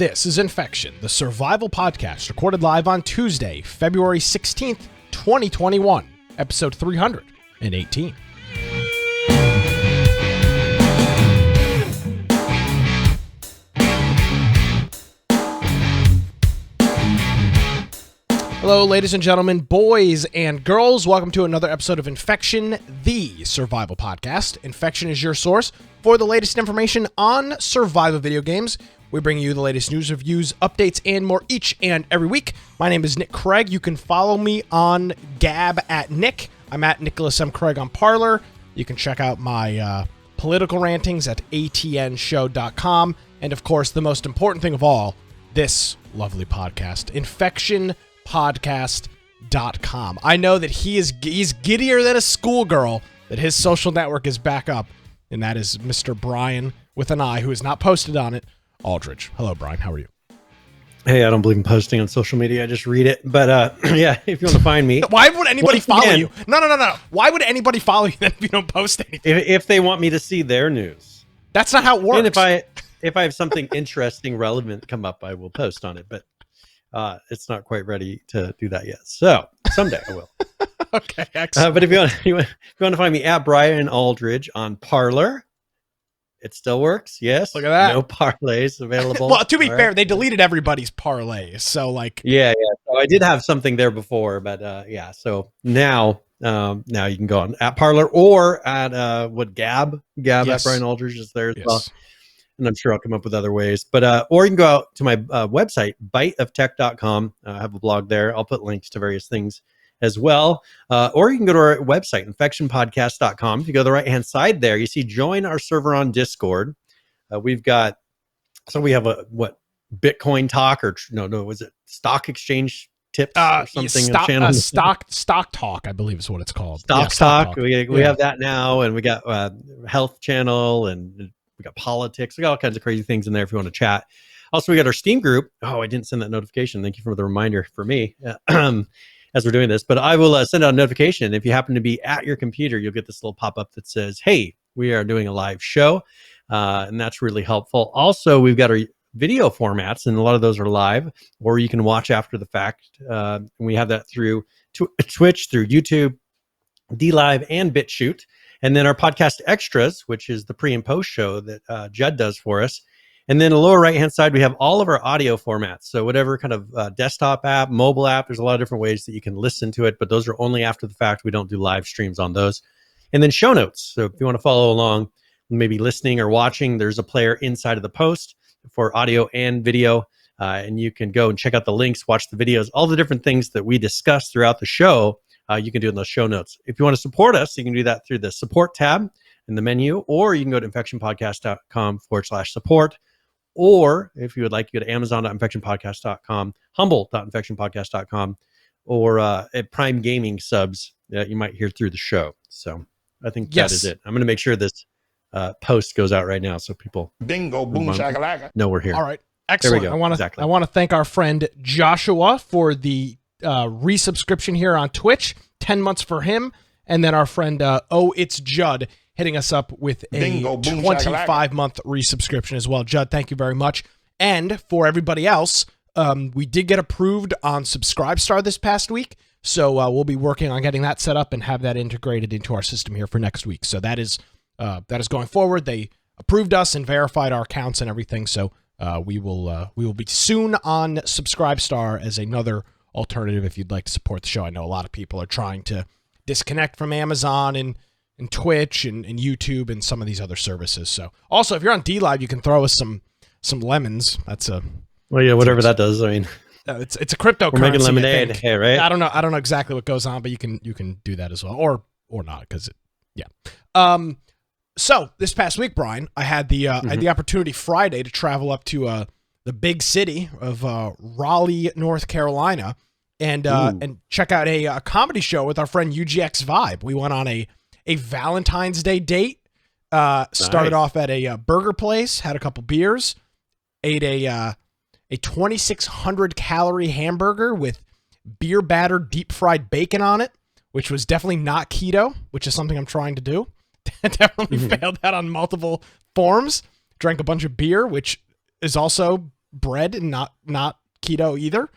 This is Infection, the survival podcast recorded live on Tuesday, February 16th, 2021, episode 318. Hello, ladies and gentlemen, boys and girls. Welcome to another episode of Infection, the survival podcast. Infection is your source for the latest information on survival video games. We bring you the latest news, reviews, updates, and more each and every week. My name is Nick Craig. You can follow me on Gab at Nick. I'm at Nicholas M. Craig on Parler. You can check out my political rantings at atnshow.com. And of course, the most important thing of all, this lovely podcast, infectionpodcast.com. I know that he's giddier than a schoolgirl that his social network is back up, and that is Mr. Brian with an I, who is not posted on it, Aldridge. Hello, Brian. How are you? Hey, I don't believe in posting on social media. I just read it. But yeah, if you want to find me. Why would anybody follow you? No. Why would anybody follow you then if you don't post anything? If they want me to see their news. That's not how it works. And if I have something interesting, relevant come up, I will post on it. But it's not quite ready to do that yet. So someday I will. Okay, excellent. But if you want to find me at Brian Aldridge on Parler, it still works. Yes. Look at that. No parlays available. Well, to be fair, they deleted everybody's parlays. So like, yeah. So I did have something there before, but yeah. So now you can go on at Parler or at Gab yes. At Brian Aldridge is there as yes. well. And I'm sure I'll come up with other ways. But or you can go out to my website, biteoftech.com. I have a blog there. I'll put links to various things as well. Or you can go to our website, infectionpodcast.com. If you go to the right-hand side there, you see join our server on Discord. We have Bitcoin talk or was it stock exchange tips or something? Stock talk, I believe is what it's called. Stock talk. We have that now, and we got health channel, and we got politics. We got all kinds of crazy things in there if you want to chat. Also, we got our Steam group. Oh, I didn't send that notification. Thank you for the reminder for me. As we're doing this, but I will send out a notification. If you happen to be at your computer, you'll get this little pop-up that says, hey, we are doing a live show. And that's really helpful. Also, we've got our video formats, and a lot of those are live, or you can watch after the fact. And we have that through Twitch, through YouTube, DLive, and BitChute. And then our podcast extras, which is the pre and post show that Judd does for us. And then the lower right-hand side, we have all of our audio formats. So whatever kind of desktop app, mobile app, there's a lot of different ways that you can listen to it, but those are only after the fact. We don't do live streams on those. And then show notes. So if you want to follow along, maybe listening or watching, there's a player inside of the post for audio and video. And you can go and check out the links, watch the videos, all the different things that we discuss throughout the show. You can do in those show notes. If you want to support us, you can do that through the support tab in the menu, or you can go to infectionpodcast.com/support. Or if you would like, you go to amazon.infectionpodcast.com, humble.infectionpodcast.com, or at Prime Gaming subs that you might hear through the show. So I think that is it. I'm going to make sure this post goes out right now so people bingo boom shakalaka know we're here. All right. Excellent. There we go. I want to thank our friend Joshua for the resubscription here on Twitch, 10 months for him. And then our friend It's Judd hitting us up with a 25-month resubscription as well. Judd, thank you very much. And for everybody else, we did get approved on Subscribestar this past week, so we'll be working on getting that set up and have that integrated into our system here for next week. So that is going forward. They approved us and verified our accounts and everything, so we will be soon on Subscribestar as another alternative if you'd like to support the show. I know a lot of people are trying to disconnect from Amazon and Twitch and YouTube and some of these other services. So also, if you're on DLive, you can throw us some lemons. That's whatever that does. I mean, it's a cryptocurrency. We're making lemonade, hey, right? I don't know exactly what goes on, but you can do that as well, or not, because So this past week, Brian, I had the opportunity Friday to travel up to the big city of Raleigh, North Carolina, and check out a comedy show with our friend UGX Vibe. We went on a Valentine's Day date. Started off at a burger place, had a couple beers, ate a 2,600 calorie hamburger with beer battered deep fried bacon on it, which was definitely not keto, which is something I'm trying to do. Definitely failed that on multiple forms. Drank a bunch of beer, which is also bread and not keto either.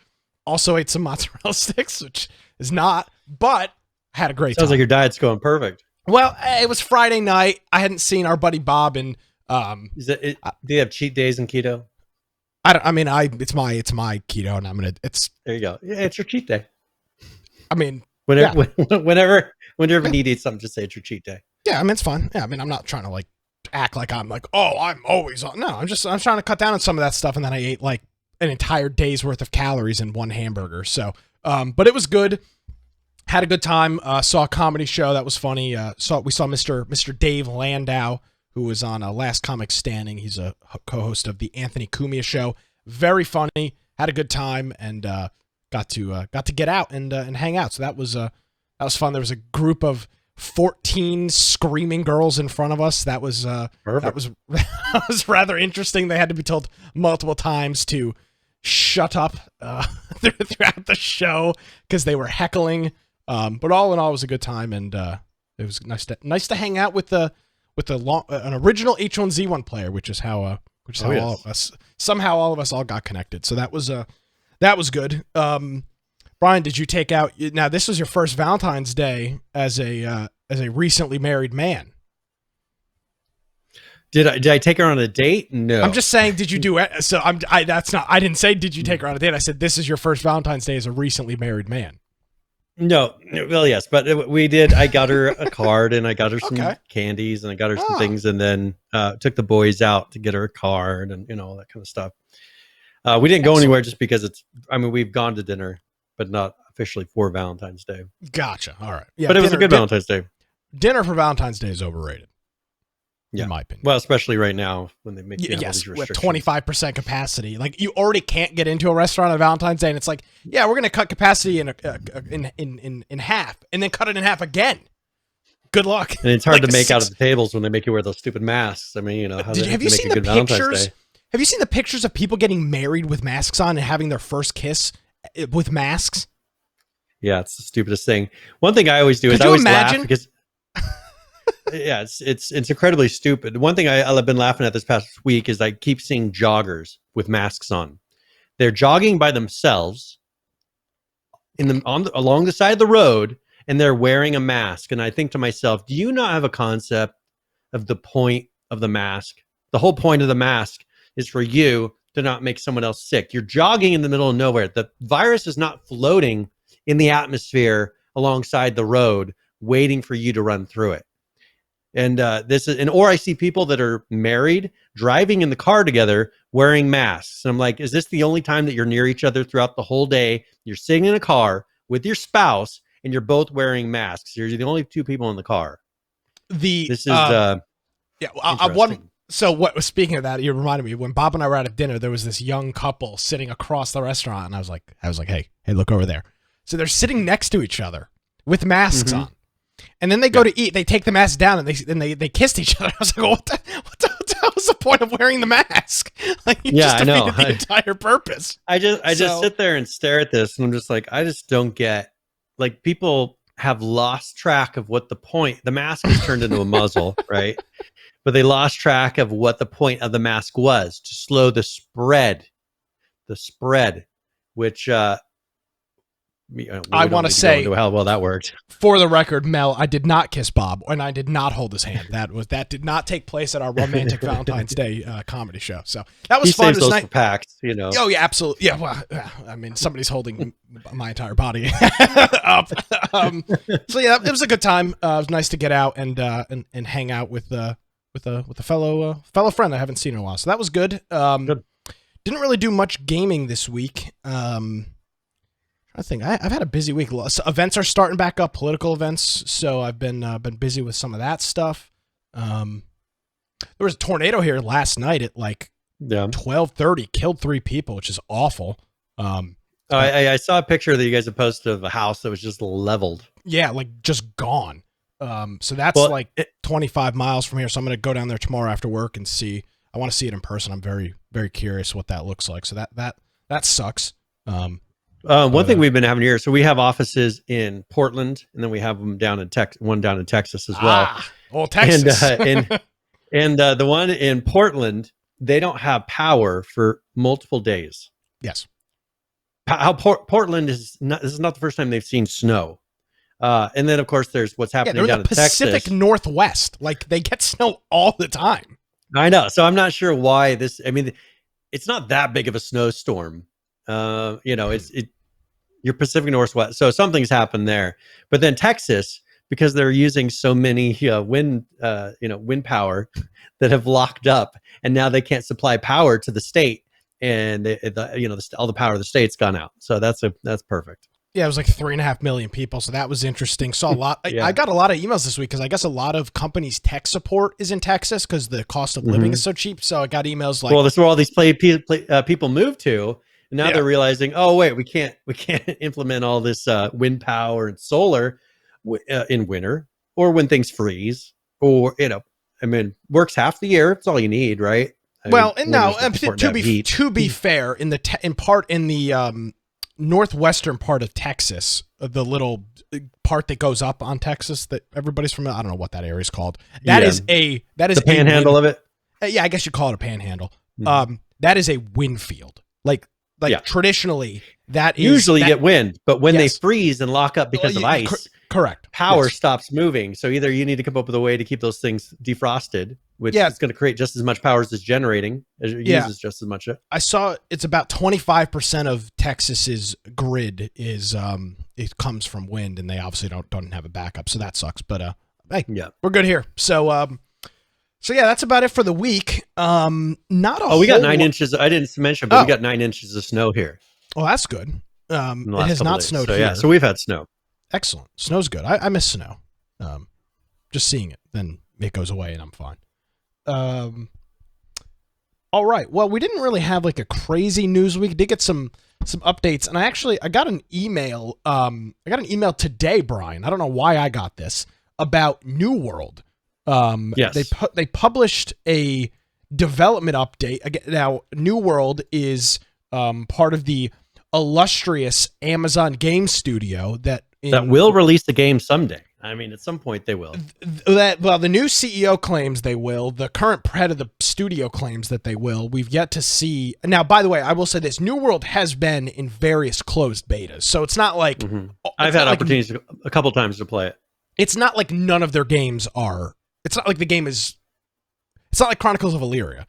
Also ate some mozzarella sticks, which is not, but had a great time. Sounds like your diet's going perfect. Well, it was Friday night. I hadn't seen our buddy Bob and do you have cheat days in keto? It's my keto, and there you go. Yeah, it's your cheat day. I mean, whenever you need to eat something, just say it's your cheat day. Yeah, I mean, it's fun. Yeah, I mean, I'm not trying to like act like I'm like, oh, I'm always on. No, I'm trying to cut down on some of that stuff, and then I ate like an entire day's worth of calories in one hamburger. So, but it was good. Had a good time. Saw a comedy show that was funny. We saw Mr. Dave Landau, who was on Last Comic Standing. He's a co-host of the Anthony Cumia show. Very funny. Had a good time, and got to get out and hang out. So that was fun. There was a group of 14 screaming girls in front of us. That was that was rather interesting. They had to be told multiple times to shut up throughout the show because they were heckling. But all in all, it was a good time, and it was nice to hang out with an original H1Z1 player, which is how all of us somehow all of us all got connected. So that was good. Brian, did you take out? Now this was your first Valentine's Day as a recently married man. Did I take her on a date? No. I'm just saying, did you do it? So I didn't say did you take her on a date. I said this is your first Valentine's Day as a recently married man. No, well, yes, but we did. I got her a card, and I got her some candies, and I got her some things, and then took the boys out to get her a card, and all that kind of stuff. We didn't go anywhere just because we've gone to dinner, but not officially for Valentine's Day. Gotcha. All right. Yeah, but it was a good Valentine's Day. Dinner for Valentine's Day is overrated. In my opinion. Well, especially right now when they make all these with 25% capacity. Like you already can't get into a restaurant on Valentine's Day, and it's like, yeah, we're gonna cut capacity in half, and then cut it in half again. Good luck. And it's hard to make out at the tables when they make you wear those stupid masks. I mean, have you seen the pictures? Have you seen the pictures of people getting married with masks on and having their first kiss with masks? Yeah, it's the stupidest thing. One thing I always do is I always laugh because. Yeah, it's incredibly stupid. One thing I've been laughing at this past week is I keep seeing joggers with masks on. They're jogging by themselves along the side of the road, and they're wearing a mask. And I think to myself, do you not have a concept of the point of the mask? The whole point of the mask is for you to not make someone else sick. You're jogging in the middle of nowhere. The virus is not floating in the atmosphere alongside the road, waiting for you to run through it. And or I see people that are married driving in the car together wearing masks. And I'm like, is this the only time that you're near each other throughout the whole day? You're sitting in a car with your spouse and you're both wearing masks. You're the only two people in the car. Speaking of that, you reminded me when Bob and I were out at dinner, there was this young couple sitting across the restaurant, and I was like, hey, look over there. So they're sitting next to each other with masks on. And then they go to eat. They take the mask down, and they kissed each other. I was like, what the hell was the point of wearing the mask? Like, you just defeated the entire purpose. I just sit there and stare at this, and I'm just like, I just don't get. Like, people have lost track of what the point. The mask is turned into a muzzle, right? But they lost track of what the point of the mask was, to slow the spread. Which. I want to say how well that worked. For the record, Mel, I did not kiss Bob, and I did not hold his hand. That did not take place at our romantic Valentine's Day comedy show. So that was fun. He saves those for PAX, Oh yeah, absolutely. Yeah, well, I mean, somebody's holding my entire body up. So yeah, it was a good time. It was nice to get out and hang out with a fellow friend I haven't seen in a while. So that was good. Good. Didn't really do much gaming this week. I think I've had a busy week. So events are starting back up, political events. So I've been busy with some of that stuff. There was a tornado here last night at like 12:30, killed 3 people, which is awful. I saw a picture that you guys have posted of a house that was just leveled. Yeah, like just gone. So that's 25 miles from here. So I'm going to go down there tomorrow after work and see. I want to see it in person. I'm very, very curious what that looks like. So that sucks. One thing we've been having here, so we have offices in Portland, and then we have them down in one down in Texas as well. Texas. And the one in Portland, they don't have power for multiple days. Yes. How Portland is not. This is not the first time they've seen snow. And then, of course, there's what's happening down in Pacific Texas. Northwest. Like, they get snow all the time. I know. So I'm not sure why this. I mean, it's not that big of a snowstorm. It's your Pacific Northwest. So something's happened there. But then Texas, because they're using so many wind power that have locked up, and now they can't supply power to the state, and all the power of the state's gone out. So that's perfect. Yeah, it was like 3.5 million people, so that was interesting. Saw a lot. I got a lot of emails this week because I guess a lot of companies' tech support is in Texas because the cost of living is so cheap. So I got emails like, "Well, this is where all these people move to." And now they're realizing, oh wait, we can't implement all this wind power and solar in winter or when things freeze, or works half the year. It's all you need, right? To be fair, in the northwestern part of Texas, the little part that goes up on Texas that everybody's from, I don't know what that area is called. That is the panhandle of it. Yeah, I guess you call it a panhandle. That is a wind field. Traditionally, that is usually get wind, but when they freeze and lock up because of ice, correct, power stops moving. So either you need to come up with a way to keep those things defrosted, which is going to create just as much power as it's generating, as it uses just as much. I saw it's about 25% of Texas's grid is it comes from wind, and they obviously don't have a backup, so that sucks. But we're good here. So yeah, that's about it for the week. We got 9 inches. I didn't mention, but we got 9 inches of snow here. Oh, that's good. It has not snowed here. Yeah, so we've had snow. Excellent. Snow's good. I miss snow. Just seeing it, then it goes away and I'm fine. All right. Well, we didn't really have like a crazy news week. Did get some updates, and I got an email. I got an email today, Brian. I don't know why I got this about New World. Yes. They published a development update. Again, now, New World is part of the illustrious Amazon Game Studio that will release the game someday. I mean, at some point they will. The new CEO claims they will. The current head of the studio claims that they will. We've yet to see. Now, by the way, I will say this: New World has been in various closed betas, so it's not like I've had opportunities a couple times to play it. It's not like none of their games are. It's not like the game is. It's not like Chronicles of Illyria.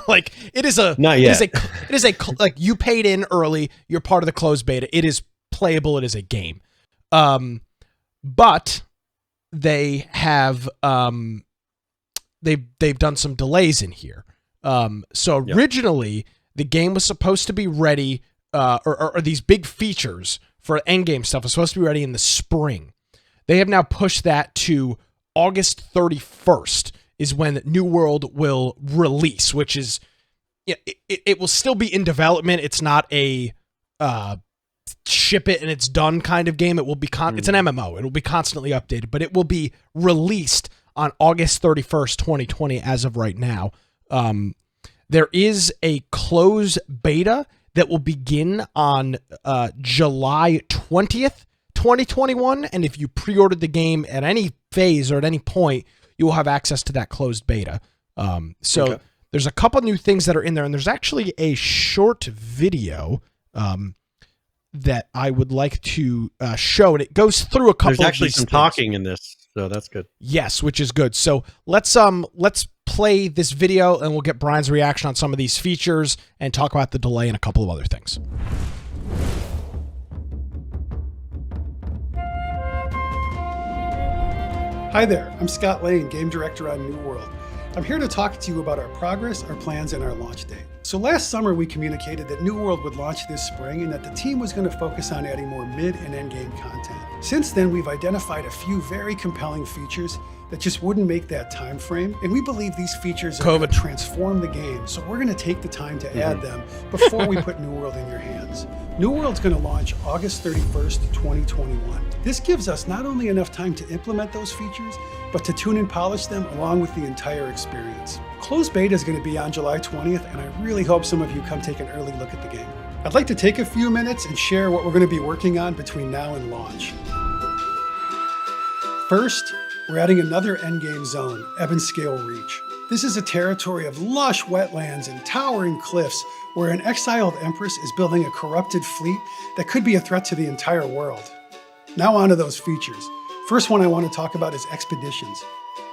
Like it is a. Not yet. It is a like you paid in early. You're part of the closed beta. It is playable. It is a game. But they have they've done some delays in here. So originally the game was supposed to be ready, or these big features for endgame stuff was supposed to be ready in the spring. They have now pushed that to August 31st is when New World will release, which is it will still be in development. It's not a ship it and it's done kind of game. It will be it's an MMO. It'll be constantly updated, but it will be released on August 31st, 2020 as of right now. There is a closed beta that will begin on July 20th, 2021, and if you pre-ordered the game at any phase or at any point, you will have access to that closed beta. There's a couple new things that are in there, and there's actually a short video that I would like to show, and it goes through a couple. There's actually some things. talking in this, so that's good. Yes, which is good. So let's play this video, and we'll get Brian's reaction on some of these features and talk about the delay and a couple of other things. Hi there, I'm Scott Lane, Game Director on New World. I'm here to talk to you about our progress, our plans, and our launch date. So last summer we communicated that New World would launch this spring and that the team was going to focus on adding more mid and end game content. Since then, we've identified a few very compelling features that just wouldn't make that time frame, and we believe these features are going to transform the game, so we're going to take the time to add them before we put New World in your hands. New World's going to launch August 31st, 2021. This gives us not only enough time to implement those features, but to tune and polish them along with the entire experience. Closed beta is going to be on July 20th, and I really hope some of you come take an early look at the game. I'd like to take a few minutes and share what we're going to be working on between now and launch. First, we're adding another endgame zone, Ebb and Scale Reach. This is a territory of lush wetlands and towering cliffs where an exiled empress is building a corrupted fleet that could be a threat to the entire world. Now on to those features. First one I want to talk about is expeditions.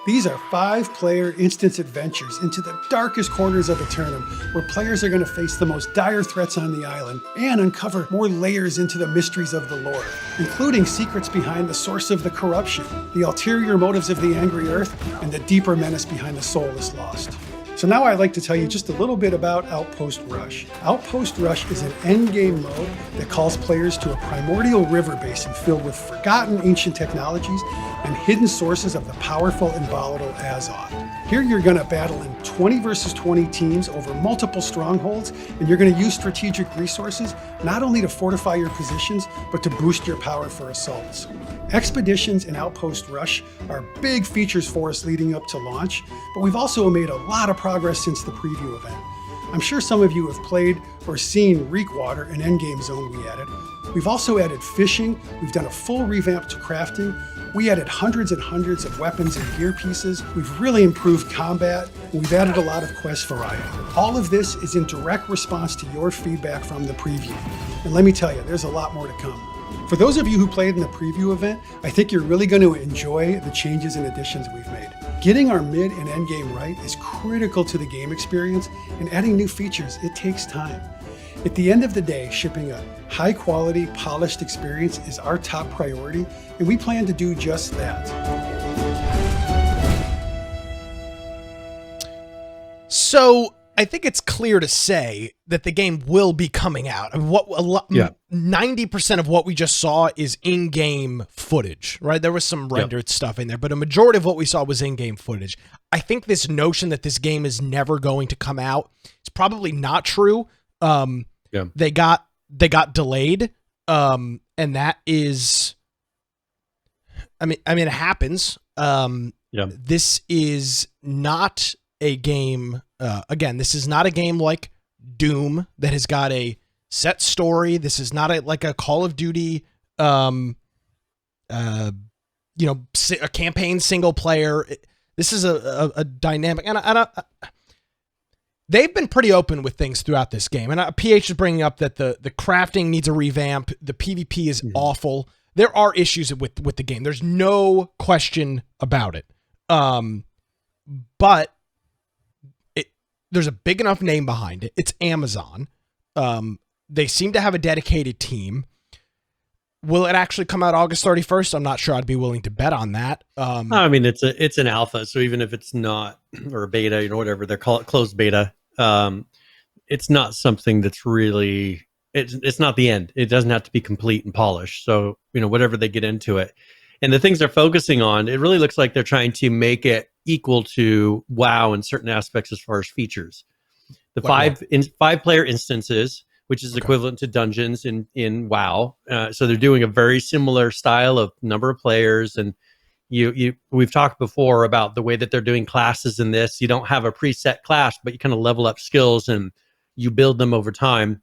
These are 5-player instance adventures into the darkest corners of Unturned, where players are going to face the most dire threats on the island and uncover more layers into the mysteries of the lore, including secrets behind the source of the corruption, the ulterior motives of the angry earth, and the deeper menace behind the soulless lost. So now I'd like to tell you just a little bit about Outpost Rush. Outpost Rush is an endgame mode that calls players to a primordial river basin filled with forgotten ancient technologies and hidden sources of the powerful and volatile Azoth. Here you're going to battle in 20 versus 20 teams over multiple strongholds, and you're going to use strategic resources not only to fortify your positions, but to boost your power for assaults. Expeditions and Outpost Rush are big features for us leading up to launch, but we've also made a lot of progress since the preview event. I'm sure some of you have played or seen Reekwater, an endgame zone we added. We've also added fishing, we've done a full revamp to crafting, we added hundreds and hundreds of weapons and gear pieces, we've really improved combat, and we've added a lot of quest variety. All of this is in direct response to your feedback from the preview. And let me tell you, there's a lot more to come. For those of you who played in the preview event, I think you're really going to enjoy the changes and additions we've made. Getting our mid and end game right is critical to the game experience, and adding new features, it takes time. At the end of the day, shipping a high quality, polished experience is our top priority, and we plan to do just that. So I think it's clear to say that the game will be coming out. 90% of what we just saw is in-game footage, right? There was some rendered stuff in there, but a majority of what we saw was in-game footage. I think this notion that this game is never going to come out is probably not true. They got delayed, and that is, I mean, it happens. This is not a game. Again, this is not a game like Doom that has got a set story. This is not like a Call of Duty, a campaign single player. This is a dynamic, and they've been pretty open with things throughout this game. And PH is bringing up that the crafting needs a revamp. The PvP is awful. There are issues with the game. There's no question about it. But there's a big enough name behind it. It's Amazon. They seem to have a dedicated team. Will it actually come out August 31st? I'm not sure. I'd be willing to bet on that. I mean, it's an alpha, so even if it's not, or a beta, whatever they're called, closed beta, it's not something that's really, it's not the end. It doesn't have to be complete and polished. So, whatever they get into it. And the things they're focusing on, it really looks like they're trying to make it equal to WoW in certain aspects as far as features. The five-player instances, which is equivalent to dungeons in WoW. So they're doing a very similar style of number of players. And we've talked before about the way that they're doing classes in this. You don't have a preset class, but you kind of level up skills and you build them over time.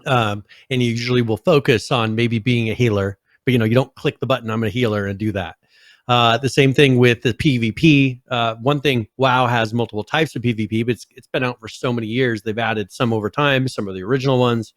And you usually will focus on maybe being a healer, but you don't click the button, I'm a healer, and do that. The same thing with the PvP. One thing, WoW has multiple types of PvP, but it's been out for so many years. They've added some over time, some of the original ones.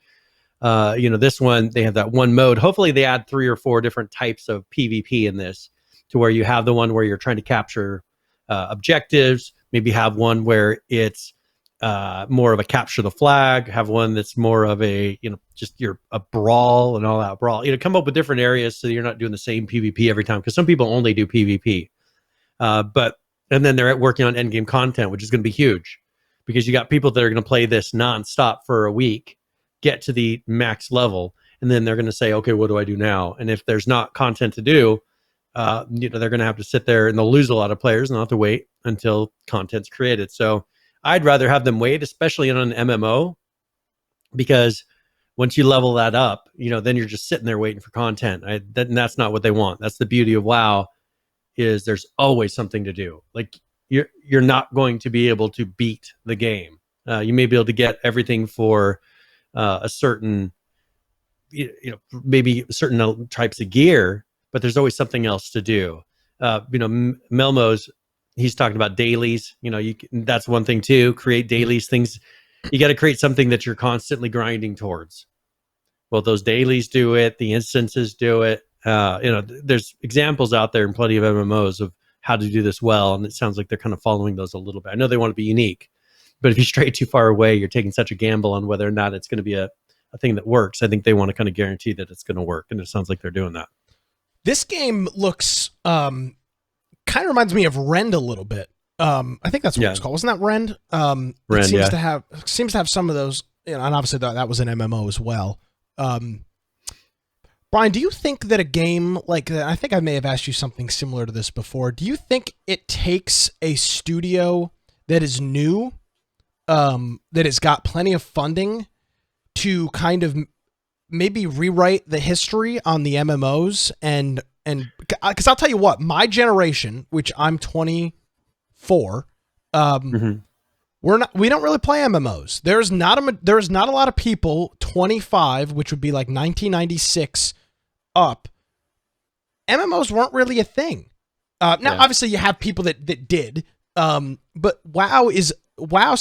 This one, they have that one mode. Hopefully they add 3 or 4 different types of PvP in this, to where you have the one where you're trying to capture objectives, maybe have one where it's more of a capture the flag, have one that's more of a, just a brawl and all that brawl, come up with different areas so you're not doing the same PvP every time. Cause some people only do PvP. And then they're working on endgame content, which is going to be huge because you got people that are going to play this nonstop for a week, get to the max level. And then they're going to say, okay, what do I do now? And if there's not content to do, they're going to have to sit there and they'll lose a lot of players and they'll have to wait until content's created. So I'd rather have them wait, especially on an MMO, because once you level that up, then you're just sitting there waiting for content. That's not what they want. That's the beauty of WoW, is there's always something to do. Like you're not going to be able to beat the game. You may be able to get everything for a certain, maybe certain types of gear, but there's always something else to do. Melmo's, he's talking about dailies. That's one thing too. Create dailies, things. You got to create something that you're constantly grinding towards. Well, those dailies do it. The instances do it. There's examples out there in plenty of MMOs of how to do this well, and it sounds like they're kind of following those a little bit. I know they want to be unique, but if you stray too far away, you're taking such a gamble on whether or not it's going to be a thing that works. I think they want to kind of guarantee that it's going to work, and it sounds like they're doing that. This game looks kind of reminds me of Rend a little bit. I think that's what it's called. Wasn't that Rend? Rend, it seems to have some of those, and obviously that was an MMO as well. Brian, do you think that a game like that, I think I may have asked you something similar to this before, do you think it takes a studio that is new, that has got plenty of funding to kind of maybe rewrite the history on the MMOs? And because I'll tell you what, my generation, which I'm 24, we don't really play MMOs. There's not a lot of people 25, which would be like 1996 up. MMOs weren't really a thing. Obviously you have people that did. But WoW's I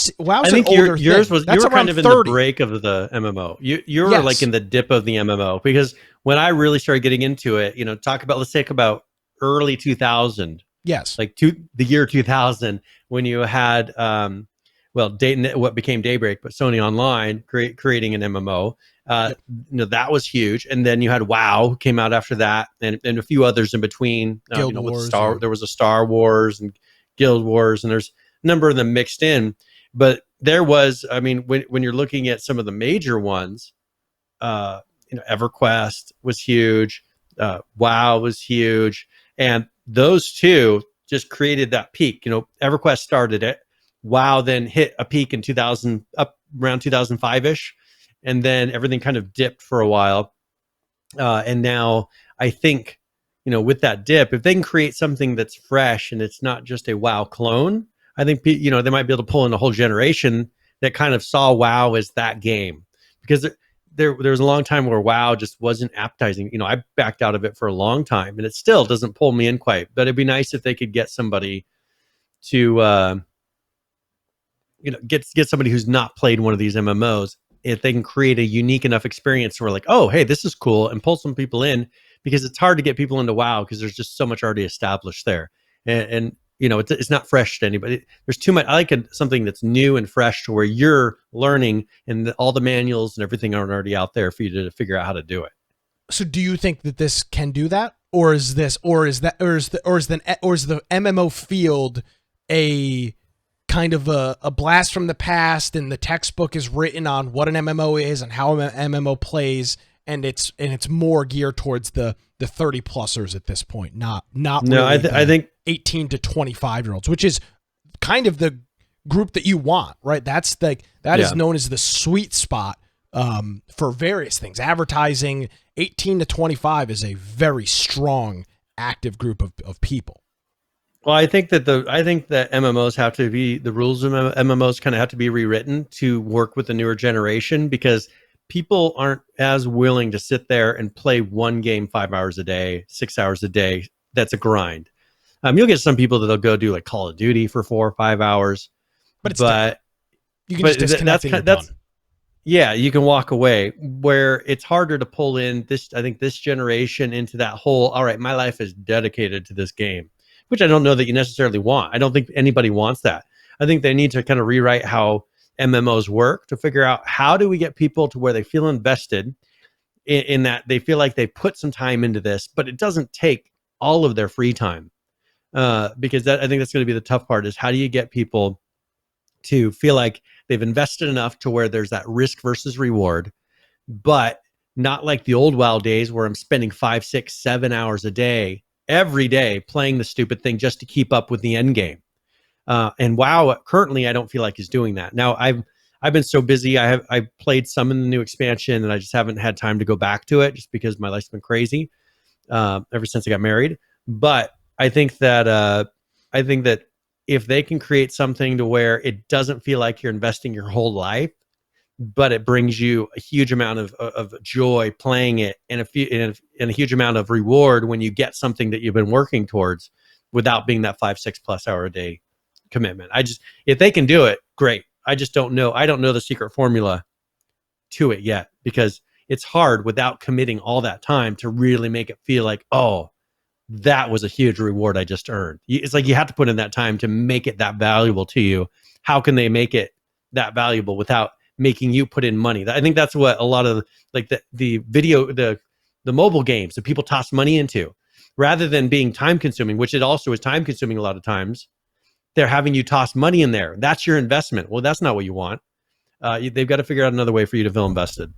think an older yours thing. was That's you were kind of 30. in the break of the MMO. You were like in the dip of the MMO, because when I really started getting into it, let's talk about early 2000. Yes. Like the year 2000, when you had what became Daybreak, but Sony Online creating an MMO. That was huge. And then you had WoW, who came out after that, and a few others in between. Guild Wars, there was a Star Wars and Guild Wars, and there's a number of them mixed in. But there was, when you're looking at some of the major ones, EverQuest was huge, WoW was huge, and those two just created that peak. EverQuest started it. WoW then hit a peak in 2000, up around 2005-ish, and then everything kind of dipped for a while. And now I think, with that dip, if they can create something that's fresh and it's not just a WoW clone, I think, they might be able to pull in a whole generation that kind of saw WoW as that game. Because there was a long time where WoW just wasn't appetizing. I backed out of it for a long time, and it still doesn't pull me in quite. But it'd be nice if they could get somebody to, get somebody who's not played one of these MMOs. If they can create a unique enough experience where, like, oh, hey, this is cool, and pull some people in, because it's hard to get people into WoW because there's just so much already established there, and it's not fresh to anybody. There's too much. I like something that's new and fresh, to where you're learning, and all the manuals and everything are already out there for you to figure out how to do it. So, do you think that this can do that, or is the MMO field a kind of a blast from the past, and the textbook is written on what an MMO is and how an MMO plays, and it's more geared towards the 30 plusers at this point, not no, really I think 18 to 25 year olds, which is kind of the group that you want, right? That is known as the sweet spot for various things. Advertising. 18 to 25 is a very strong, active group of people. Well, I think that MMOs have to be, the rules of MMOs kind of have to be rewritten to work with the newer generation, because people aren't as willing to sit there and play one game 5 hours a day, 6 hours a day. That's a grind. You'll get some people that'll go do like Call of Duty for 4 or 5 hours, but you can just disconnect. Yeah, you can walk away. Where it's harder to pull in this, I think, this generation into that whole, all right, my life is dedicated to this game, which I don't know that you necessarily want. I don't think anybody wants that. I think they need to kind of rewrite how MMOs work to figure out, how do we get people to where they feel invested in that they feel like they put some time into this, but it doesn't take all of their free time. Because I think that's going to be the tough part, is how do you get people to feel like they've invested enough to where there's that risk versus reward, but not like the old WoW days where I'm spending 5, 6, 7 hours a day, every day, playing the stupid thing just to keep up with the end game. And WoW currently, I don't feel like is doing that. Now I've been so busy. I played some in the new expansion, and I just haven't had time to go back to it, just because my life's been crazy ever since I got married. But I think that if they can create something to where it doesn't feel like you're investing your whole life, but it brings you a huge amount of joy playing it, and a huge amount of reward when you get something that you've been working towards, without being that 5-6+ hour a day commitment. If they can do it, great. I just don't know. I don't know the secret formula to it yet, because it's hard without committing all that time to really make it feel like, oh, that was a huge reward I just earned. It's like you have to put in that time to make it that valuable to you. How can they make it that valuable without making you put in money? I think that's what a lot of like the mobile games that people toss money into, rather than being time consuming, which it also is time consuming a lot of times. They're having you toss money in there. That's your investment. Well, that's not what you want. They've got to figure out another way for you to feel invested.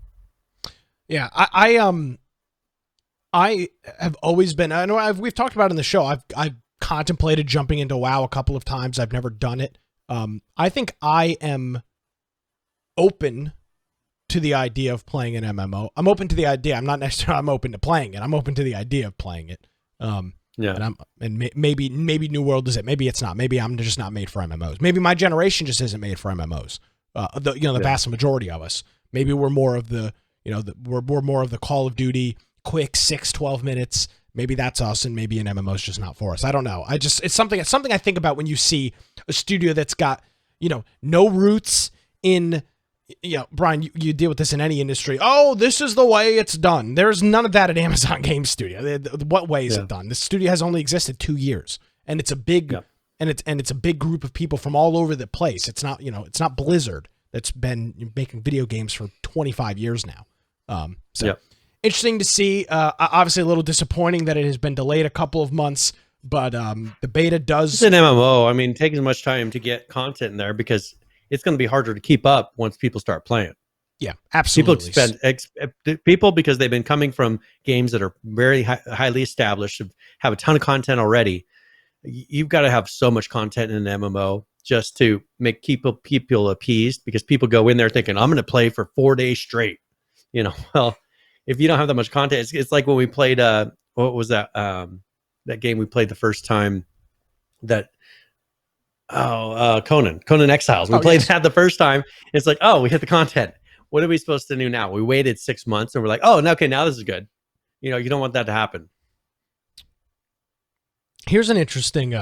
Yeah, I have always been. I know we've talked about it in the show. I've contemplated jumping into WoW a couple of times. I've never done it. I think I am open to the idea of playing an MMO. I'm open to the idea. I'm not necessarily I'm open to playing it. I'm open to the idea of playing it. Yeah. And maybe New World is it. Maybe it's not. Maybe I'm just not made for MMOs. Maybe my generation just isn't made for MMOs. The vast majority of us. Maybe we're more of the we're more of the Call of Duty quick 6-12 minutes. Maybe that's us, and maybe an MMO is just not for us. I don't know. It's something I think about when you see a studio that's got no roots in. Brian, you deal with this in any industry. Oh, this is the way it's done. There's none of that at Amazon Game Studio. What way is it done? This studio has only existed 2 years, and it's a big and it's a big group of people from all over the place. It's not it's not Blizzard that's been making video games for 25 years now. Interesting to see. Obviously, a little disappointing that it has been delayed a couple of months, but the beta does. It's an MMO. I mean, it takes as much time to get content in there because it's going to be harder to keep up once people start playing. Yeah, absolutely. People because they've been coming from games that are very highly established, have a ton of content already. You've got to have so much content in an MMO just to make people appeased, because people go in there thinking, I'm going to play for 4 days straight. Well, if you don't have that much content, it's like when we played, what was that? That game we played the first time that, Conan Exiles. We played that the first time. It's like, oh, we hit the content. What are we supposed to do now? We waited 6 months and we're like, oh, okay, now this is good. You don't want that to happen. Here's an interesting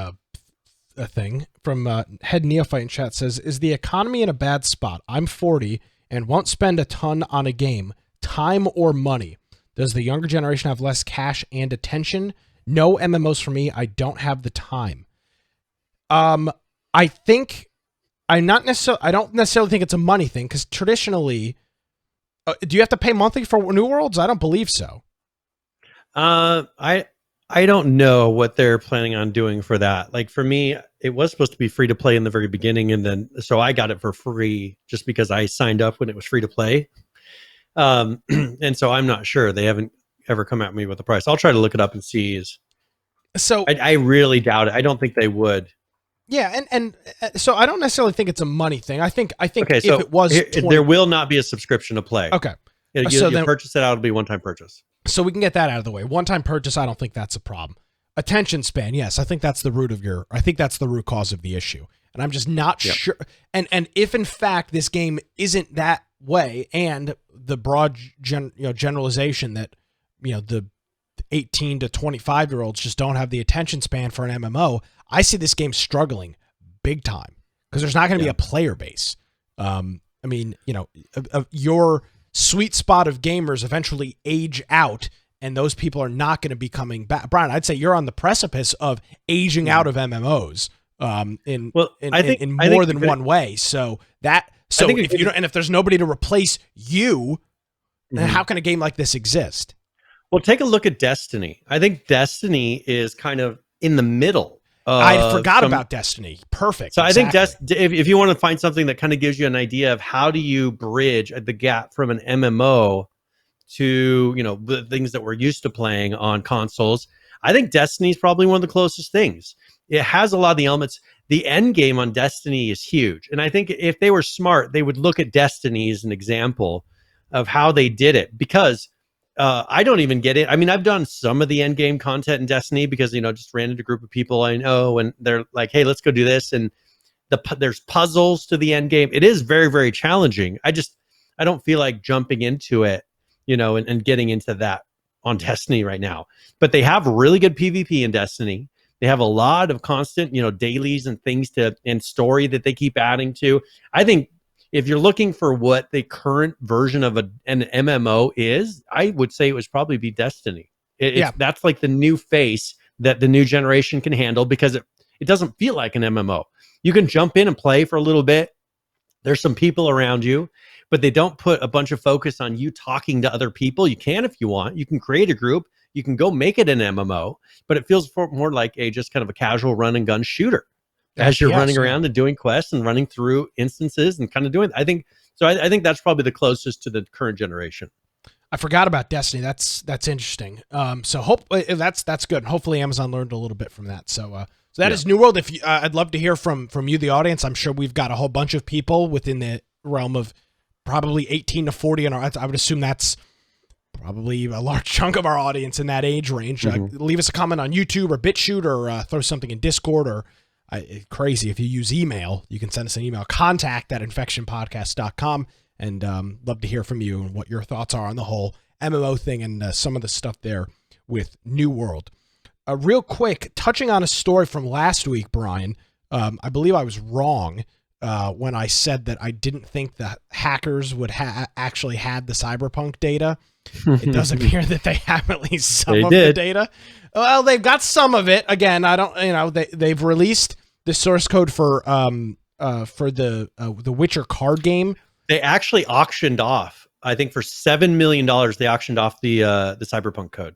thing from Head Neophyte in chat says, is the economy in a bad spot? I'm 40 and won't spend a ton on a game, time or money. Does the younger generation have less cash and attention? No MMOs for me. I don't have the time. I think I don't necessarily think it's a money thing, because traditionally, do you have to pay monthly for New Worlds? I don't believe so. I don't know what they're planning on doing for that. Like for me, it was supposed to be free to play in the very beginning, and then so I got it for free just because I signed up when it was free to play. And so I'm not sure. They haven't ever come at me with a price. I'll try to look it up and see. So I really doubt it. I don't think they would. Yeah, and so I don't necessarily think it's a money thing. I think okay, if so it was there will not be a subscription to play. Okay. You purchase it out, it'll be one-time purchase. So we can get that out of the way. One-time purchase, I don't think that's a problem. Attention span, yes, I think that's the root cause of the issue. And I'm just not sure. And if in fact this game isn't that way, and the broad generalization that the 18 to 25-year-olds just don't have the attention span for an MMO, I see this game struggling big time because there's not going to be a player base. Your sweet spot of gamers eventually age out, and those people are not going to be coming back. Brian, I'd say you're on the precipice of aging out of MMOs in more than one way. If there's nobody to replace you, then how can a game like this exist? Well, take a look at Destiny. I think Destiny is kind of in the middle. I forgot about Destiny. Perfect. So exactly. I think if you want to find something that kind of gives you an idea of how do you bridge the gap from an MMO to the things that we're used to playing on consoles, I think Destiny is probably one of the closest things. It has a lot of the elements. The end game on Destiny is huge, and I think if they were smart, they would look at Destiny as an example of how they did it, because I don't even get it. I mean, I've done some of the end game content in Destiny because, just ran into a group of people I know and they're like, hey, let's go do this. And there's puzzles to the end game. It is very, very challenging. I don't feel like jumping into it, and getting into that on Destiny right now. But they have really good PvP in Destiny. They have a lot of constant, dailies and things and story that they keep adding to. I think if you're looking for what the current version of an MMO is, I would say it would probably be Destiny. That's like the new face that the new generation can handle, because it doesn't feel like an MMO. You can jump in and play for a little bit. There's some people around you, but they don't put a bunch of focus on you talking to other people. You can if you want. You can create a group. You can go make it an MMO, but it feels more like just kind of a casual run and gun shooter as you're running around and doing quests and running through instances and kind of doing. I think that's probably the closest to the current generation. I forgot about Destiny. That's interesting. So that's good. Hopefully Amazon learned a little bit from that. So that is New World. If you, I'd love to hear from you, the audience. I'm sure we've got a whole bunch of people within the realm of probably 18 to 40, and I would assume that's probably a large chunk of our audience in that age range. Leave us a comment on YouTube or BitChute, or throw something in Discord, or crazy, if you use email, you can send us an email, contact@infectionpodcast.com, and love to hear from you and what your thoughts are on the whole MMO thing and some of the stuff there with New World. Real quick, touching on a story from last week, Brian, I believe I was wrong when I said that I didn't think the hackers would actually had the Cyberpunk data. It does appear that they have at least some of the data. Well, they've got some of it. Again, I don't, they've released the source code for the Witcher card game. They actually auctioned off, I think for $7 million, they auctioned off the Cyberpunk code.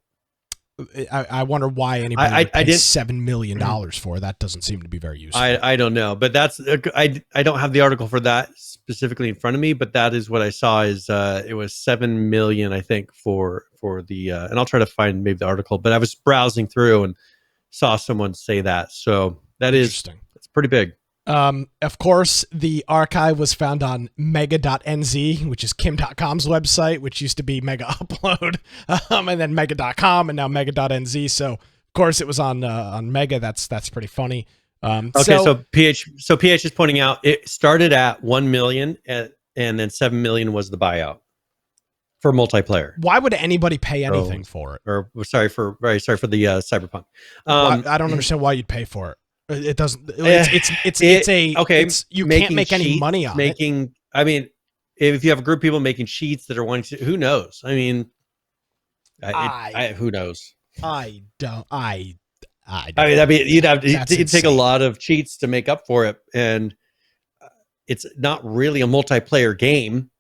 I wonder why anybody would pay $7 million for. That doesn't seem to be very useful. I don't know, but that's I don't have the article for that specifically in front of me, but that is what I saw. Is it was $7 million, I think, for the and I'll try to find maybe the article. But I was browsing through and saw someone say that, so that is interesting. It's pretty big. Of course, the archive was found on mega.nz, which is Kim.com's website, which used to be Mega Upload, and then mega.com, and now mega.nz. So, of course, it was on Mega. That's pretty funny. So PH is pointing out it started at 1 million, and then 7 million was the buyout for multiplayer. Why would anybody pay anything for it? Or sorry for the Cyberpunk. I don't understand why you'd pay for it. It doesn't. It's you can't make any money on it. I mean, if you have a group of people making sheets that are wanting to, who knows? I mean, who knows? I don't. I mean, you'd take a lot of cheats to make up for it, and it's not really a multiplayer game.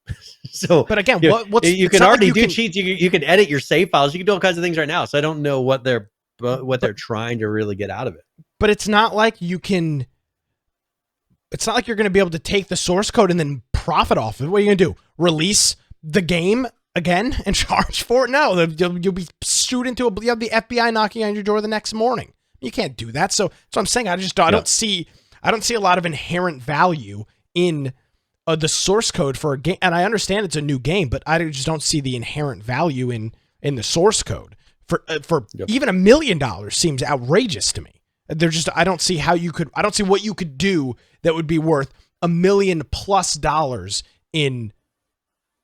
So, but again, you can already do cheats. You can edit your save files. You can do all kinds of things right now. So I don't know what they're trying to really get out of it. But it's not like you're going to be able to take the source code and then profit off of it. What are you going to do? Release the game again and charge for it? No, you'll be sued into you have the FBI knocking on your door the next morning. You can't do that. So I'm saying I don't see a lot of inherent value in the source code for a game. And I understand it's a new game, but I just don't see the inherent value in the source code for even $1 million seems outrageous to me. I don't see what you could do that would be worth $1 million+ in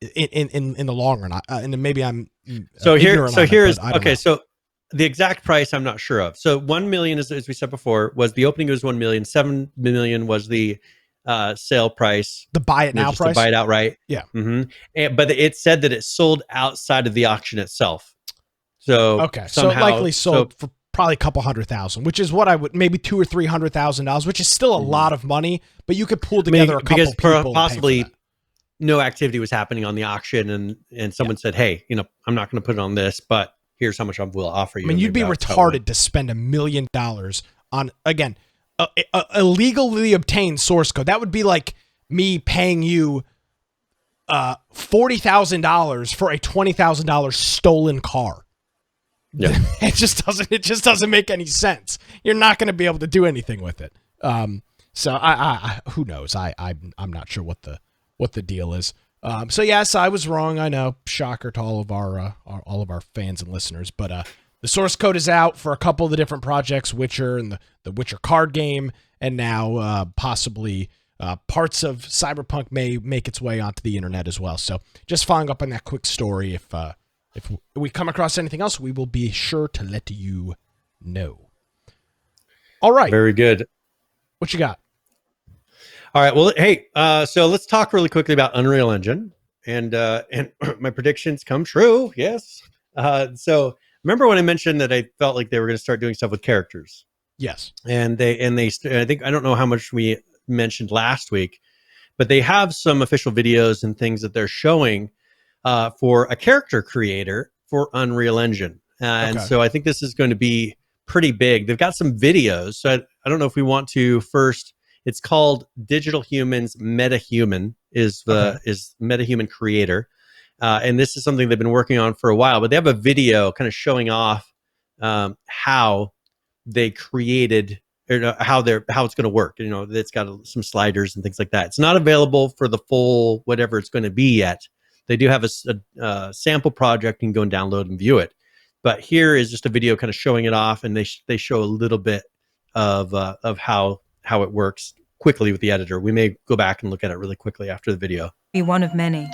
the long run. And maybe I'm so the exact price I'm not sure of. So 1 million is, as we said before, was the opening was 1 million. 7 million was the sale price, the buy it now price, to buy it outright. Yeah. Mm-hmm. But it said that it sold outside of the auction itself. So so it likely sold for probably a couple $100,000, which is what I would, maybe $200,000 or $300,000, which is still a lot of money, but you could pull together a couple people possibly no activity was happening on the auction, and someone said, hey, I'm not going to put it on this, but here's how much I will offer you. I mean, you'd be retarded to spend $1 million on, again, illegally obtained source code. That would be like me paying you $40,000 for a $20,000 stolen car. Yeah. It just doesn't make any sense. You're not going to be able to do anything with it. So I who knows? I'm not sure what the deal is. So yes, I was wrong. I know, shocker to all of our fans and listeners. But the source code is out for a couple of the different projects, Witcher and the Witcher card game, and now possibly parts of Cyberpunk may make its way onto the internet as well. So just following up on that quick story, if we come across anything else, we will be sure to let you know. All right. Very good. What you got? All right. Well, hey, so let's talk really quickly about Unreal Engine, and my predictions come true. Yes. So remember when I mentioned that I felt like they were going to start doing stuff with characters? Yes. And they I think, I don't know how much we mentioned last week, but they have some official videos and things that they're showing for a character creator for Unreal Engine. And so I think this is going to be pretty big. They've got some videos. So I don't know if we want to first. It's called Digital Humans MetaHuman is MetaHuman creator. And this is something they've been working on for a while, but they have a video kind of showing off how they created, or how it's going to work. You know, it's got some sliders and things like that. It's not available for the full whatever it's going to be yet. They do have a sample project. You can go and download and view it. But here is just a video kind of showing it off, and they show a little bit of how it works quickly with the editor. We may go back and look at it really quickly after the video. Be one of many.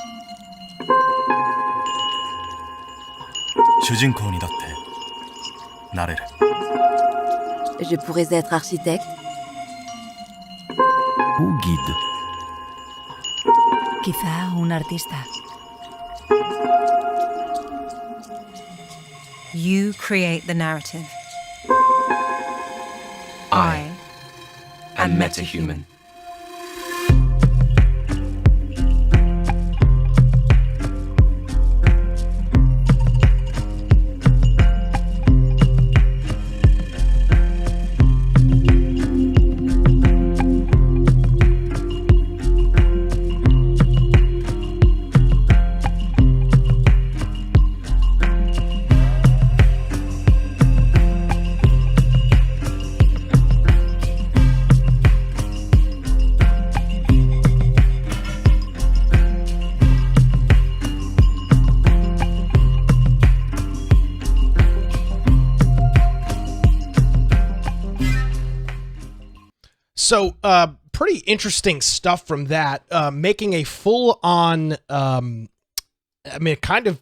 Je pourrais être architecte. Ou guide. Quizá un artista. You create the narrative. I am MetaHuman. So, pretty interesting stuff from that. Making a full-on, kind of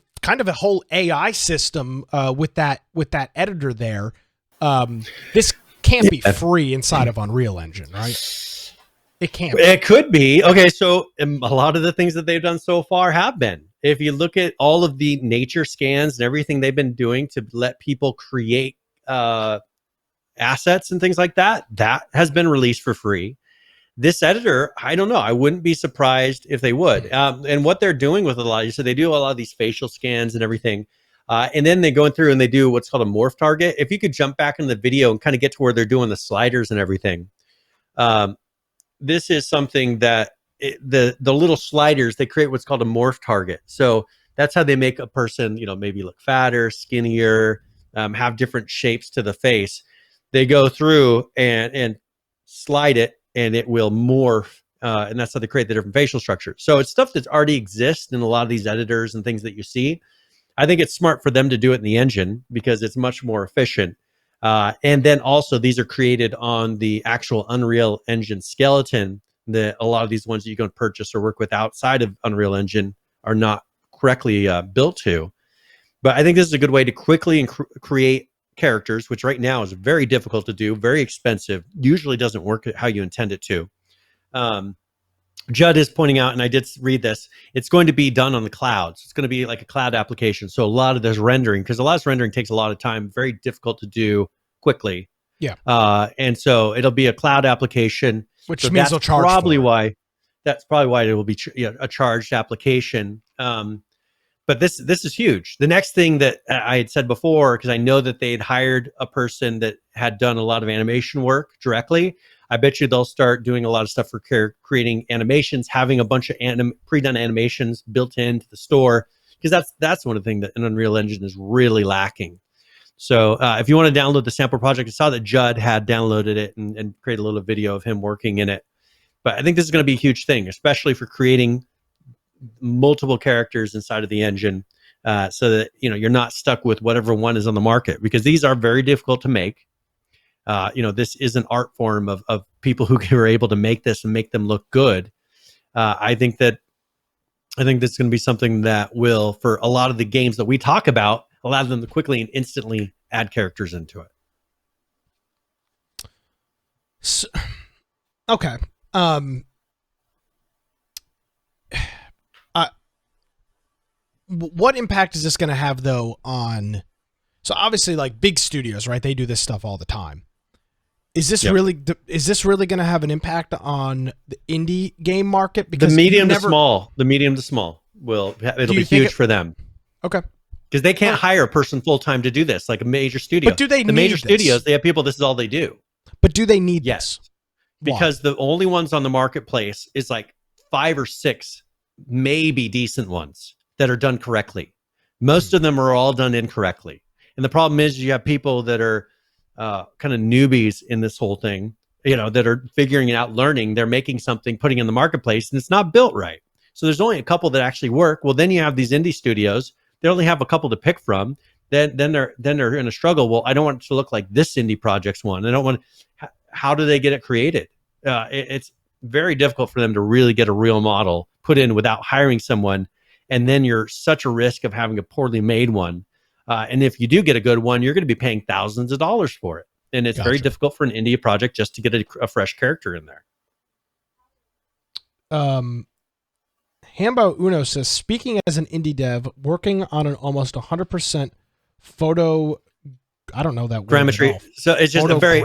a whole AI system with that editor there. This can't be free inside of Unreal Engine, right? It can't. It could be. Okay, so a lot of the things that they've done so far have been. If you look at all of the nature scans and everything they've been doing to let people create assets and things like that, that has been released for free. This editor, I don't know. I wouldn't be surprised if they would. And what they're doing with a lot, so they do a lot of these facial scans and everything. And then they go through and they do what's called a morph target. If you could jump back in the video and kind of get to where they're doing the sliders and everything. This is something that the little sliders, they create what's called a morph target. So that's how they make a person, maybe look fatter, skinnier, have different shapes to the face. They go through and slide it, and it will morph, and that's how they create the different facial structures. So it's stuff that already exists in a lot of these editors and things that you see. I think it's smart for them to do it in the engine because it's much more efficient. And then also these are created on the actual Unreal Engine skeleton. That a lot of these ones that you can purchase or work with outside of Unreal Engine are not correctly built to. But I think this is a good way to quickly create characters, which right now is very difficult to do, very expensive, usually doesn't work how you intend it to. Judd is pointing out, and I did read this, it's going to be done on the clouds. It's going to be like a cloud application. So a lot of this rendering, because a lot of this rendering takes a lot of time, very difficult to do quickly. Yeah. And so it'll be a cloud application. Which means they'll charge That's probably why it will be a charged application. But this is huge. The next thing that I had said before, because I know that they'd hired a person that had done a lot of animation work directly. I bet you they'll start doing a lot of stuff for creating animations, having a bunch of pre-done animations built into the store, because that's one of the things that an Unreal Engine is really lacking. So if you want to download the sample project, I saw that Judd had downloaded it and created a little video of him working in it. But I think this is going to be a huge thing, especially for creating multiple characters inside of the engine, so that you're not stuck with whatever one is on the market, because these are very difficult to make. This is an art form of people who are able to make this and make them look good. I think this is going to be something that will, for a lot of the games that we talk about, allow them to quickly and instantly add characters into it. So, okay. What impact is this going to have though on? So obviously, like big studios, right? They do this stuff all the time. Is this really going to have an impact on the indie game market? Because the medium to small it'll be huge for them. Okay. Because they can't hire a person full time to do this, like a major studio. But do they? The major studios, they have people. This is all they do. But do they need this? Because the only ones on the marketplace is like 5 or 6, maybe decent ones that are done correctly. Most of them are all done incorrectly. And the problem is you have people that are kind of newbies in this whole thing, that are figuring it out, learning. They're making something, putting it in the marketplace, and it's not built right. So there's only a couple that actually work. Well, then you have these indie studios. They only have a couple to pick from. Then they're in a struggle. Well, I don't want it to look like this indie project's one. I don't want. How do they get it created? It's very difficult for them to really get a real model put in without hiring someone. And then you're such a risk of having a poorly made one. And if you do get a good one, you're going to be paying thousands of dollars for it. And it's very difficult for an indie project just to get a fresh character in there. Hambo Uno says, speaking as an indie dev, working on an almost 100% photo, I don't know that word grammetry. So it's just a very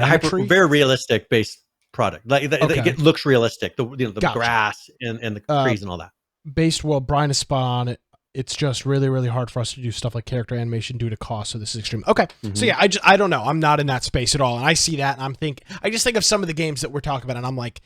very realistic based product. Like it looks realistic. The grass and the trees and all that. Based world, Brian is spot on it. It's just really, really hard for us to do stuff like character animation due to cost. So this is extreme. Okay. So yeah, I don't know. I'm not in that space at all. And I see that and I just think of some of the games that we're talking about and I'm like,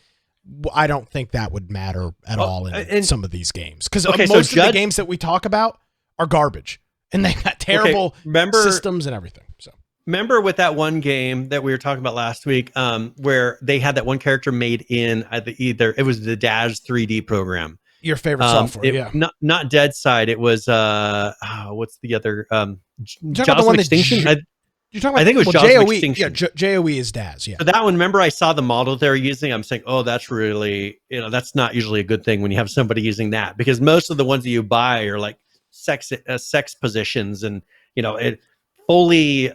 I don't think that would matter at all in some of these games. Because most of the games that we talk about are garbage. And they got terrible systems and everything. So remember with that one game that we were talking about last week, where they had that one character made in it was the Daz 3D program. Your favorite software, not Dead Side. It was what's the other? Jaws Extinction. You're talking about, I think it was JOE. Extinction. Yeah, JOE is Daz. Yeah. So that one, remember, I saw the model they're using. I'm saying, oh, that's really, that's not usually a good thing when you have somebody using that, because most of the ones that you buy are like sex positions and it fully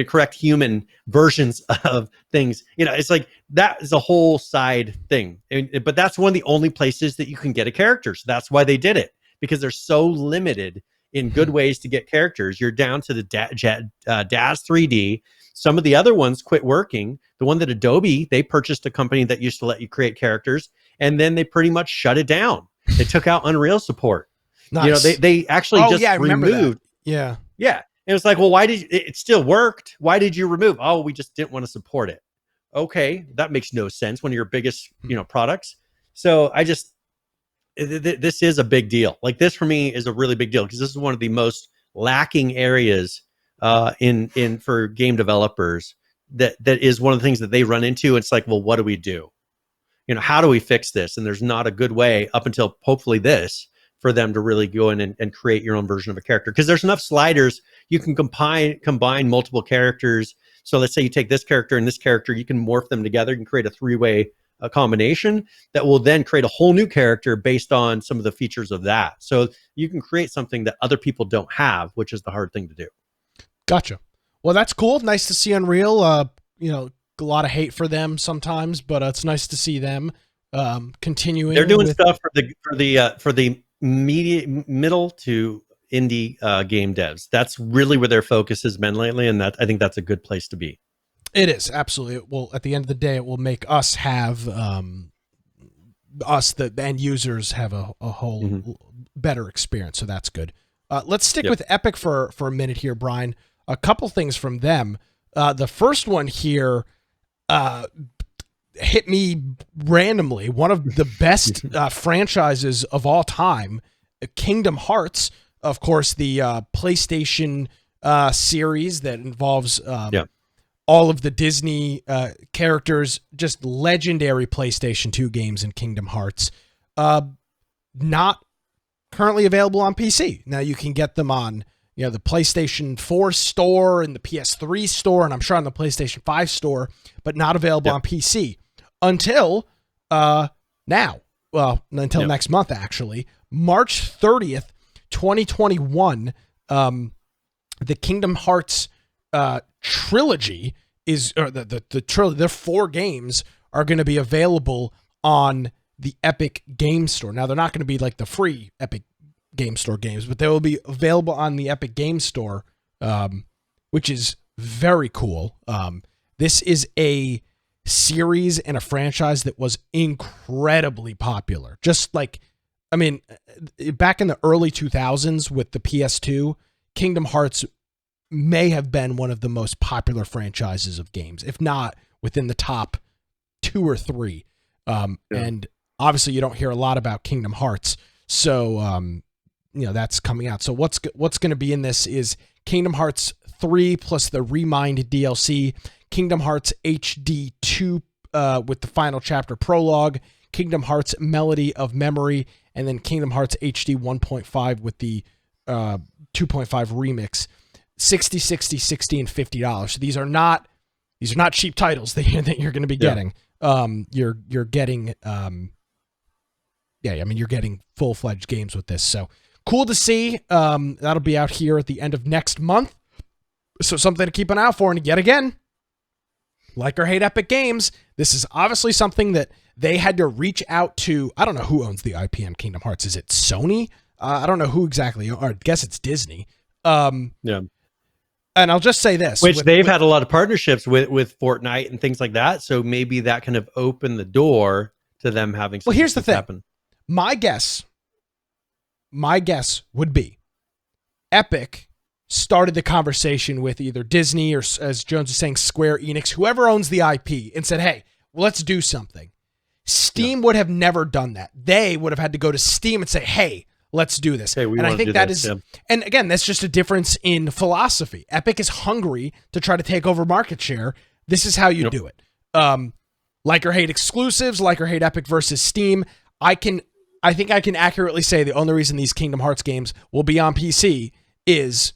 correct human versions of things. It's like that is a whole side thing, but that's one of the only places that you can get a character. So that's why they did it, because they're so limited in good ways to get characters. You're down to the Daz 3D. Some of the other ones quit working. The one that Adobe, they purchased a company that used to let you create characters, and then they pretty much shut it down. They took out Unreal support. Nice. They actually removed. Yeah. Yeah. It was like, well, why did it still worked? Why did you remove? Oh, we just didn't want to support it. Okay, that makes no sense. One of your biggest, products. So this is a big deal. Like this for me is a really big deal, because this is one of the most lacking areas in for game developers. That is one of the things that they run into. It's like, well, what do we do? How do we fix this? And there's not a good way up until hopefully this for them to really go in and create your own version of a character, because there's enough sliders. You can combine multiple characters. So let's say you take this character and this character, you can morph them together and create a 3-way combination that will then create a whole new character based on some of the features of that. So you can create something that other people don't have, which is the hard thing to do. Gotcha. Well, that's cool. Nice to see Unreal. A lot of hate for them sometimes, but it's nice to see them continuing. They're doing stuff for the middle to indie game devs. That's really where their focus has been lately, and I think that's a good place to be. It is, absolutely. It will, at the end of the day, it will make us have the end users have a whole better experience. So that's good. Let's stick with Epic for a minute here, Brian. A couple things from them. The first one here hit me randomly. One of the best franchises of all time, Kingdom Hearts, of course, the PlayStation series that involves all of the Disney characters, just legendary PlayStation 2 games in Kingdom Hearts. Not currently available on PC. Now you can get them on the PlayStation 4 store and the PS3 store, and I'm sure on the PlayStation 5 store, but not available on PC until now. Well, until next month, actually. March 30th, 2021, the Kingdom Hearts trilogy is, or the trilogy, their 4 games are going to be available on the Epic Game Store. Now, they're not going to be like the free Epic Game Store games, but they will be available on the Epic Game Store, which is very cool. This is a series and a franchise that was incredibly popular. Just like, I mean, back in the early 2000s with the PS2, Kingdom Hearts may have been one of the most popular franchises of games, if not within the top 2 or 3. And obviously you don't hear a lot about Kingdom Hearts. So, that's coming out. So what's going to be in this is Kingdom Hearts 3 plus the Remind DLC, Kingdom Hearts HD 2 with the final chapter prologue, Kingdom Hearts Melody of Memory, and then Kingdom Hearts HD 1.5 with the 2.5 remix. $60, $60, $60, and $50. So these are not cheap titles that you're going to be getting. You're getting you're getting full-fledged games with this. So cool to see. That'll be out here at the end of next month. So something to keep an eye out for. And yet again, like or hate Epic Games, this is obviously something that they had to reach out to. I don't know who owns the IP on Kingdom Hearts. Is it Sony? I don't know who exactly, or I guess it's Disney. And I'll just say this. Which they've had a lot of partnerships with Fortnite and things like that. So maybe that kind of opened the door to them having something here's the thing. happen. My guess would be Epic started the conversation with either Disney or, as Jones was saying, Square Enix, whoever owns the IP, and said, hey, let's do something. Steam would have never done that. They would have had to go to Steam and say, hey, let's do this. Hey, and I think that is, and again, that's just a difference in philosophy. Epic is hungry to try to take over market share. This is how you do it. Like or hate exclusives, like or hate Epic versus Steam. I think I can accurately say the only reason these Kingdom Hearts games will be on PC is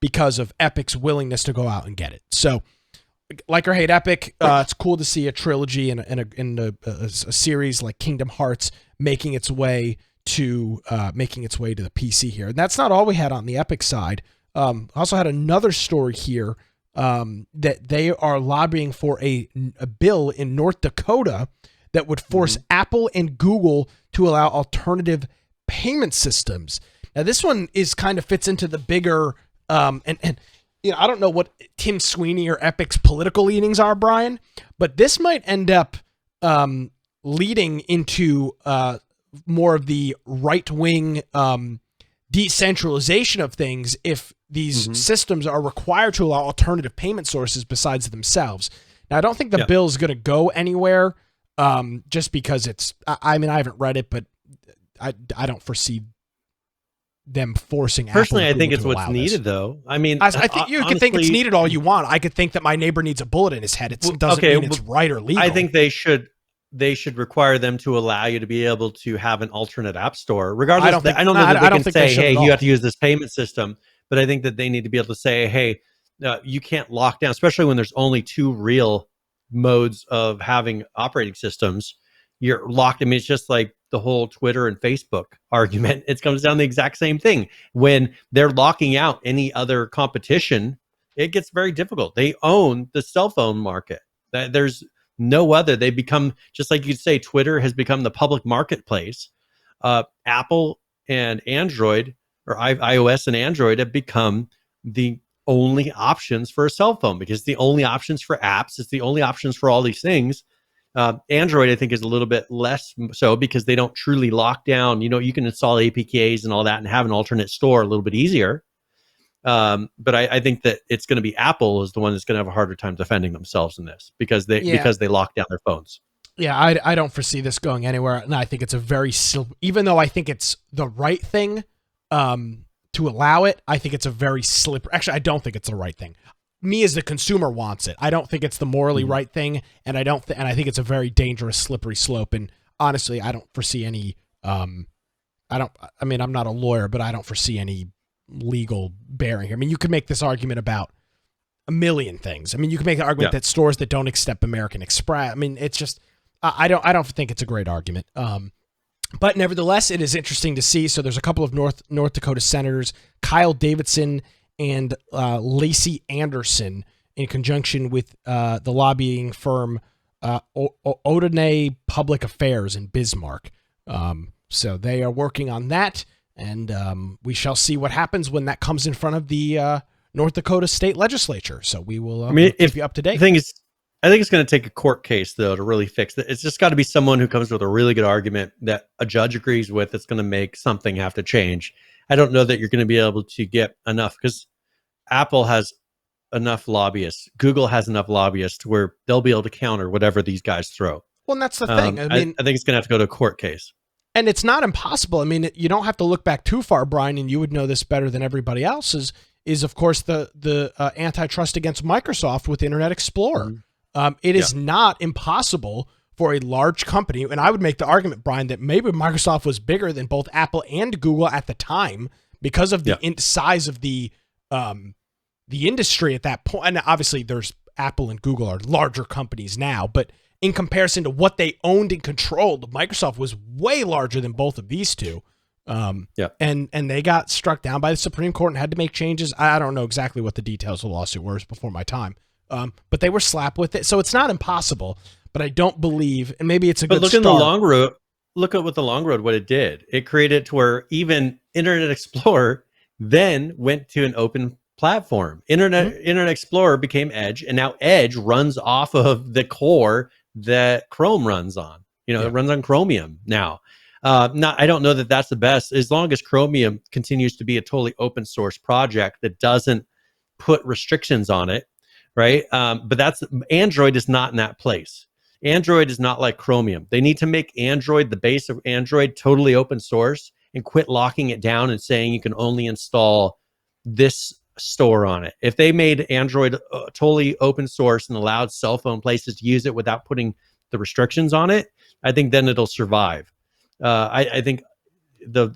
because of Epic's willingness to go out and get it. So, like or hate Epic, it's cool to see a trilogy and a series like Kingdom Hearts making its way to the PC here. And that's not all we had on the Epic side. Also had another story here that they are lobbying for a bill in North Dakota that would force Apple and Google to allow alternative payment systems. Now, this one is kind of fits into the bigger and I don't know what Tim Sweeney or Epic's political leanings are, Brian, but this might end up leading into more of the right-wing decentralization of things if these systems are required to allow alternative payment sources besides themselves. Now, I don't think the bill is going to go anywhere just because it's, I haven't read it, but I don't foresee them forcing personally Apple I think it's to what's needed, though. I mean, I think you can think it's needed all you want. I could think that my neighbor needs a bullet in his head. It doesn't mean it's right or legal. I think they should require them to allow you to be able to have an alternate app store, regardless. I don't know that they can say, hey, you have to use this payment system, but I think that they need to be able to say, hey, you can't lock down, especially when there's only 2 real modes of having operating systems. You're locked. I mean, it's just like the whole Twitter and Facebook argument. It comes down to the exact same thing. When they're locking out any other competition, it gets very difficult. They own the cell phone market. There's no other. They become, just like you'd say, Twitter has become the public marketplace. Apple and Android, or iOS and Android, have become the only options for a cell phone because it's the only options for apps. It's the only options for all these things. Android, I think, is a little bit less so because they don't truly lock down. You can install APKs and all that and have an alternate store a little bit easier. But I think that it's going to be Apple is the one that's going to have a harder time defending themselves in this because they lock down their phones. Yeah, I don't foresee this going anywhere. And I think it's a very, even though I think it's the right thing to allow it, I think it's a very slippery. Actually, I don't think it's the right thing. Me as the consumer wants it. I don't think it's the morally right thing, and I think it's a very dangerous, slippery slope. And honestly, I don't foresee any. I'm not a lawyer, but I don't foresee any legal bearing here. I mean, you could make this argument about a million things. I mean, you can make an argument that stores that don't accept American Express. I mean, it's just I don't think it's a great argument. But nevertheless, it is interesting to see. So there's a couple of North Dakota senators, Kyle Davidson and Lacey Anderson in conjunction with the lobbying firm Odene Public Affairs in Bismarck. So they are working on that, and we shall see what happens when that comes in front of the North Dakota State Legislature. So we will keep you up to date. The thing is, I think it's going to take a court case, though, to really fix it. It's just got to be someone who comes with a really good argument that a judge agrees with. It's going to make something have to change. I don't know that you're going to be able to get enough, because Apple has enough lobbyists. Google has enough lobbyists where they'll be able to counter whatever these guys throw. Well, and that's the thing. I mean, I think it's going to have to go to a court case. And it's not impossible. I mean, you don't have to look back too far, Brian, and you would know this better than everybody else, is of course, the antitrust against Microsoft with Internet Explorer. Mm-hmm. It is not impossible for a large company, and I would make the argument, Brian, that maybe Microsoft was bigger than both Apple and Google at the time because of the size of the industry at that point. And obviously, there's Apple and Google are larger companies now, but in comparison to what they owned and controlled, Microsoft was way larger than both of these two. And they got struck down by the Supreme Court and had to make changes. I don't know exactly what the details of the lawsuit were. It was before my time. But they were slapped with it. So it's not impossible, but I don't believe, and maybe it's a good start. But look in the long road. Look at what it did. It created to where even Internet Explorer then went to an open platform. Internet Explorer became Edge, and now Edge runs off of the core that Chrome runs on. It runs on Chromium now. I don't know that that's the best, as long as Chromium continues to be a totally open source project that doesn't put restrictions on it. Right. But Android is not in that place. Android is not like Chromium. They need to make Android, the base of Android, totally open source and quit locking it down and saying you can only install this store on it. If they made Android totally open source and allowed cell phone places to use it without putting the restrictions on it, I think then it'll survive. I think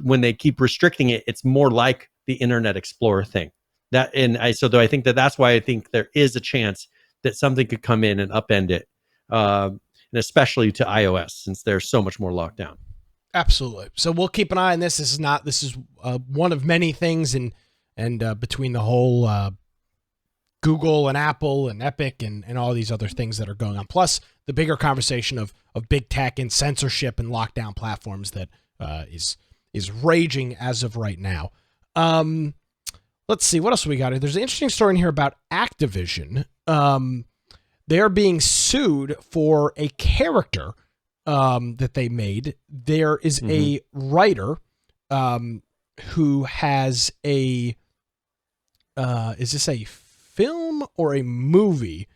when they keep restricting it, it's more like the Internet Explorer thing. I think that's why I think there is a chance that something could come in and upend it, and especially to iOS, since there's so much more locked down. Absolutely. So we'll keep an eye on this. This is one of many things, and between the whole Google and Apple and Epic and all these other things that are going on, plus the bigger conversation of big tech and censorship and lockdown platforms that is raging as of right now. Let's see, what else we got here? There's an interesting story in here about Activision. They are being sued for a character that they made. There is a writer who has a... is this a film or a movie?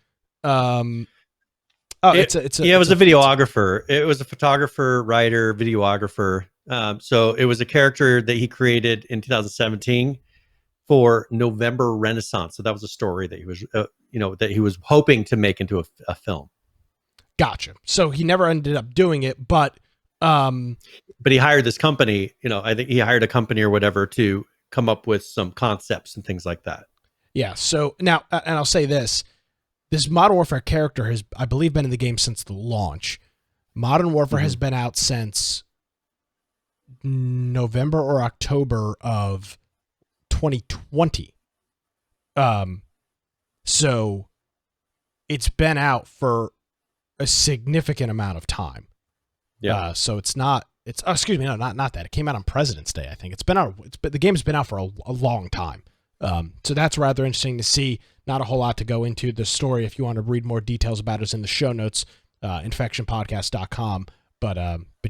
It was a videographer. It was a photographer, writer, videographer. So it was a character that he created in 2017 for November Renaissance. So that was a story that he was, that he was hoping to make into a film. Gotcha. So he never ended up doing it, but he hired this company. I think he hired a company or whatever to come up with some concepts and things like that. Yeah. So now, and I'll say this Modern Warfare character has, I believe, been in the game since the launch. Modern Warfare has been out since November or October of 2020. So it's been out for a significant amount of time. Yeah. So not that. It came out on President's Day, I think. It's been out. The game's been out for a long time. So that's rather interesting to see. Not a whole lot to go into the story. If you want to read more details about it, it's in the show notes, infectionpodcast.com. But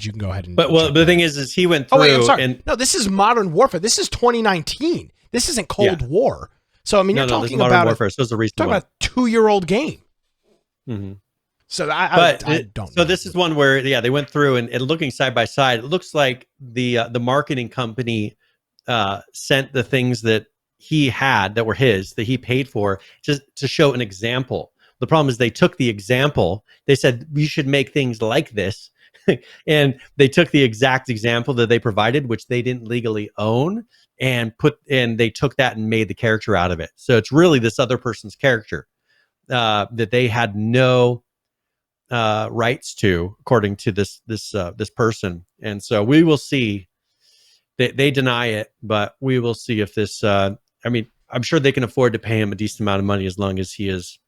you can go ahead and. But the thing is he went through. Oh, wait, I'm sorry. No, this is Modern Warfare. This is 2019. This isn't Cold War. So I mean, you're talking about Warfare. So it's a recent talking about a 2-year-old game. Mm-hmm. So I don't. So this is one where they went through and looking side by side. It looks like the marketing company sent the things that he had that were his that he paid for just to show an example. The problem is they took the example. They said you should make things like this, and they took the exact example that they provided, which they didn't legally own, and they took that and made the character out of it. So it's really this other person's character that they had no rights to, according to this person. And so we will see. They deny it, but we will see if this. I'm sure they can afford to pay him a decent amount of money as long as he is.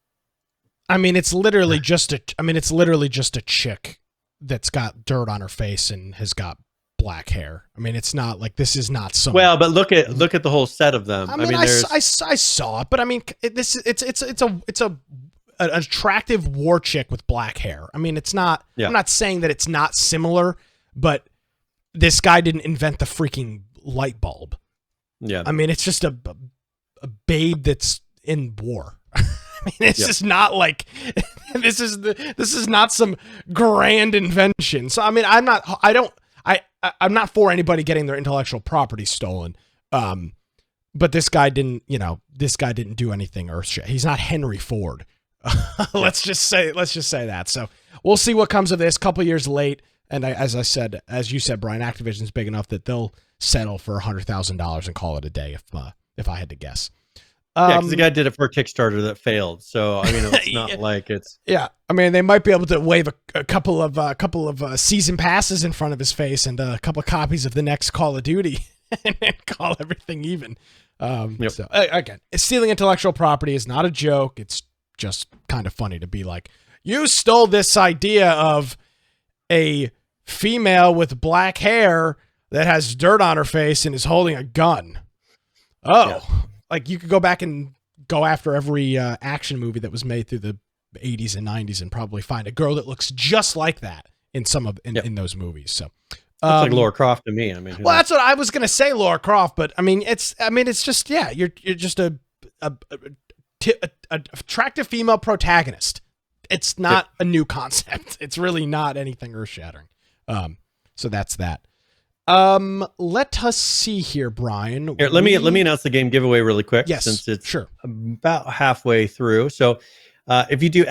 I mean, it's literally just a chick that's got dirt on her face and has got black hair. I mean, it's not like this is not some. Well, but look at the whole set of them. I mean, I saw it, but I mean, it's an attractive war chick with black hair. I mean, it's not. Yeah. I'm not saying that it's not similar, but this guy didn't invent the freaking light bulb. Yeah. I mean, it's just a babe that's in war. I mean, it's just not like this is not some grand invention. So I mean, I'm not for anybody getting their intellectual property stolen. But this guy didn't do anything earth-shattering. He's not Henry Ford. Let's just say that. So we'll see what comes of this. Couple years late, and as you said, Brian, Activision's big enough that they'll settle for $100,000 and call it a day if I had to guess. Yeah, because the guy did it for a Kickstarter that failed. So I mean, it's not like it's. Yeah, I mean, they might be able to wave a couple of season passes in front of his face and a couple of copies of the next Call of Duty and call everything even. So again, stealing intellectual property is not a joke. It's just kind of funny to be like, you stole this idea of a female with black hair that has dirt on her face and is holding a gun. Oh. Yeah. Like, you could go back and go after every action movie that was made through the 80s and 90s and probably find a girl that looks just like that in in those movies. So it's like Lara Croft to me. I mean, well, that's what I was gonna say, Lara Croft. But I mean, it's just you're just a attractive female protagonist. It's not a new concept. It's really not anything earth shattering. So that's that. Let us see here, Brian. Here, let me announce the game giveaway really quick. Yes, since it's sure. About halfway through. So, if you do !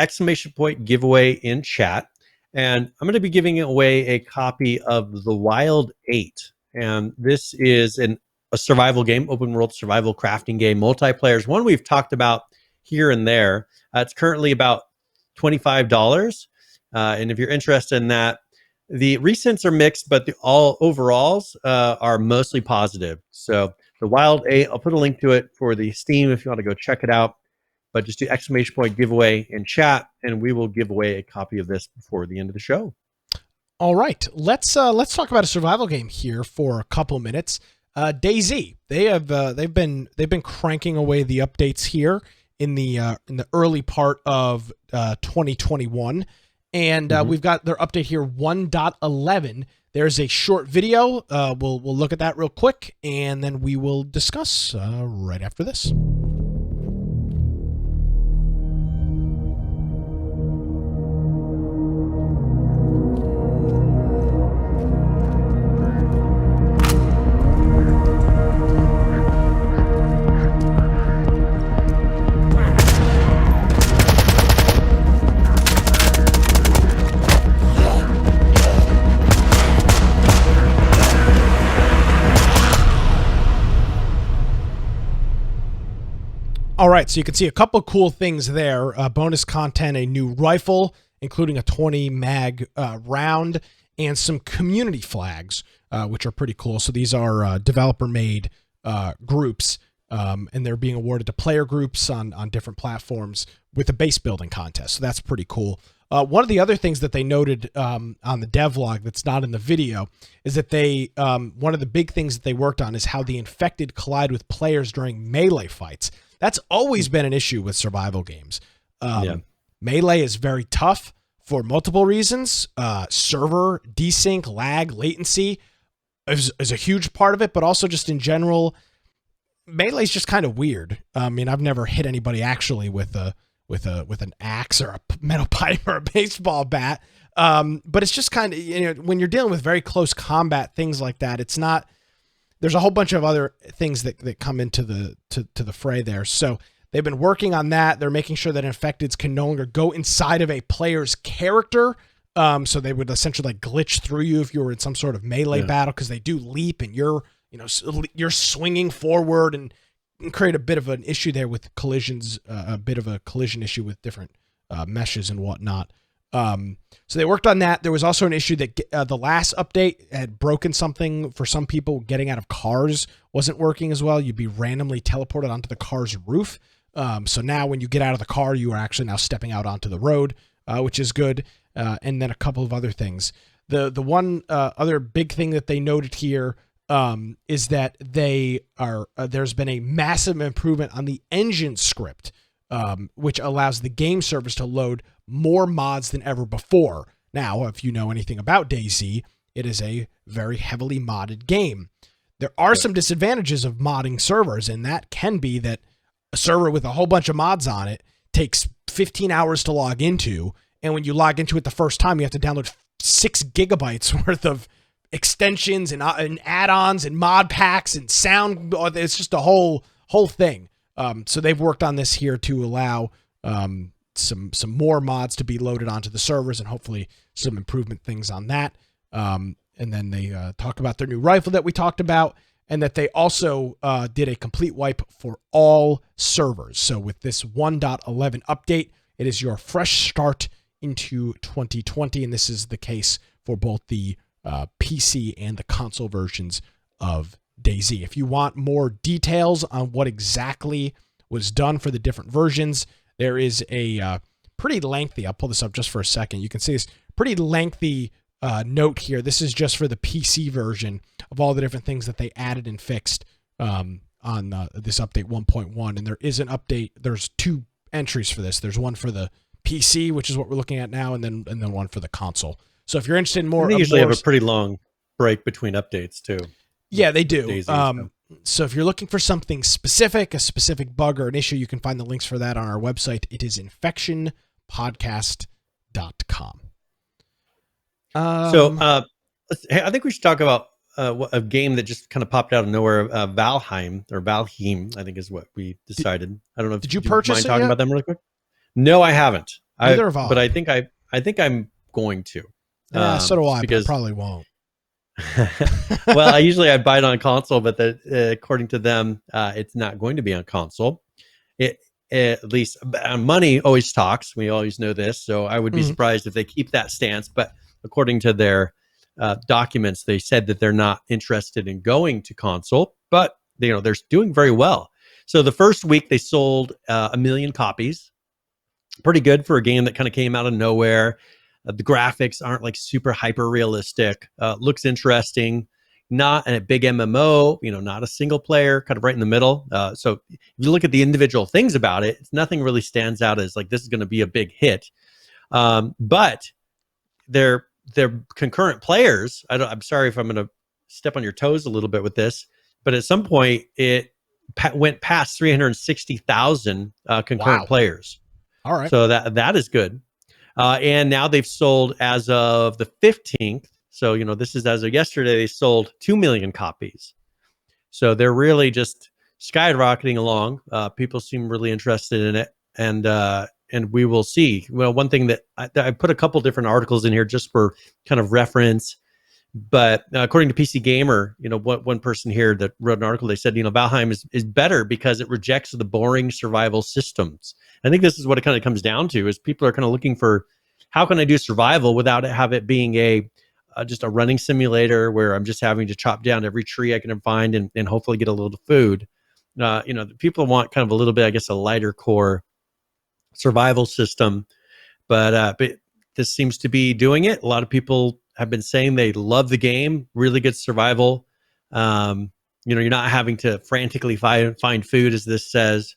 Giveaway in chat, and I'm going to be giving away a copy of The Wild 8, and this is a survival game, open world survival crafting game, multiplayer. One we've talked about here and there. It's currently about $25, and if you're interested in that. The recents are mixed, but the all overalls are mostly positive. So the Wild 8, I'll put a link to it for the Steam if you want to go check it out. But just do ! Giveaway in chat, and we will give away a copy of this before the end of the show. All right, let's talk about a survival game here for a couple minutes. DayZ, they've been cranking away the updates here in the early part of 2021. And we've got their update here, 1.11. There's a short video. We'll look at that real quick, and then we will discuss right after this. All right, so you can see a couple of cool things there. Bonus content, a new rifle, including a 20 mag round, and some community flags, which are pretty cool. So these are developer-made groups, and they're being awarded to player groups on different platforms with a base building contest. So that's pretty cool. One of the other things that they noted on the devlog that's not in the video is that one of the big things that they worked on is how the infected collide with players during melee fights. That's always been an issue with survival games. Melee is very tough for multiple reasons. Server desync, lag, latency is a huge part of it, but also just in general, melee is just kind of weird. I mean, I've never hit anybody actually with an axe or a metal pipe or a baseball bat, but it's just kind of, when you're dealing with very close combat, things like that, it's not. There's a whole bunch of other things that come into the fray there. So they've been working on that. They're making sure that infecteds can no longer go inside of a player's character. So they would essentially like glitch through you if you were in some sort of melee battle, because they do leap and you're swinging forward and create a bit of an issue there with collisions, a bit of a collision issue with different meshes and whatnot. So they worked on that. There was also an issue that the last update had broken something for some people. Getting out of cars wasn't working as well. You'd be randomly teleported onto the car's roof. So now when you get out of the car, you are actually now stepping out onto the road, which is good. And then a couple of other things. The one other big thing that they noted here is that there's been a massive improvement on the engine script, which allows the game servers to load more mods than ever before. Now, if you know anything about DayZ, it is a very heavily modded game. There are some disadvantages of modding servers, and that can be that a server with a whole bunch of mods on it takes 15 hours to log into, and when you log into it the first time, you have to download 6 gigabytes worth of extensions and add-ons and mod packs and sound. It's just a whole thing. So they've worked on this here to allow some more mods to be loaded onto the servers, and hopefully some improvement things on that. And then they talk about their new rifle that we talked about, and that they also did a complete wipe for all servers. So with this 1.11 update, it is your fresh start into 2020, and this is the case for both the PC and the console versions of DayZ. If you want more details on what exactly was done for the different versions, there is a pretty lengthy, I'll pull this up just for a second. You can see this pretty lengthy note here. This is just for the PC version of all the different things that they added and fixed on this update 1.1. And there is an update. There's 2 entries for this. There's one for the PC, which is what we're looking at now, and then one for the console. So if you're interested in more, they usually have a pretty long break between updates too. Yeah, they do. So if you're looking for something specific, a specific bug or an issue, you can find the links for that on our website. It is infectionpodcast.com. I think we should talk about a game that just kind of popped out of nowhere. Valheim, I think is what we decided. I don't know. Did you purchase it? Talking about them really quick? No, I haven't. Neither have I. But I think I'm going to. So do I, because, but I probably won't. Well, I buy it on console, but according to them, it's not going to be on console. At least money always talks. We always know this, so I would be surprised if they keep that stance. But according to their documents, they said that they're not interested in going to console, but they're doing very well. So the first week they sold 1 million copies. Pretty good for a game that kind of came out of nowhere. The graphics aren't like super hyper realistic. Looks interesting. Not a big MMO, not a single player, kind of right in the middle. So if you look at the individual things about it, nothing really stands out as like this is going to be a big hit. But they're concurrent players. I'm sorry if I'm going to step on your toes a little bit with this, but at some point it went past 360,000 concurrent players. All right. So that is good. And now they've sold as of the 15th. So, this is as of yesterday, they sold 2 million copies. So they're really just skyrocketing along. People seem really interested in it. And we will see. Well, one thing that I put a couple different articles in here just for kind of reference. But according to PC Gamer, one person here that wrote an article, they said, Valheim is better because it rejects the boring survival systems. I think this is what it kind of comes down to, is people are kind of looking for, how can I do survival without it being just a running simulator where I'm just having to chop down every tree I can find and hopefully get a little food. People want kind of a little bit, I guess, a lighter core survival system, but this seems to be doing it. A lot of people have been saying they love the game, really good survival. You're not having to frantically find food, as this says.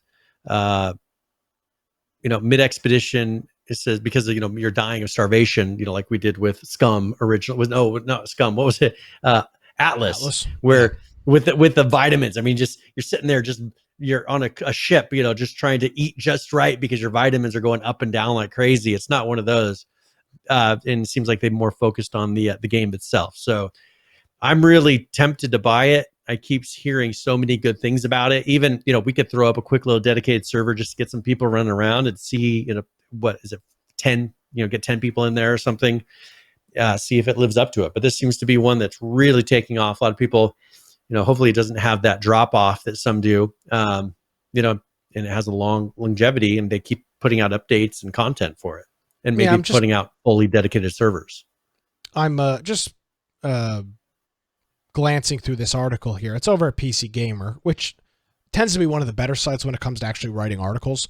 Mid-expedition, it says, because you're dying of starvation, like we did with SCUM not SCUM, what was it? Atlas. Where with the vitamins, just you're sitting there, just you're on a ship, just trying to eat just right because your vitamins are going up and down like crazy. It's not one of those. And it seems like they're more focused on the game itself. So I'm really tempted to buy it. I keep hearing so many good things about it. Even, we could throw up a quick little dedicated server just to get some people running around and see, what is it, 10, get 10 people in there or something, see if it lives up to it. But this seems to be one that's really taking off. A lot of people, hopefully it doesn't have that drop off that some do, and it has a long longevity, and they keep putting out updates and content for it. and maybe putting out fully dedicated servers. I'm just glancing through this article here. It's over at PC Gamer, which tends to be one of the better sites when it comes to actually writing articles.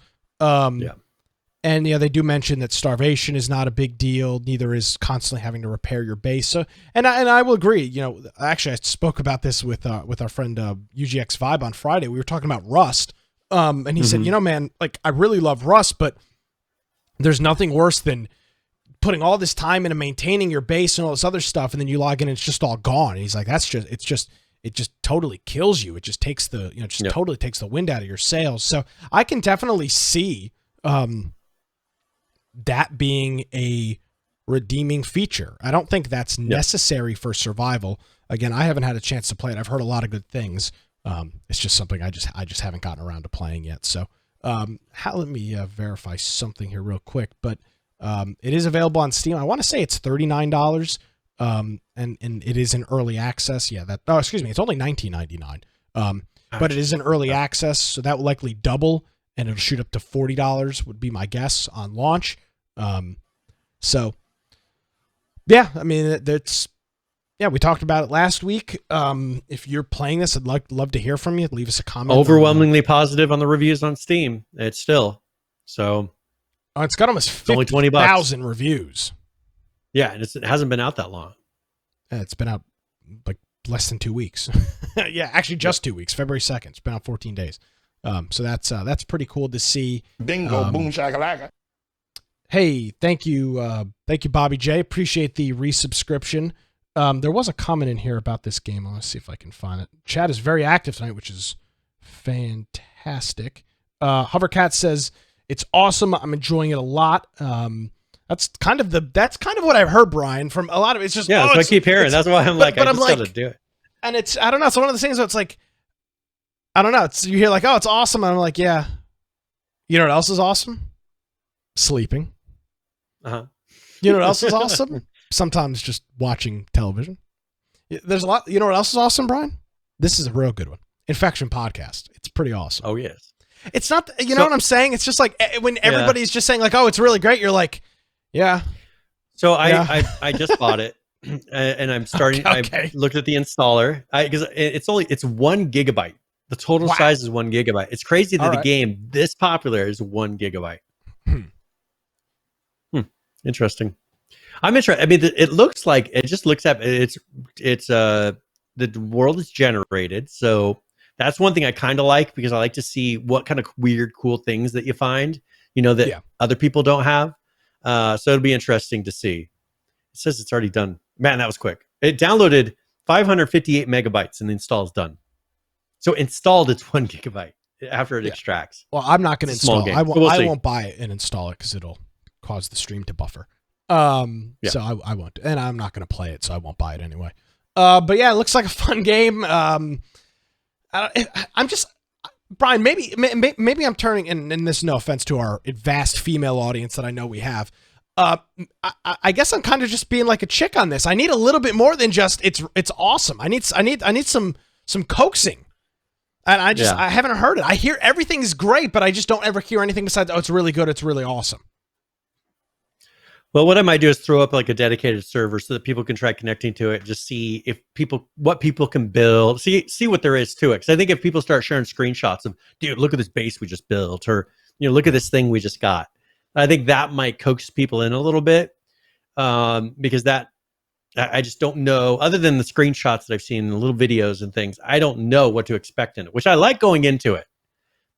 And they do mention that starvation is not a big deal. Neither is constantly having to repair your base. So, and I will agree. Actually, I spoke about this with our friend UGX Vibe on Friday. We were talking about Rust, and he said, man, like I really love Rust, but there's nothing worse than putting all this time into maintaining your base and all this other stuff, and then you log in and it's just all gone. And he's like, it just totally kills you. It just takes totally takes the wind out of your sails. So I can definitely see that being a redeeming feature. I don't think that's necessary for survival. Again, I haven't had a chance to play it. I've heard a lot of good things. It's just something I just haven't gotten around to playing yet. So let me verify something here real quick. But it is available on Steam. I want to say it's $39. And it is in early access. Yeah, it's only $19.99. But it is in early access, so that will likely double, and it'll shoot up to $40 would be my guess on launch. So yeah, I mean we talked about it last week. If you're playing this, I'd love to hear from you. Leave us a comment. Overwhelmingly positive on the reviews on Steam. It's still so. Oh, it's got almost 50,000 reviews. Yeah, and it hasn't been out that long. It's been out like less than 2 weeks. Yeah, actually just 2 weeks. February 2nd. It's been out 14 days. So that's pretty cool to see. Bingo, boom, shakalaka. Hey, thank you, Bobby J. Appreciate the resubscription. There was a comment in here about this game. Let's see if I can find it. Chat is very active tonight, which is fantastic. Hovercat says it's awesome. I'm enjoying it a lot. That's kind of what I've heard, Brian, from a lot of it's just that's what I keep hearing. That's why I'm I just gotta do it. And it's I don't know. It's one of the things where it's like I don't know. It's you hear like, oh, it's awesome, and I'm like, yeah. You know what else is awesome? Sleeping. You know what else is awesome? Sometimes just watching television. There's a lot. You know what else is awesome, Brian? This is a real good one. Infection Podcast. It's pretty awesome. Oh yes. It's not. You know what I'm saying? It's just like when everybody's just saying like, oh, it's really great. You're like, yeah. So I just bought it, and I'm starting. Okay. I looked at the installer because it's 1 gigabyte. The total size is 1 gigabyte. It's crazy that the game this popular is 1 gigabyte. Interesting. I'm interested. I mean, it looks like it just looks at it's the world is generated. So that's one thing I kind of like because I like to see what kind of weird, cool things that you find, that other people don't have. So it'll be interesting to see. It says it's already done. Man, that was quick. It downloaded 558 megabytes and the install is done. So installed, it's 1 gigabyte after it extracts. Well, I'm not going to install it. I won't buy it and install it because it'll cause the stream to buffer. So I won't, and I'm not going to play it, so I won't buy it anyway. But yeah, it looks like a fun game. I'm just, Brian, maybe I'm turning, and this is no offense to our vast female audience that I know we have. I guess I'm kind of just being like a chick on this. I need a little bit more than just it's awesome. I need some coaxing. And I haven't heard it. I hear everything's great, but I just don't ever hear anything besides, oh, it's really good. It's really awesome. Well, what I might do is throw up like a dedicated server so that people can try connecting to it, just see what people can build, see what there is to it. Because I think if people start sharing screenshots of, dude, look at this base we just built, or look at this thing we just got, I think that might coax people in a little bit, because I just don't know. Other than the screenshots that I've seen, the little videos and things, I don't know what to expect in it. Which I like going into it,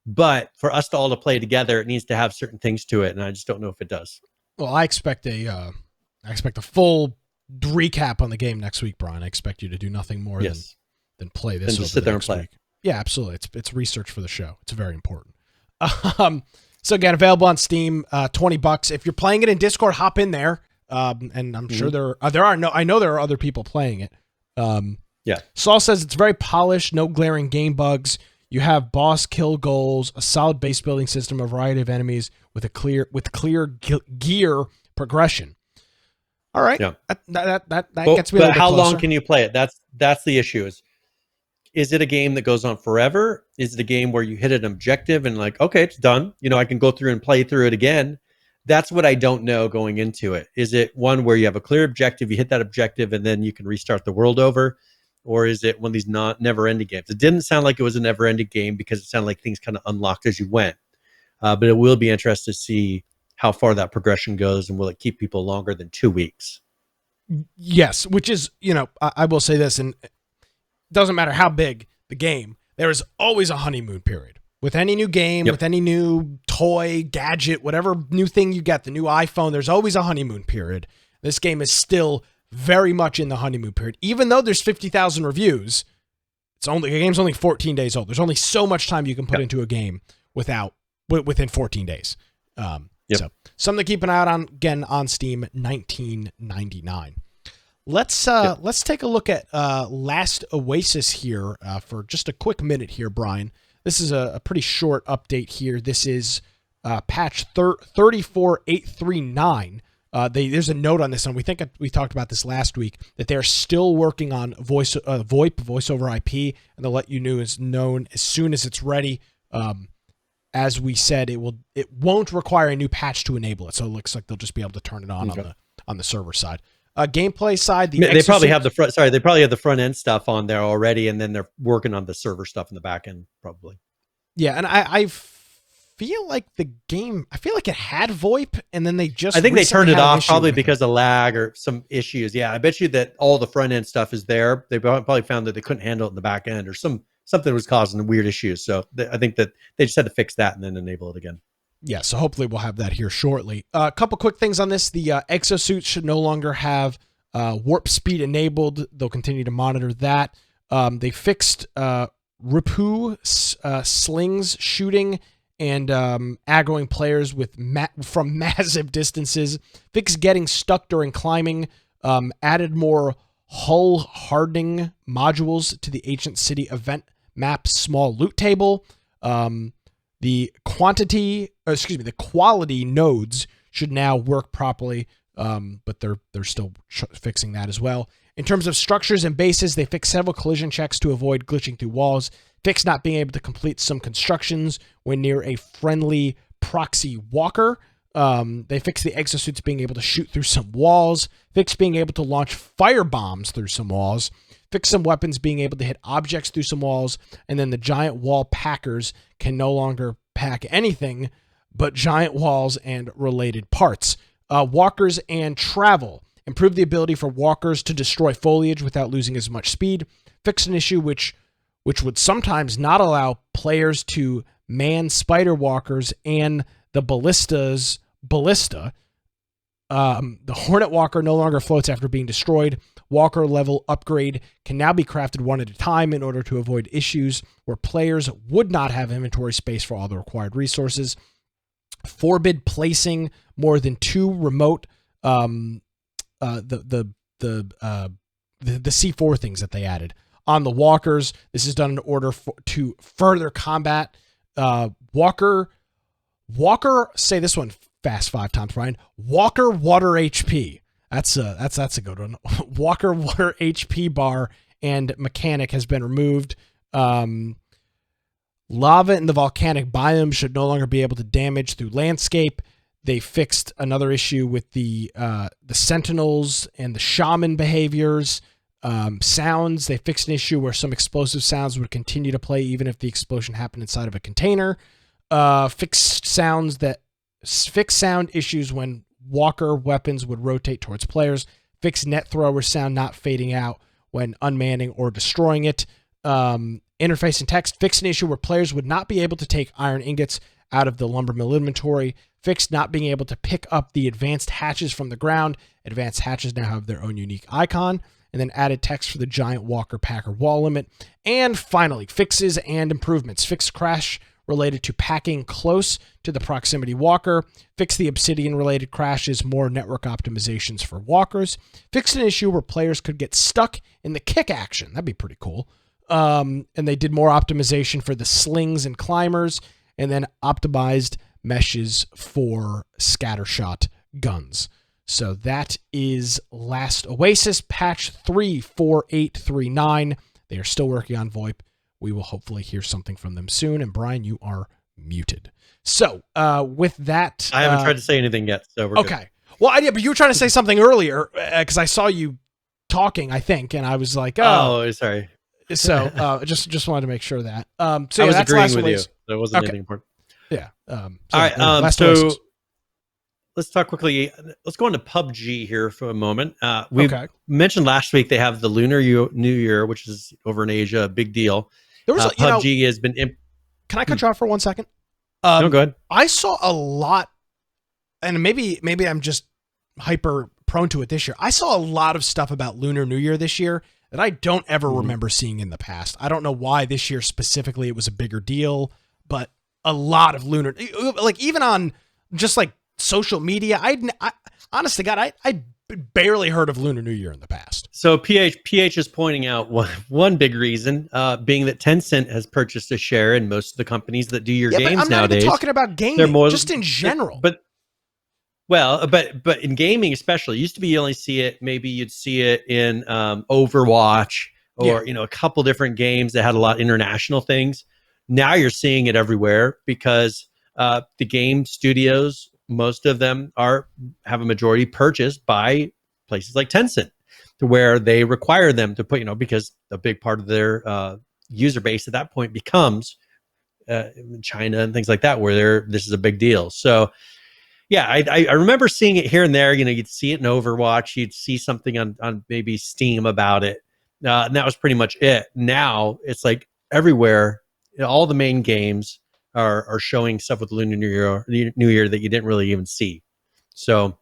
but for us to all to play together, it needs to have certain things to it, and I just don't know if it does. Well, I expect a full recap on the game next week, Brian. I expect you to do nothing more than play this. And just sit there and play. Week. Yeah, absolutely. It's research for the show. It's very important. So again, available on Steam, $20. If you're playing it in Discord, hop in there. And I'm sure I know there are other people playing it. Saul says it's very polished, no glaring game bugs. You have boss kill goals, a solid base building system, a variety of enemies with clear gear progression. All right. Yeah. That gets me a little bit how closer. long can you play it? That's the issue. Is it a game that goes on forever? Is it a game where you hit an objective and like, okay, it's done. I can go through and play through it again. That's what I don't know going into it. Is it one where you have a clear objective, you hit that objective, and then you can restart the world over? Or is it one of these never-ending games? It didn't sound like it was a never-ending game because it sounded like things kind of unlocked as you went. But it will be interesting to see how far that progression goes, and will it keep people longer than 2 weeks? Yes, which is, I will say this, and it doesn't matter how big the game, there is always a honeymoon period. With any new game, with any new toy, gadget, whatever new thing you get, the new iPhone, there's always a honeymoon period. This game is still very much in the honeymoon period. Even though there's 50,000 reviews, the game's only 14 days old. There's only so much time you can put into a game within 14 days. So something to keep an eye out on, again, on Steam, $19.99. Let's take a look at Last Oasis here for just a quick minute here, Brian. This is a pretty short update here. This is patch 34839. There's a note on this one. We think we talked about this last week, that they're still working on VoIP, voice over IP, and they'll let you know as soon as it's ready. As we said, it won't require a new patch to enable it, so it looks like they'll just be able to turn it on the server side. Gameplay side, they probably have the front. Sorry, they probably have the front end stuff on there already, and then they're working on the server stuff in the back end, probably. Yeah, and I feel like the game, I feel like it had VoIP, and then I think they turned it off probably because of lag or some issues. Yeah, I bet you that all the front end stuff is there. They probably found that they couldn't handle it in the back end, or something was causing the weird issues. So I think that they just had to fix that and then enable it again. Yeah, so hopefully we'll have that here shortly. A couple quick things on this. The exosuits should no longer have warp speed enabled. They'll continue to monitor that. They fixed Ripu slings shooting and aggroing players from massive distances. Fixed getting stuck during climbing. Added more hull hardening modules to the Ancient City event map small loot table. The quality nodes should now work properly, but they're still fixing that as well. In terms of structures and bases, they fixed several collision checks to avoid glitching through walls. Fixed not being able to complete some constructions when near a friendly proxy walker. They fixed the exosuits being able to shoot through some walls. Fixed being able to launch fire bombs through some walls. Fix some weapons being able to hit objects through some walls, and then the giant wall packers can no longer pack anything but giant walls and related parts. Walkers and travel. Improve the ability for walkers to destroy foliage without losing as much speed. Fix an issue which would sometimes not allow players to man spider walkers and the ballista. The Hornet Walker no longer floats after being destroyed. Walker level upgrade can now be crafted one at a time in order to avoid issues where players would not have inventory space for all the required resources. Forbid placing more than 2 remote the C4 things that they added on the walkers. This is done in order to further combat Walker. Say this one fast 5 times, Brian. Walker water HP. That's a good one. Walker water HP bar and mechanic has been removed. Lava in the volcanic biome should no longer be able to damage through landscape. They fixed another issue with the sentinels and the shaman behaviors. Sounds. They fixed an issue where some explosive sounds would continue to play even if the explosion happened inside of a container. Fixed sound issues when walker weapons would rotate towards players. Fixed net thrower sound not fading out when unmanning or destroying it. Interface and text. Fixed an issue where players would not be able to take iron ingots out of the lumber mill inventory. Fixed not being able to pick up the advanced hatches from the ground. Advanced hatches now have their own unique icon. And then added text for the giant walker packer wall limit. And finally, fixes and improvements. Fixed crash related to packing close to the proximity walker. Fix the obsidian related crashes, more network optimizations for walkers. Fixed an issue where players could get stuck in the kick action. That'd be pretty cool. And they did more optimization for the slings and climbers, and then optimized meshes for scattershot guns. So that is Last Oasis, patch 34839. They are still working on VoIP. We will hopefully hear something from them soon. And Brian, you are muted. So with that, I haven't tried to say anything yet. So we're okay. Good. Well, but you were trying to say something earlier because I saw you talking, I think, and I was like, oh sorry. So just wanted to make sure that. So I yeah, was that's agreeing with Last you. Ways. There wasn't anything important. Yeah. All right. So let's talk quickly. Let's go into PUBG here for a moment. We mentioned last week they have the Lunar New Year, which is over in Asia, a big deal. There was PUBG has been. Can I cut you off for 1 second? No, go ahead. I saw a lot, and maybe I'm just hyper prone to it this year. I saw a lot of stuff about Lunar New Year this year that I don't ever remember seeing in the past. I don't know why this year specifically it was a bigger deal, but a lot of lunar, like even on just like social media, I honest to God, I barely heard of Lunar New Year in the past. So PH is pointing out one big reason being that Tencent has purchased a share in most of the companies that do your games nowadays. I'm not even talking about gaming, just in general. But in gaming especially, used to be you only see it, maybe you'd see it in Overwatch or a couple different games that had a lot of international things. Now you're seeing it everywhere because the game studios, most of them have a majority purchased by places like Tencent, to where they require them to put, because a big part of their user base at that point becomes China and things like that, where this is a big deal. So yeah, I remember seeing it here and there. You'd see it in Overwatch, you'd see something on maybe Steam about it, and that was pretty much it. Now it's like everywhere. All the main games are showing stuff with Lunar New Year that you didn't really even see. So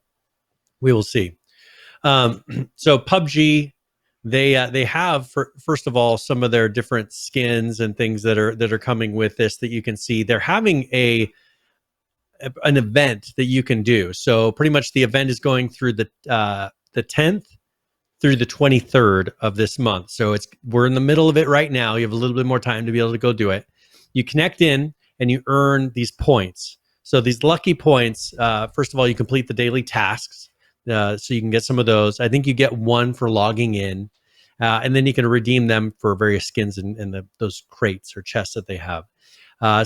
we will see. So PUBG, they have first of all some of their different skins and things that are coming with this that you can see. They're having an event that you can do. So pretty much the event is going through the 10th through the 23rd of this month. So we're in the middle of it right now. You have a little bit more time to be able to go do it. You connect in and you earn these points. So these lucky points, first of all, you complete the daily tasks. So you can get some of those. I think you get one for logging in. And then you can redeem them for various skins in those crates or chests that they have.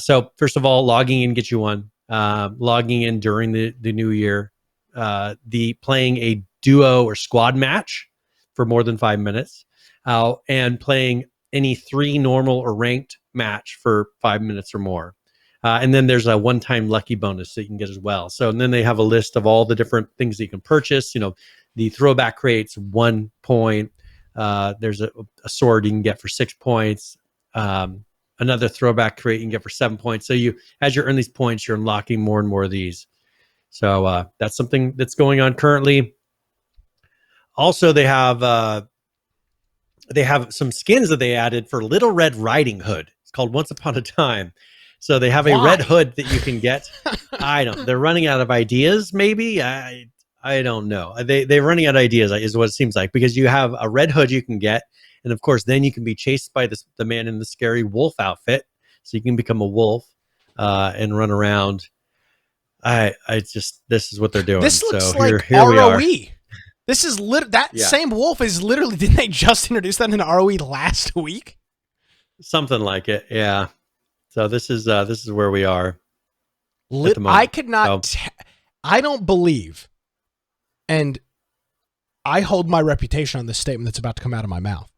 So first of all, logging in gets you one. Logging in during the new year. Playing a duo or squad match for more than 5 minutes, and playing any 3 normal or ranked match for 5 minutes or more. And then there's a one-time lucky bonus that you can get as well. So, and then they have a list of all the different things that you can purchase. The throwback crates, 1 point. There's a sword you can get for 6 points. Another throwback crate you can get for 7 points. So as you earn these points, you're unlocking more and more of these. So that's something that's going on currently. Also, they have some skins that they added for Little Red Riding Hood. It's called Once Upon a Time. So they have a red hood that you can get. They're running out of ideas. Maybe I don't know. They're running out of ideas is what it seems like, because you have a red hood you can get, and of course then you can be chased by the man in the scary wolf outfit. So you can become a wolf and run around. This is what they're doing. This looks so like here ROE. we are. This is same wolf is literally. Didn't they just introduce that in ROE last week? Something like it, yeah. So this is where we are. I could not. I don't believe, and I hold my reputation on this statement that's about to come out of my mouth.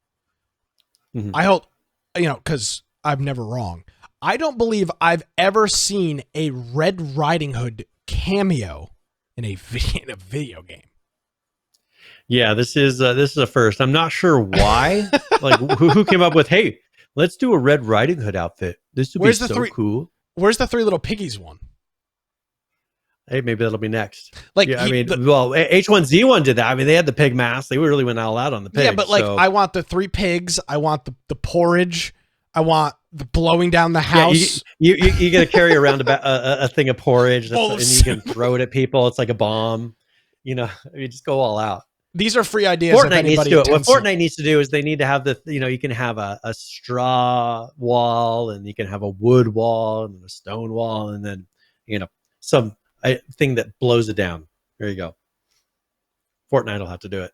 Mm-hmm. I hold, because I'm never wrong. I don't believe I've ever seen a Red Riding Hood cameo in a video game. Yeah, this is a first. I'm not sure why. Like, who came up with, hey, let's do a Red Riding Hood outfit. This would be so cool. Where's the 3 Little Piggies one? Hey, maybe that'll be next. Like, H1Z1 did that. I mean, they had the pig mask. They really went all out on the pigs. Yeah, but I want the 3 pigs. I want the porridge. I want the blowing down the house. Yeah, you got to carry around a thing of porridge, and you can throw it at people. It's like a bomb. Just go all out. These are free ideas. Fortnite needs to do it. What Fortnite needs to do is they need to have you can have a straw wall, and you can have a wood wall, and a stone wall, and then some thing that blows it down. There you go. Fortnite will have to do it.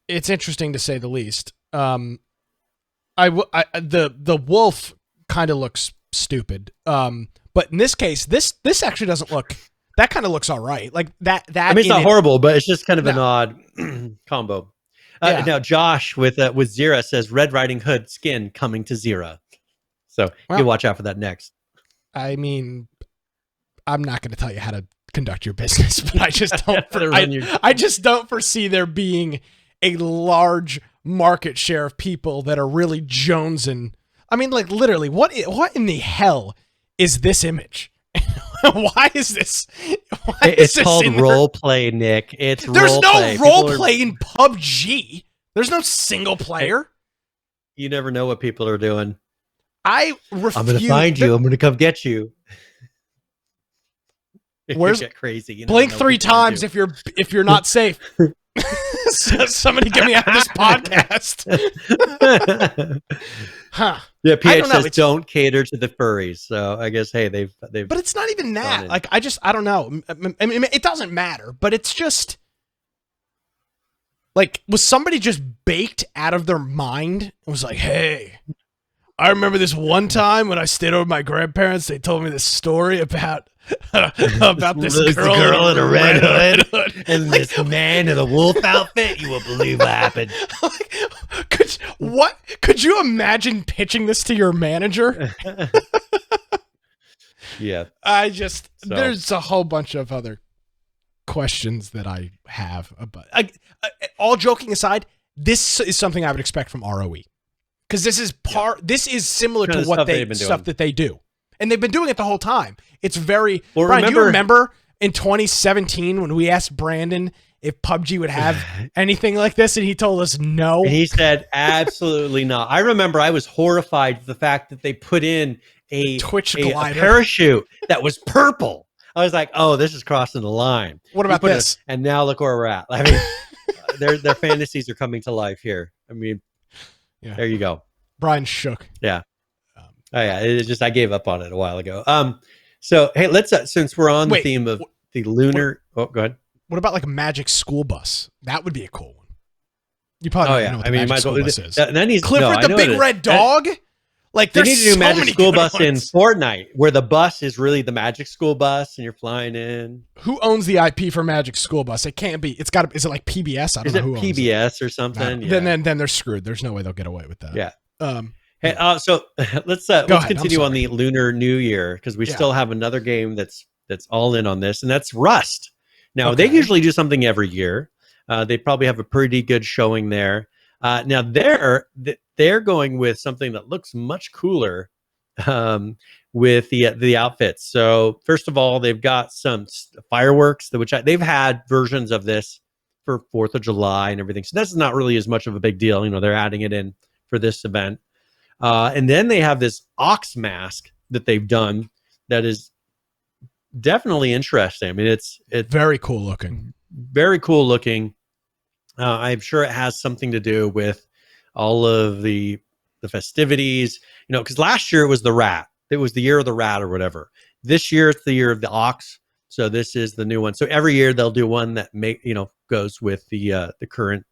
It's interesting to say the least. The wolf kind of looks stupid. But in this case, this actually doesn't look. That kind of looks all right. Like that. I mean, it's not horrible, but it's just kind of an odd combo. Yeah. Now, Josh with Zira says Red Riding Hood skin coming to Zira. So you watch out for that next. I mean, I'm not going to tell you how to conduct your business, but I just don't. I just don't foresee there being a large market share of people that are really jonesing. I mean, like literally, what in the hell is this image? Why is this? It's called role play, Nick. There's no role play in PUBG. There's no single player. You never know what people are doing. I refuse. I'm going to find you. I'm going to come get you. Where's get crazy? You blink 3 times if you're not safe. Somebody get me out of this podcast. Huh. Yeah, PH says don't cater to the furries. So I guess they've. But it's not even that. Like I don't know. I mean, it doesn't matter. But it's just like, was somebody just baked out of their mind and was like, "Hey, I remember this one time when I stayed over with my grandparents. They told me this story about this girl in a red hood and this man in a wolf outfit. You won't believe what happened." Could you imagine pitching this to your manager? Yeah. There's a whole bunch of other questions that I have about. All joking aside, this is something I would expect from ROE. Because this is similar to what that they do. And they've been doing it the whole time. It's very... Well, Brian, do you remember in 2017 when we asked Brandon if PUBG would have anything like this, and he told us no? And he said, absolutely not. I remember I was horrified at the fact that they put in a parachute that was purple. I was like, oh, this is crossing the line. What about this? And now look where we're at. I mean, their fantasies are coming to life here. I mean, there you go. Brian shook. Yeah. It's just I gave up on it a while ago. So hey, let's since we're on the theme of the lunar. Go ahead. What about like a magic school bus? That would be a cool one. You probably don't know what the magic school bus is. Clifford the Big Red Dog. Like they there's need to do so magic many school bus ones. in Fortnite, where the bus is really the magic school bus, and you're flying in. Who owns the IP for Magic School Bus? It can't be. It's got. Is it like PBS? I don't know who owns it. PBS or something? Yeah. Then they're screwed. There's no way they'll get away with that. Yeah. Hey, so let's continue on the Lunar New Year, because we still have another game that's all in on this, and that's Rust. Now they usually do something every year. They probably have a pretty good showing there. Now they're going with something that looks much cooler with the outfits. So first of all, they've got some fireworks, they've had versions of this for 4th of July and everything. So that's not really as much of a big deal. You know, they're adding it in for this event. And then they have this ox mask that they've done that is definitely interesting. I mean, it's very cool looking. Very cool looking. I'm sure it has something to do with all of the festivities, you know, because last year it was the rat. It was the year of the rat or whatever. This year it's the year of the ox. So this is the new one. So every year they'll do one that goes with the current.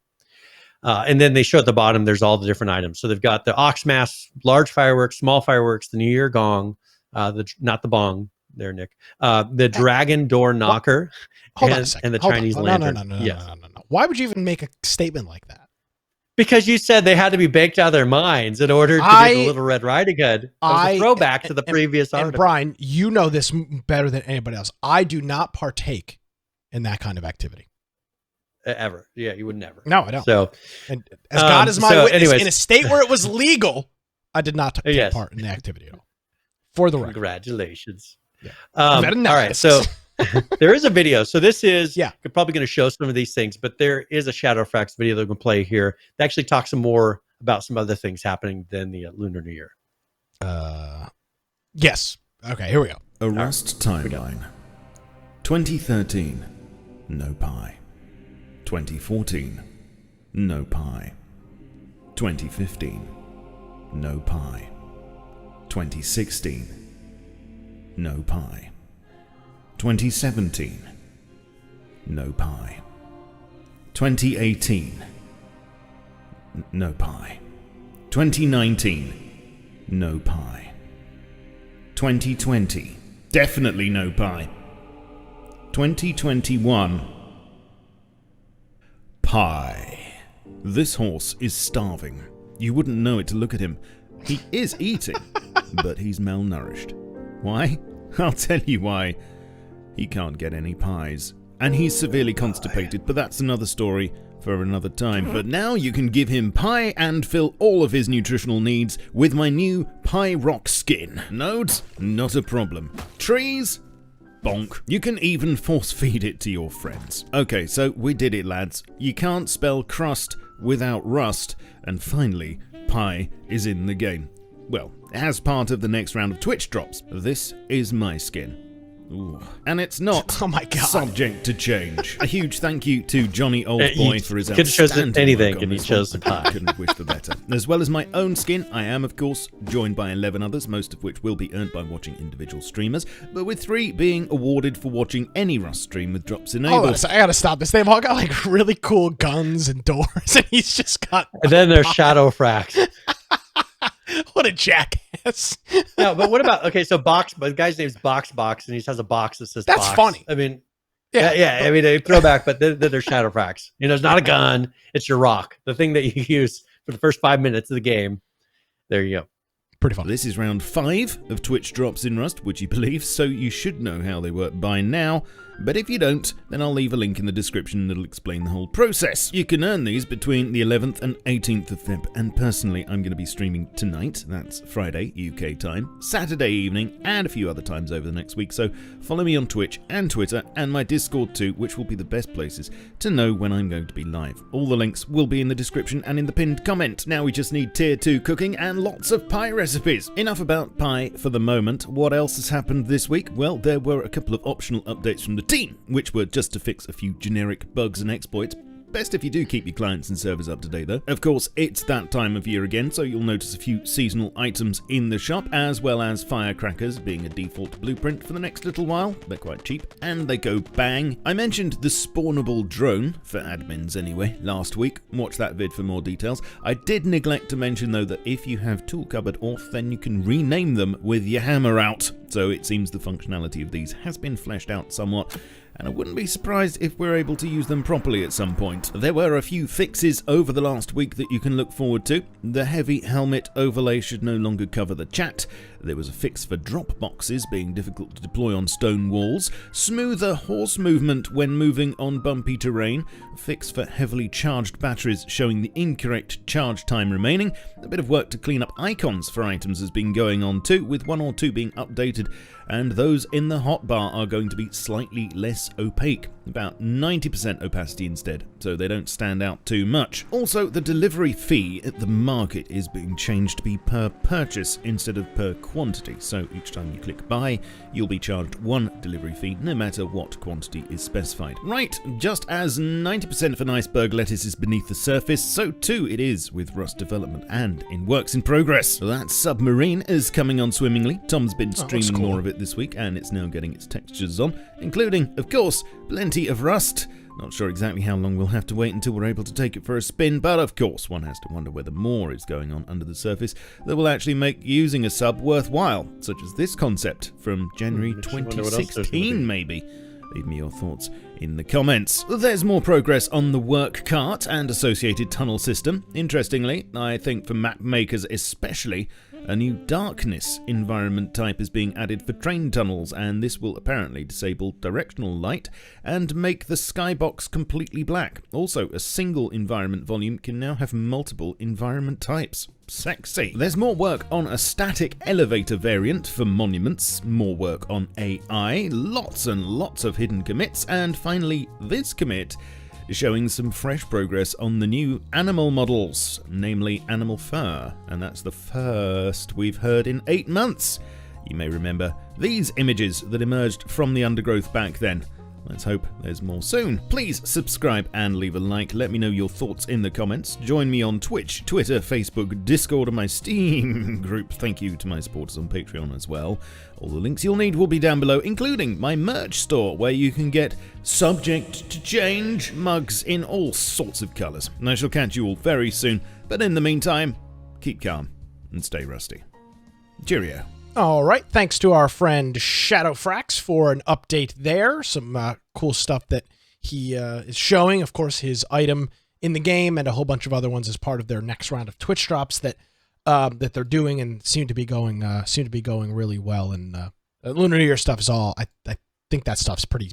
And then they show at the bottom, there's all the different items. So they've got the ox mask, large fireworks, small fireworks, the New Year gong, not the bong there, Nick, the dragon door knocker, and the Chinese lantern. No. Why would you even make a statement like that? Because you said they had to be baked out of their minds in order to get the Little Red Riding Hood. It was a throwback to the previous article. And Brian, you know this better than anybody else. I do not partake in that kind of ever. Yeah, you would never. No, I don't. So, and as God is my witness, in a state where it was legal, I did not take part in the activity at all. For the record. Congratulations. Yeah. All right, so there is a video. So this is, you're probably going to show some of these things, but there is a Shadowfax video that we can play here that actually talks some more about some other things happening than the Lunar New Year. Yes. Okay, here we go. A Rust timeline. 2013, no pie. 2014, no pie. 2015, no pie. 2016, no pie. 2017, no pie. 2018, no pie. 2019, no pie. 2020, Definitely no pie. 2021. Pie. This horse is starving. You wouldn't know it to look at him. He is eating, but he's malnourished. Why? I'll tell you why. He can't get any pies. And he's severely constipated, but that's another story for another time. But now you can give him pie and fill all of his nutritional needs with my new Pie Rock skin. Nodes? Not a problem. Trees? Bonk. You can even force feed it to your friends. Okay, so we did it, lads. You can't spell crust without rust. And finally, pie is in the game. Well, as part of the next round of Twitch drops, this is my skin. Ooh. And it's not Oh my God. subject to change. A huge thank you to Johnny Oldboy for his could have chosen outstanding anything work on and he this chose one. the pie. I couldn't wish for better. As well as my own skin, I am of course joined by 11 others, most of which will be earned by watching individual streamers, but with 3 being awarded for watching any Rust stream with drops enabled. I gotta stop this. They've all got like really cool guns and doors, and he's just got. And then there's Shadow Frax. What a jackass! No, but what about but the guy's name's Box, and he has a box that says That's Box. funny. I mean, Yeah. yeah. I mean, a throwback, but then there's Shadow Frax. It's not a gun; it's your rock, the thing that you use for the first 5 minutes of the game. There you go. Pretty fun. This is round 5 of Twitch drops in Rust, would you believe, so you should know how they work by now. But if you don't, then I'll leave a link in the description that'll explain the whole process. You can earn these between the 11th and 18th of Feb, and personally I'm going to be streaming tonight, that's Friday UK time, Saturday evening, and a few other times over the next week, so follow me on Twitch and Twitter and my Discord too, which will be the best places to know when I'm going to be live. All the links will be in the description and in the pinned comment. Now we just need tier 2 cooking and lots of pie recipes. Enough about pie for the moment. What else has happened this week? Well, there were a couple of optional updates from the team, which were just to fix a few generic bugs and exploits. Best if you do keep your clients and servers up to date though. Of course, it's that time of year again, so you'll notice a few seasonal items in the shop, as well as firecrackers being a default blueprint for the next little while. They're quite cheap, and they go bang. I mentioned the spawnable drone, for admins anyway, last week. Watch that vid for more details. I did neglect to mention though that if you have tool cupboard auth, then you can rename them with your hammer out. So it seems the functionality of these has been fleshed out somewhat, and I wouldn't be surprised if we're able to use them properly at some point. There were a few fixes over the last week that you can look forward to. The heavy helmet overlay should no longer cover the chat. There was a fix for drop boxes being difficult to deploy on stone walls, smoother horse movement when moving on bumpy terrain, a fix for heavily charged batteries showing the incorrect charge time remaining, a bit of work to clean up icons for items has been going on too, with 1 or 2 being updated, and those in the hotbar are going to be slightly less opaque, about 90% opacity instead, so they don't stand out too much. Also, the delivery fee at the market is being changed to be per purchase instead of per quantity, so each time you click buy, you'll be charged 1 delivery fee no matter what quantity is specified. Right, just as 90% of an iceberg lettuce is beneath the surface, so too it is with Rust development and in works in progress. That submarine is coming on swimmingly. Tom's been streaming more of it this week, and it's now getting its textures on, including, of course, plenty of Rust. Not sure exactly how long we'll have to wait until we're able to take it for a spin, but of course one has to wonder whether more is going on under the surface that will actually make using a sub worthwhile, such as this concept from January 2016 maybe. Leave me your thoughts in the comments. There's more progress on the work cart and associated tunnel system. Interestingly, I think for map makers especially, a new darkness environment type is being added for train tunnels, and this will apparently disable directional light and make the skybox completely black. Also, a single environment volume can now have multiple environment types. Sexy. There's more work on a static elevator variant for monuments, more work on AI, lots and lots of hidden commits, and finally this commit showing some fresh progress on the new animal models, namely animal fur, and that's the first we've heard in 8 months. You may remember these images that emerged from the undergrowth back then. Let's hope there's more soon. Please subscribe and leave a like. Let me know your thoughts in the comments. Join me on Twitch, Twitter, Facebook, Discord, and my Steam group. Thank you to my supporters on Patreon as well. All the links you'll need will be down below, including my merch store, where you can get subject to change mugs in all sorts of colours. And I shall catch you all very soon. But in the meantime, keep calm and stay rusty. Cheerio. All right. Thanks to our friend Shadowfrax for an update there. Some cool stuff that he is showing. Of course, his item in the game and a whole bunch of other ones as part of their next round of Twitch drops that they're doing and seem to be going really well. And Lunar New Year stuff is all. I think that stuff's pretty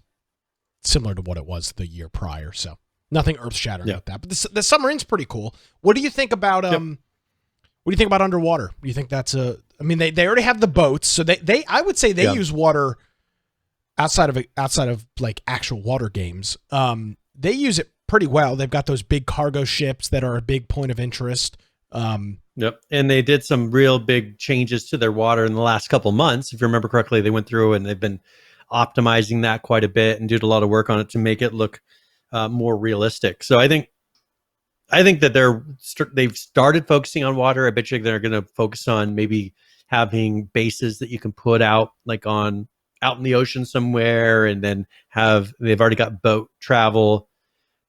similar to what it was the year prior. So nothing earth shattering with that. But the submarine's pretty cool. What do you think about What do you think about underwater? Do you think that's a? I mean, they already have the boats, so they I would say they use water outside of like actual water games. They use it pretty well. They've got those big cargo ships that are a big point of interest. Yep, and they did some real big changes to their water in the last couple months. If you remember correctly, they went through and they've been optimizing that quite a bit and did a lot of work on it to make it look more realistic. So I think that they've started focusing on water. I bet you they're going to focus on maybe having bases that you can put out in the ocean somewhere, and then they've already got boat travel.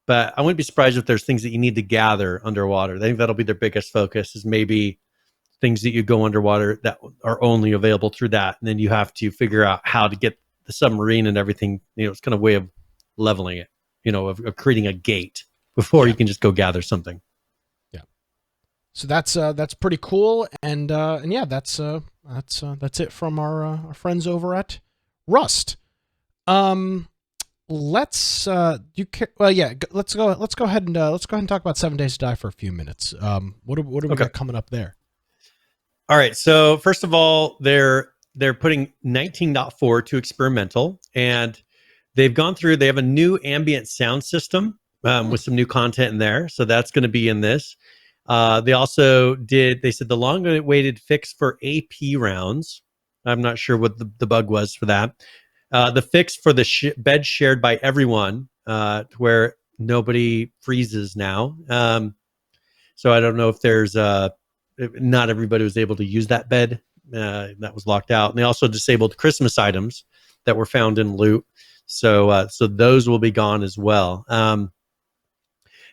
But I wouldn't be surprised if there's things that you need to gather underwater. I think that'll be their biggest focus, is maybe things that you go underwater that are only available through that. And then you have to figure out how to get the submarine and everything. It's kind of a way of leveling it, of creating a gate before you can just go gather something. Yeah. So that's pretty cool. And yeah, that's it from our friends over at Rust. Let's go ahead and talk about 7 Days to Die for a few minutes. What do we got coming up there? All right. So first of all, they're putting 19.4 to experimental, and they have a new ambient sound system with some new content in there. So that's going to be in this. They said the long-awaited fix for AP rounds. I'm not sure what the bug was for that. The fix for the bed shared by everyone, where nobody freezes now. So I don't know if there's not everybody was able to use that bed. That was locked out. And they also disabled Christmas items that were found in loot. So those will be gone as well.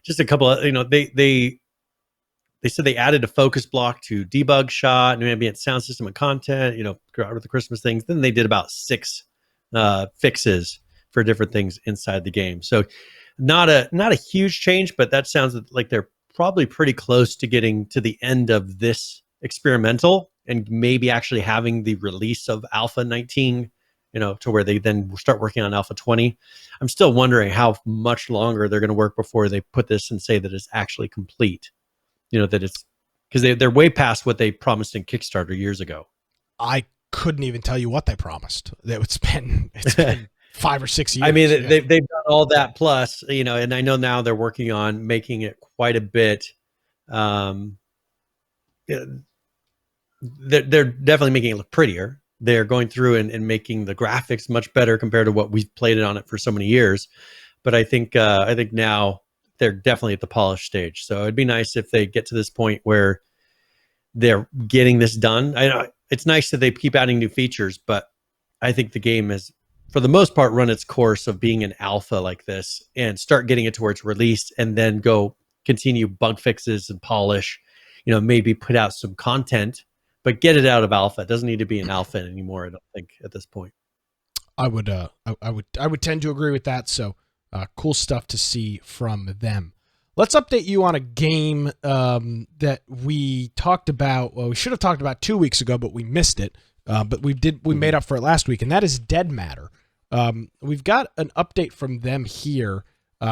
Just a couple of, they said they added a focus block to debug shot, new ambient sound system and content, with the Christmas things. Then they did about 6 fixes for different things inside the game. So not a huge change, but that sounds like they're probably pretty close to getting to the end of this experimental and maybe actually having the release of Alpha 19, to where they then start working on Alpha 20. I'm still wondering how much longer they're going to work before they put this and say that it's actually complete. That it's because they're way past what they promised in Kickstarter years ago. I couldn't even tell you what they promised. It's been 5 or 6 years. I mean, they've done all that plus, and I know now they're working on making it quite a bit. They're definitely making it look prettier. They're going through and making the graphics much better compared to what we've played it on it for so many years. But I think now they're definitely at the polished stage. So it'd be nice if they get to this point where they're getting this done. I know it's nice that they keep adding new features, but I think the game has, for the most part, run its course of being an alpha like this and start getting it to where it's released and then go continue bug fixes and polish, maybe put out some content, but get it out of alpha. It doesn't need to be an alpha anymore, I don't think, at this point. I would tend to agree with that. So cool stuff to see from them. Let's update you on a game that we talked about. Well, we should have talked about 2 weeks ago, but we missed it. But we made up for it last week, and that is Dead Matter. We've got an update from them here.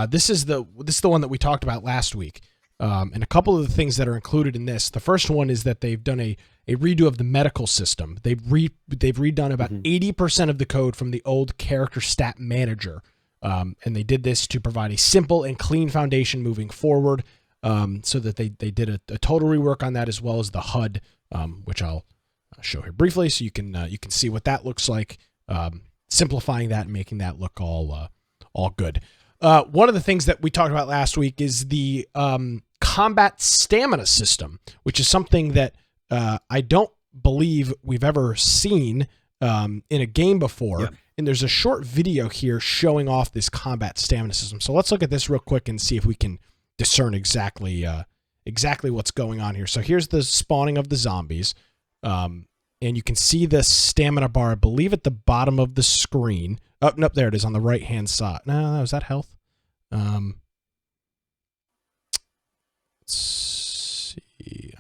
This is the one that we talked about last week. And a couple of the things that are included in this. The first one is that they've done a redo of the medical system. They've redone about 80% of the code from the old character stat manager. And they did this to provide a simple and clean foundation moving forward, so that they did a total rework on that, as well as the HUD, which I'll show here briefly so you can see what that looks like, simplifying that and making that look all good. One of the things that we talked about last week is the combat stamina system, which is something that I don't believe we've ever seen in a game before. Yeah. And there's a short video here showing off this combat stamina system. So let's look at this real quick and see if we can discern exactly what's going on here. So here's the spawning of the zombies. and you can see the stamina bar, I believe, at the bottom of the screen. Oh, nope, there it is on the right-hand side. No, is that health? Let's see.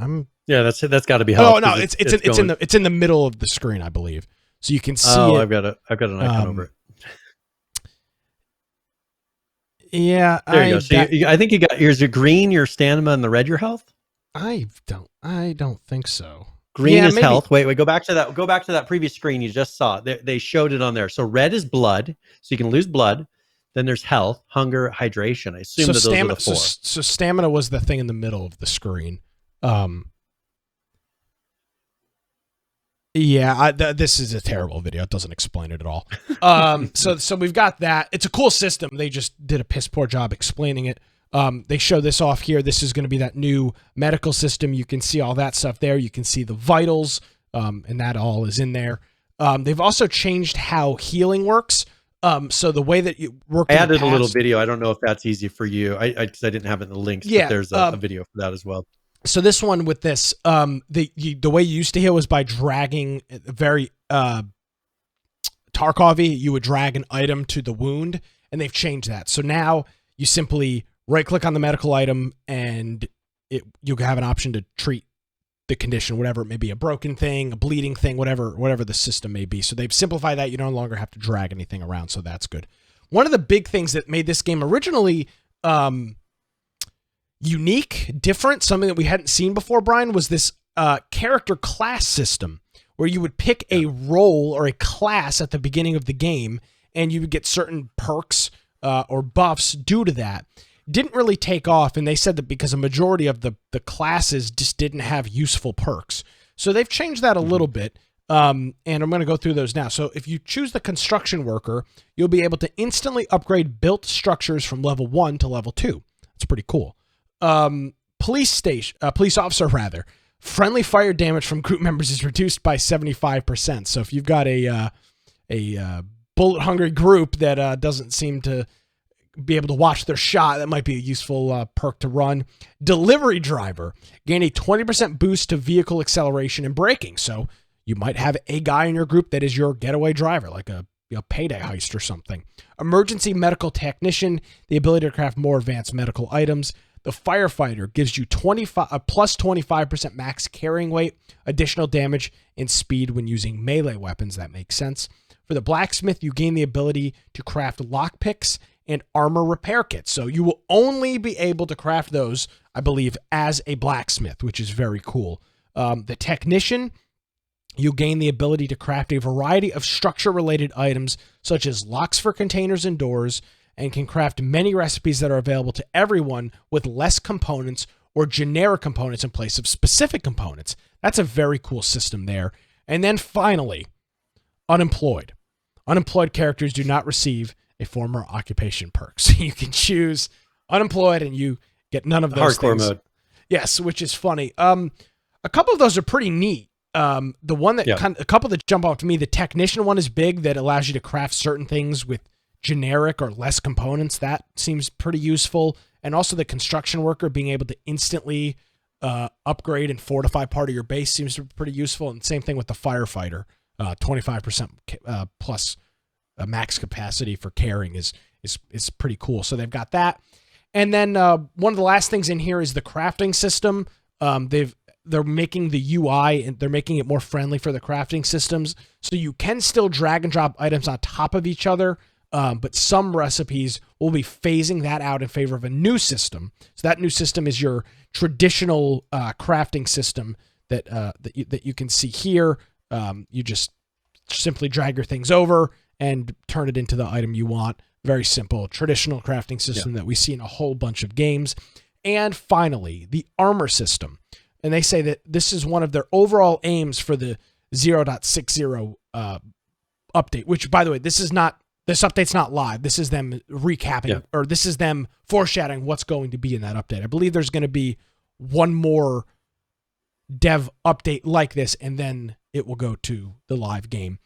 That's got to be health. Oh no, it's in the middle of the screen, I believe. So you can see. Oh, I've got an icon over it. Yeah, there you go. So I think you got here's your green, your stamina, and the red, your health. I don't think so. Green is maybe. Health. Wait, go back to that. Go back to that previous screen you just saw. They showed it on there. So red is blood, so you can lose blood. Then there's health, hunger, hydration. I assume that those are the four. So stamina was the thing in the middle of the screen. This is a terrible video. It doesn't explain it at all. So we've got that. It's a cool system. They just did a piss poor job explaining it. They show this off here. This is going to be that new medical system. You can see all that stuff there. You can see the vitals, and that all is in there. They've also changed how healing works. So the way that you work, I added a little video. I don't know if that's easy for you. I didn't have it in the links. Yeah, but there's a video for that as well. So this one with this, the way you used to heal was by dragging very Tarkov-y. You would drag an item to the wound, and they've changed that. So now you simply right-click on the medical item, and you have an option to treat the condition, whatever it may be, a broken thing, a bleeding thing, whatever the system may be. So they've simplified that. You no longer have to drag anything around, so that's good. One of the big things that made this game originally unique, different, something that we hadn't seen before, Brian, was this character class system where you would pick a role or a class at the beginning of the game, and you would get certain perks or buffs due to that. Didn't really take off, and they said that because a majority of the classes just didn't have useful perks. So they've changed that a little bit, and I'm going to go through those now. So if you choose the construction worker, you'll be able to instantly upgrade built structures from level 1 to level 2. That's pretty cool. Police officer, friendly fire damage from group members is reduced by 75%. So if you've got a bullet-hungry group that doesn't seem to be able to watch their shot, that might be a useful perk to run. Delivery driver, gain a 20% boost to vehicle acceleration and braking. So you might have a guy in your group that is your getaway driver, like a payday heist or something. Emergency medical technician, the ability to craft more advanced medical items. The firefighter gives you plus 25% max carrying weight, additional damage, and speed when using melee weapons. That makes sense. For the blacksmith, you gain the ability to craft lockpicks and armor repair kits. So you will only be able to craft those, I believe, as a blacksmith, which is very cool. The technician, you gain the ability to craft a variety of structure-related items, such as locks for containers and doors, and can craft many recipes that are available to everyone with less components or generic components in place of specific components. That's a very cool system there. And then finally, unemployed. Unemployed characters do not receive a former occupation perk. So you can choose unemployed and you get none of those hardcore things. Mode. Yes, which is funny. A couple of those are pretty neat. The one that a couple that jump off to me, the technician one is big, that allows you to craft certain things with generic or less components. That seems pretty useful. And also the construction worker being able to instantly upgrade and fortify part of your base seems to be pretty useful. And same thing with the firefighter. 25% plus max capacity for carrying is pretty cool. So they've got that. And then one of the last things in here is the crafting system. They're making the UI and they're making it more friendly for the crafting systems. So you can still drag and drop items on top of each other, but some recipes will be phasing that out in favor of a new system. So that new system is your traditional crafting system that you can see here. You just simply drag your things over and turn it into the item you want. Very simple, traditional crafting system that we see in a whole bunch of games. And finally, the armor system. And they say that this is one of their overall aims for the 0.60 update, which, by the way, this update's not live. This is them recapping, or this is them foreshadowing what's going to be in that update. I believe there's going to be one more dev update like this, and then it will go to the live game.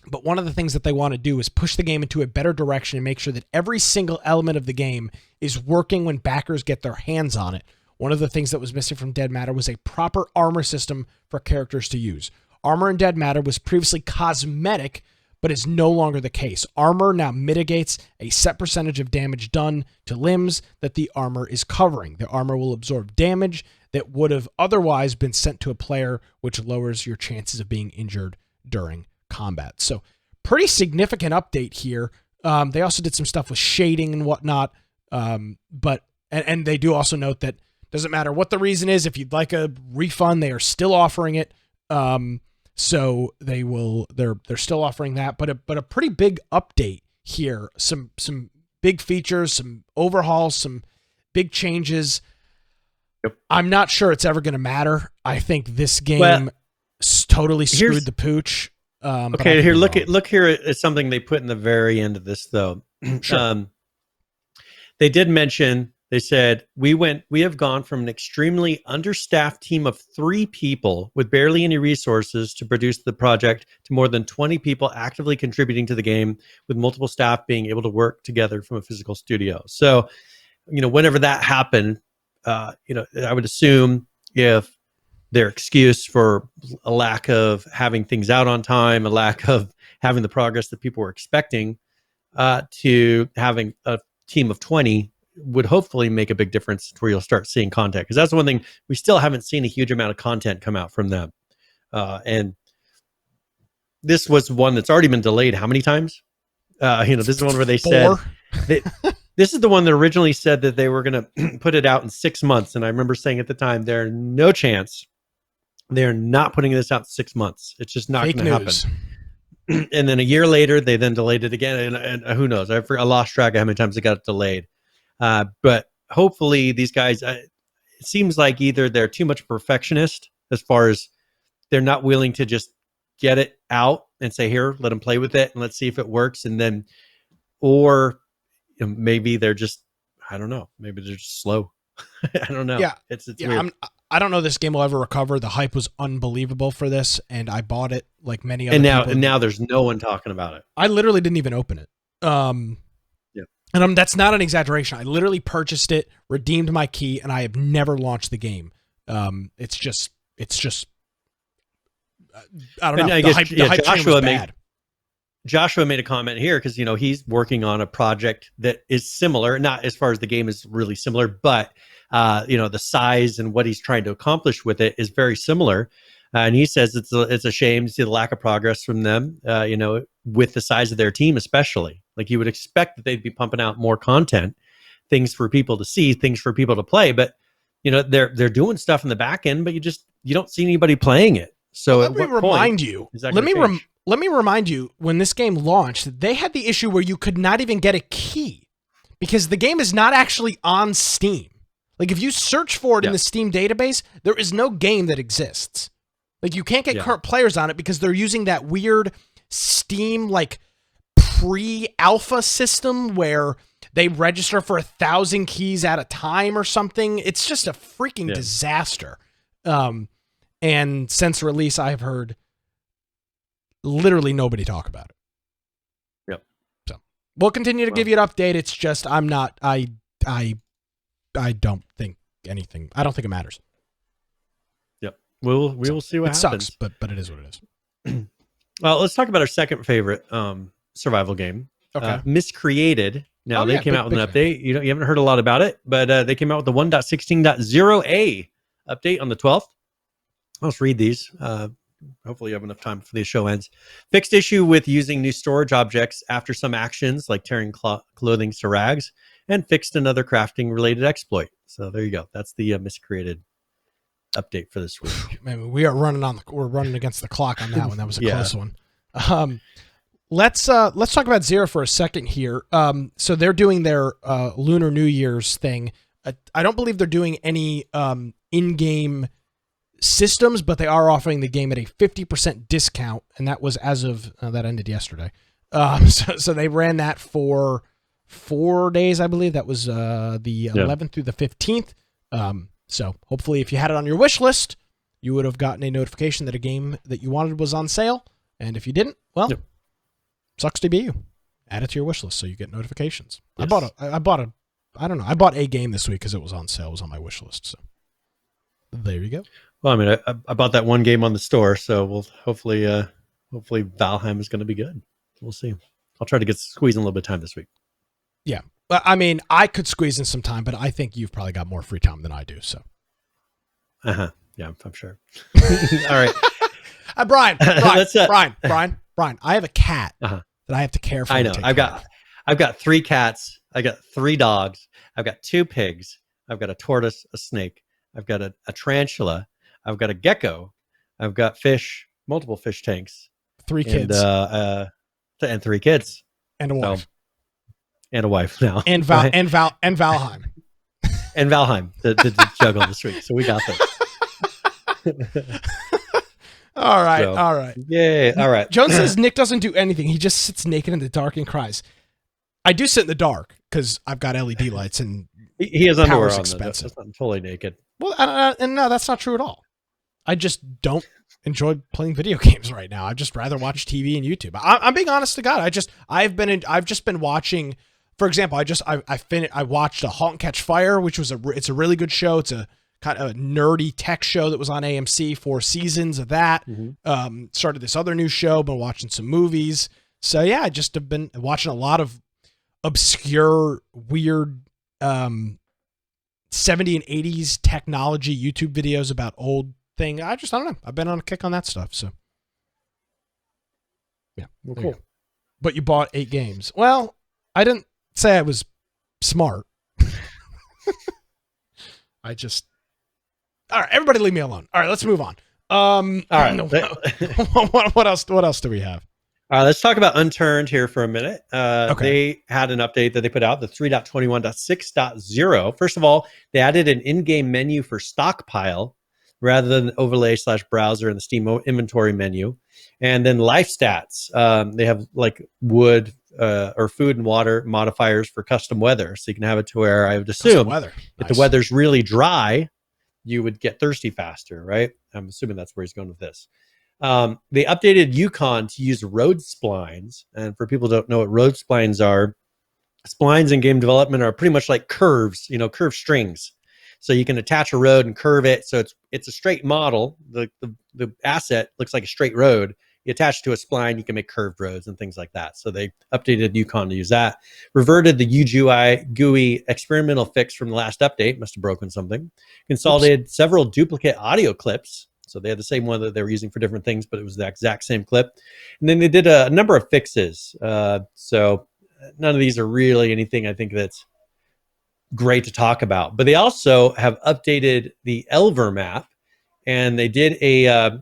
But one of the things that they want to do is push the game into a better direction and make sure that every single element of the game is working when backers get their hands on it. One of the things that was missing from Dead Matter was a proper armor system for characters to use. Armor in Dead Matter was previously cosmetic, but is no longer the case. Armor now mitigates a set percentage of damage done to limbs that the armor is covering. The armor will absorb damage that would have otherwise been sent to a player, which lowers your chances of being injured during combat. So pretty significant update here. They also did some stuff with shading and whatnot. But they do also note that doesn't matter what the reason is. If you'd like a refund, they are still offering it. So they're still offering that, but a pretty big update here. Some big features, some overhauls, some big changes. Yep. I'm not sure it's ever going to matter. I think this game totally screwed the pooch. Okay, here, look here at something they put in the very end of this, though. Sure. They did mention, they said, we have gone from an extremely understaffed team of 3 people with barely any resources to produce the project to more than 20 people actively contributing to the game, with multiple staff being able to work together from a physical studio. So, whenever that happened, I would assume if their excuse for a lack of having things out on time, a lack of having the progress that people were expecting, to having a team of 20 would hopefully make a big difference where you'll start seeing content. Because that's the one thing, we still haven't seen a huge amount of content come out from them. And this was one that's already been delayed how many times? This is the one where they said... This is the one that originally said that they were going to put it out in 6 months. And I remember saying at the time, there's no chance they're not putting this out in 6 months. It's just not going to happen. And then a year later, they then delayed it again. And who knows? I lost track of how many times it got delayed. But hopefully these guys, it seems like either they're too much perfectionist as far as they're not willing to just get it out and say, here, let them play with it and let's see if it works. And then, or maybe they're just, I don't know, maybe they're just slow. I don't know. Yeah. It's weird. I don't know this game will ever recover. The hype was unbelievable for this, and I bought it like many other people. And now there's no one talking about it. I literally didn't even open it. And that's not an exaggeration. I literally purchased it, redeemed my key, and I have never launched the game. It's just I don't know. The hype train was bad. Joshua made a comment here because, he's working on a project that is similar, not as far as the game is really similar, but, the size and what he's trying to accomplish with it is very similar. And he says it's a shame to see the lack of progress from them, with the size of their team, especially. Like you would expect that they'd be pumping out more content, things for people to see, things for people to play. But, they're doing stuff in the back end, but you don't see anybody playing it. So let me remind you, when this game launched, they had the issue where you could not even get a key because the game is not actually on Steam. Like if you search for it in the Steam database, there is no game that exists. Like you can't get current players on it because they're using that weird Steam like pre-alpha system where they register for 1,000 keys at a time or something. It's just a freaking disaster. And since release, I've heard literally nobody talk about it. Yep. So we'll continue to give you an update. It's just I don't think anything. I don't think it matters. Yep. We will see what happens. Sucks, but it is what it is. Well, let's talk about our second favorite survival game. Okay. Miscreated. Now they came out with an update. You haven't heard a lot about it, but they came out with the 1.16.0a update on the 12th. Let's read these. Hopefully you have enough time before the show ends. Fixed issue with using new storage objects after some actions like tearing clothing to rags, and fixed another crafting related exploit. So there you go. That's the Miscreated update for this week. Man, we're running against the clock on that one. That was a close one. Let's talk about Zero for a second here. So they're doing their Lunar New Year's thing. I don't believe they're doing any in-game systems, but they are offering the game at a 50% discount, and that was as of that ended yesterday. So they ran that for 4 days, I believe. That was the 11th through the 15th. So hopefully, if you had it on your wish list, you would have gotten a notification that a game that you wanted was on sale. And if you didn't, well, sucks to be you. Add it to your wish list so you get notifications. Yes. I bought a game this week because it was on sale. It was on my wish list. So there you go. Well, I mean, I bought that one game on the store, so we'll hopefully Valheim is going to be good. We'll see. I'll try to squeeze in a little bit of time this week. Yeah. I mean, I could squeeze in some time, but I think you've probably got more free time than I do. So. Yeah, I'm sure. All right. Brian, I have a cat that I have to care for. I know. I've got 3 cats. I got 3 dogs. I've got 2 pigs. I've got a tortoise, a snake. I've got a tarantula. I've got a gecko. I've got fish, multiple fish tanks. 3 kids. And 3 kids. And a wife. And a wife now. And Valheim. And Valheim to juggle this week. So we got this. All right. Yay. All right. Jones says Nick doesn't do anything. He just sits naked in the dark and cries. I do sit in the dark because I've got LED lights and he has underwear on. Expensive. That's not totally naked. Well, and no, that's not true at all. I just don't enjoy playing video games right now. I'd just rather watch TV and YouTube. I'm being honest to God. I've just been watching. For example, I watched a *Halt and Catch Fire*, which was it's a really good show. It's a kind of a nerdy tech show that was on AMC. 4 seasons of that. Mm-hmm. Started this other new show. Been watching some movies. So yeah, I just have been watching a lot of obscure, weird 70 and 80s technology YouTube videos about old thing. I don't know. I've been on a kick on that stuff. So yeah, well, cool. But you bought 8 games. Well, I didn't say I was smart. All right, everybody leave me alone. All right, let's move on. All right. What else do we have? Let's talk about Unturned here for a minute. Okay. They had an update that they put out, the 3.21.6.0. First of all, they added an in-game menu for stockpile rather than overlay/browser in the Steam inventory menu. And then life stats. They have like wood or food and water modifiers for custom weather. So you can have it to where I would assume if the weather's really dry, you would get thirsty faster, right? I'm assuming that's where he's going with this. They updated Yukon to use road splines. And for people who don't know what road splines are, splines in game development are pretty much like curves, curved strings. So you can attach a road and curve it. So it's a straight model. The asset looks like a straight road. You attach it to a spline, you can make curved roads and things like that. So they updated Yukon to use that. Reverted the UGUI GUI experimental fix from the last update. Must have broken something. Consolidated several duplicate audio clips. So they had the same one that they were using for different things, but it was the exact same clip. And then they did a number of fixes. So none of these are really anything I think that's great to talk about. But they also have updated the Elver map, and they did a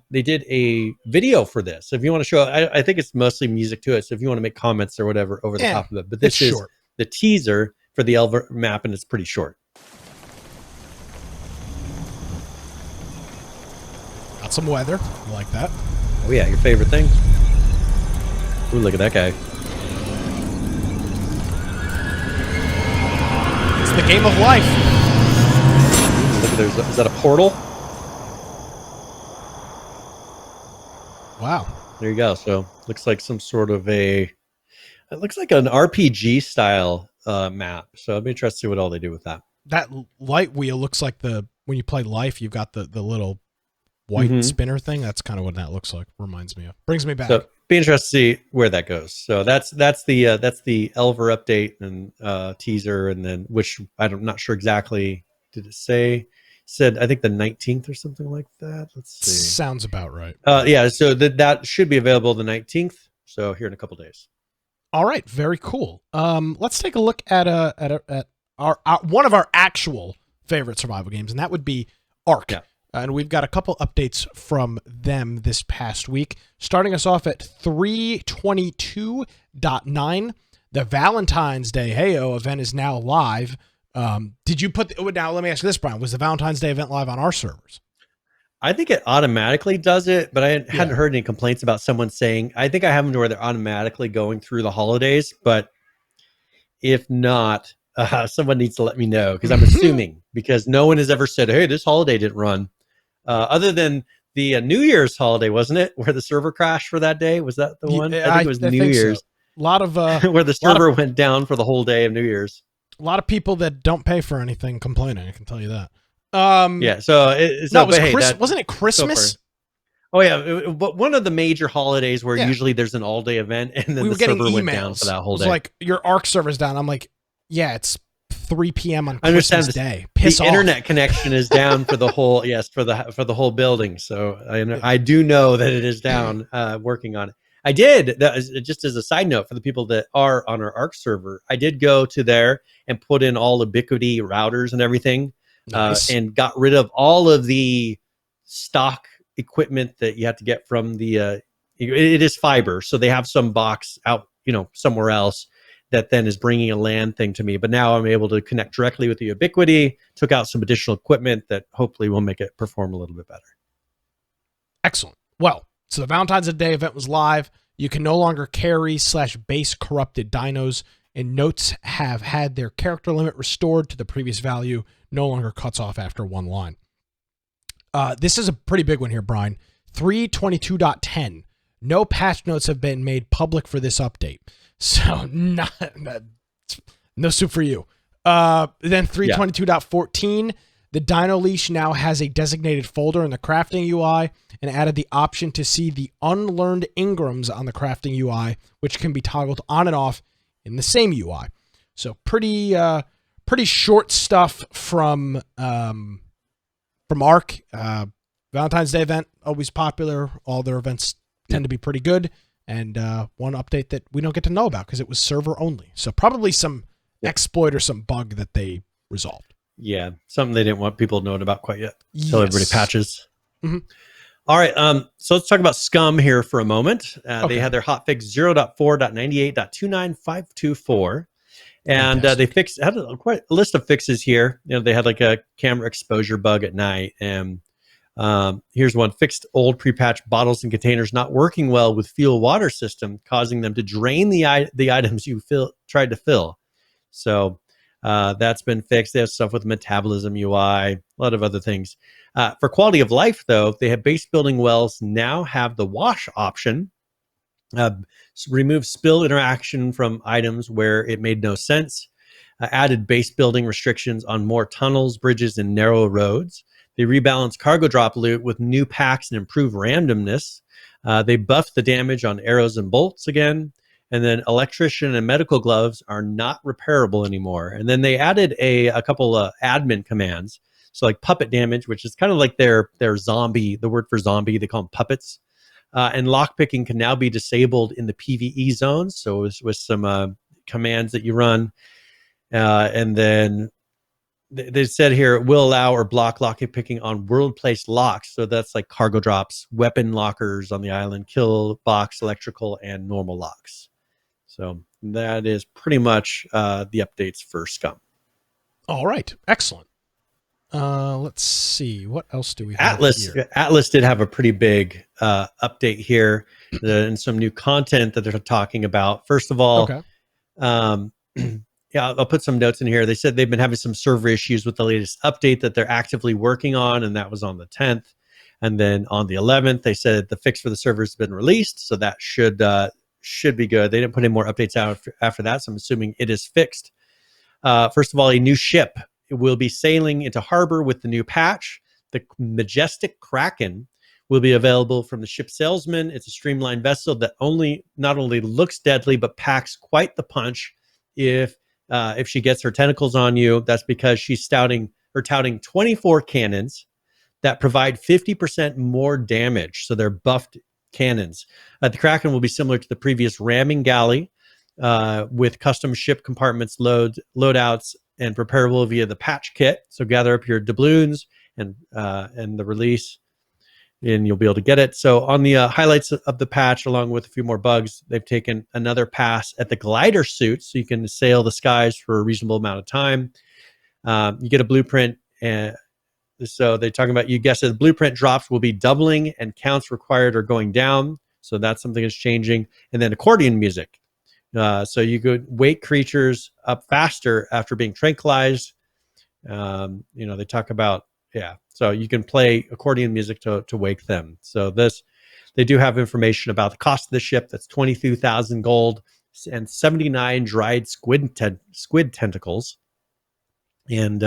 video for this. So if you want to show, I think it's mostly music to it. So if you want to make comments or whatever over the top of it, but this is short. The teaser for the Elver map, and it's pretty short. Got some weather. I like that. Oh yeah, your favorite thing. Ooh, look at that guy. It's the game of life. Look at there. Is that a portal? Wow. There you go. So looks like some sort of it looks like an RPG style map. So I'd be interested to see what all they do with that. That light wheel looks like when you play Life, you've got the little white spinner thing. That's kind of what that looks like. Reminds me of. Brings me back. So be interested to see where that goes. So that's the Elver update and teaser, and then which I'm not sure exactly. Did it say? Said I think the 19th or something like that. Let's see. Sounds about right. Yeah. So that should be available the 19th. So here in a couple days. All right. Very cool. Let's take a look at our one of our actual favorite survival games, and that would be Ark. Yeah. And we've got a couple updates from them this past week. Starting us off at 3.22.9, the Valentine's Day Heyo event is now live. Did you now let me ask you this, Brian, was the Valentine's Day event live on our servers? I think it automatically does it, but I hadn't heard any complaints about someone saying, I think I have them to where they're automatically going through the holidays, but if not, someone needs to let me know, because I'm assuming, because no one has ever said, hey, this holiday didn't run. Other than the New Year's holiday, wasn't it? Where the server crashed for that day? Was that the one? I think it was New Year's. So. A lot of where the server went down for the whole day of New Year's. A lot of people that don't pay for anything complaining, I can tell you that. Yeah. So it no, it was but hey, wasn't it Christmas? Oh yeah, but one of the major holidays where Yeah. usually there's an all-day event, and then We the were getting server emails. went down for that whole It was day. like, your Arc server's down. I'm like, yeah, it's 3 p.m. on I understand Christmas Day. Piss the off. internet connection is down for the whole for the whole building. So I do know that it is down. Working on it. I did just as a side note for the people that are on our Arc server. I did go to there and put in all Ubiquity routers and everything, Nice. and got rid of all of the stock equipment that you have to get from the. It is fiber, so they have some box out, somewhere else that then is bringing a LAN thing to me. But now I'm able to connect directly with the Ubiquity. Took out some additional equipment that hopefully will make it perform a little bit better. Excellent. Well, so the Valentine's Day event was live. You can no longer carry / base corrupted dinos, and notes have had their character limit restored to the previous value, no longer cuts off after one line. This is a pretty big one here, Brian. 3.22.10. No patch notes have been made public for this update. So no soup for you. Then 3.22.14. The Dino Leash now has a designated folder in the crafting UI and added the option to see the unlearned Ingrams on the crafting UI, which can be toggled on and off in the same UI. So pretty short stuff from Arc. Valentine's Day event, always popular. All their events tend to be pretty good. And one update that we don't get to know about because it was server only. So probably some exploit or some bug that they resolved. Yeah, something they didn't want people knowing about quite yet until everybody patches. Mm-hmm. All right, so let's talk about SCUM here for a moment. They had their hotfix 0.4.98.29524. And they had quite a list of fixes here. They had like a camera exposure bug at night. And here's one: fixed old pre-patched bottles and containers not working well with fuel water system, causing them to drain the items you tried to fill. So that's been fixed. They have stuff with metabolism UI, a lot of other things. For quality of life, though, they have base building wells now have the wash option. Remove spill interaction from items where it made no sense. Added base building restrictions on more tunnels, bridges, and narrow roads. They rebalance cargo drop loot with new packs and improve randomness. They buffed the damage on arrows and bolts again. And then electrician and medical gloves are not repairable anymore. And then they added a couple of admin commands. So like puppet damage, which is kind of like their zombie, the word for zombie, they call them puppets. And lockpicking can now be disabled in the PvE zones. So with some commands that you run. And then they said here, it will allow or block lockpicking on world place locks. So that's like cargo drops, weapon lockers on the island, kill box, electrical, and normal locks. So that is pretty much the updates for SCUM. All right. Excellent. Let's see. What else do we have here? Atlas did have a pretty big update here and some new content that they're talking about. First of all, I'll put some notes in here. They said they've been having some server issues with the latest update that they're actively working on, and that was on the 10th. And then on the 11th, they said the fix for the server has been released, so that should be good. They didn't put any more updates out after that, so I'm assuming it is fixed. First of all, a new ship will be sailing into harbor with the new patch. The Majestic Kraken will be available from the ship salesman. It's a streamlined vessel that not only looks deadly, but packs quite the punch if she gets her tentacles on you. That's because she's touting 24 cannons that provide 50% more damage. So they're buffed cannons. The Kraken will be similar to the previous ramming galley with custom ship compartments, loadouts, and repairable via the patch kit. So gather up your doubloons and the release, and you'll be able to get it. So on the highlights of the patch, along with a few more bugs, they've taken another pass at the glider suit, so you can sail the skies for a reasonable amount of time. You get a blueprint, and so they're talking about, you guessed it, the blueprint drops will be doubling and counts required are going down. So that's something that's changing. And then accordion music. So you could wake creatures up faster after being tranquilized. They talk about, so you can play accordion music to wake them. So they do have information about the cost of the ship. That's 22,000 gold and 79 dried squid tentacles. And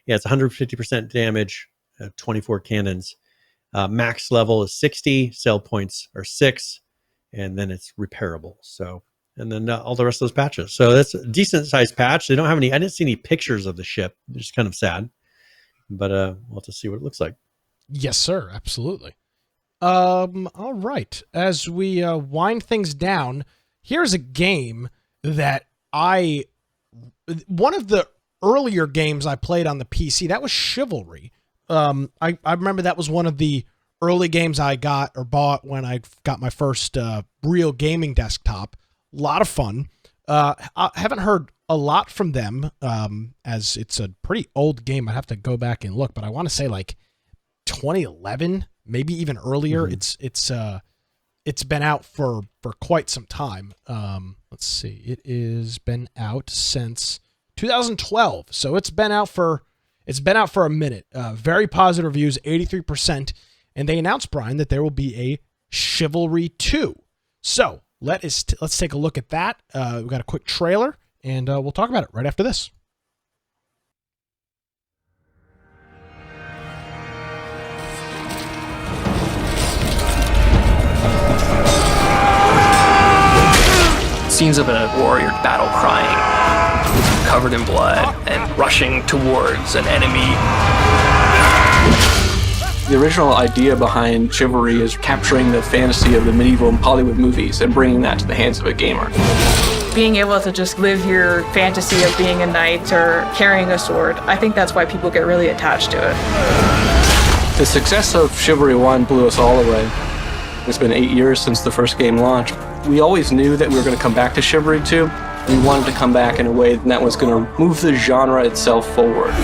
Yeah, it's 150% damage, 24 cannons. Max level is 60, sell points are 6, and then it's repairable. So, and then all the rest of those patches. So that's a decent sized patch. They don't have any, I didn't see any pictures of the ship, which is kind of sad, but we'll have to see what it looks like. Yes, sir. Absolutely. All right. As we wind things down, here's a game that one of the earlier games I played on the PC, that was Chivalry. I remember that was one of the early games I got or bought when I got my first real gaming desktop. A lot of fun. I haven't heard a lot from them, as it's a pretty old game. I'd have to go back and look, but I want to say like 2011, maybe even earlier. Mm-hmm. It's been out for quite some time. Let's see. It is been out since 2012. So it's been out for a minute. Very positive reviews, 83%. And they announced, Brian, that there will be a Chivalry 2. So let's take a look at that. We've got a quick trailer, and we'll talk about it right after this. Scenes of a warrior battle crying, covered in blood, and rushing towards an enemy. The original idea behind Chivalry is capturing the fantasy of the medieval Hollywood movies and bringing that to the hands of a gamer. Being able to just live your fantasy of being a knight or carrying a sword, I think that's why people get really attached to it. The success of Chivalry 1 blew us all away. It's been 8 years since the first game launched. We always knew that we were going to come back to Chivalry 2. We wanted to come back in a way that was going to move the genre itself forward.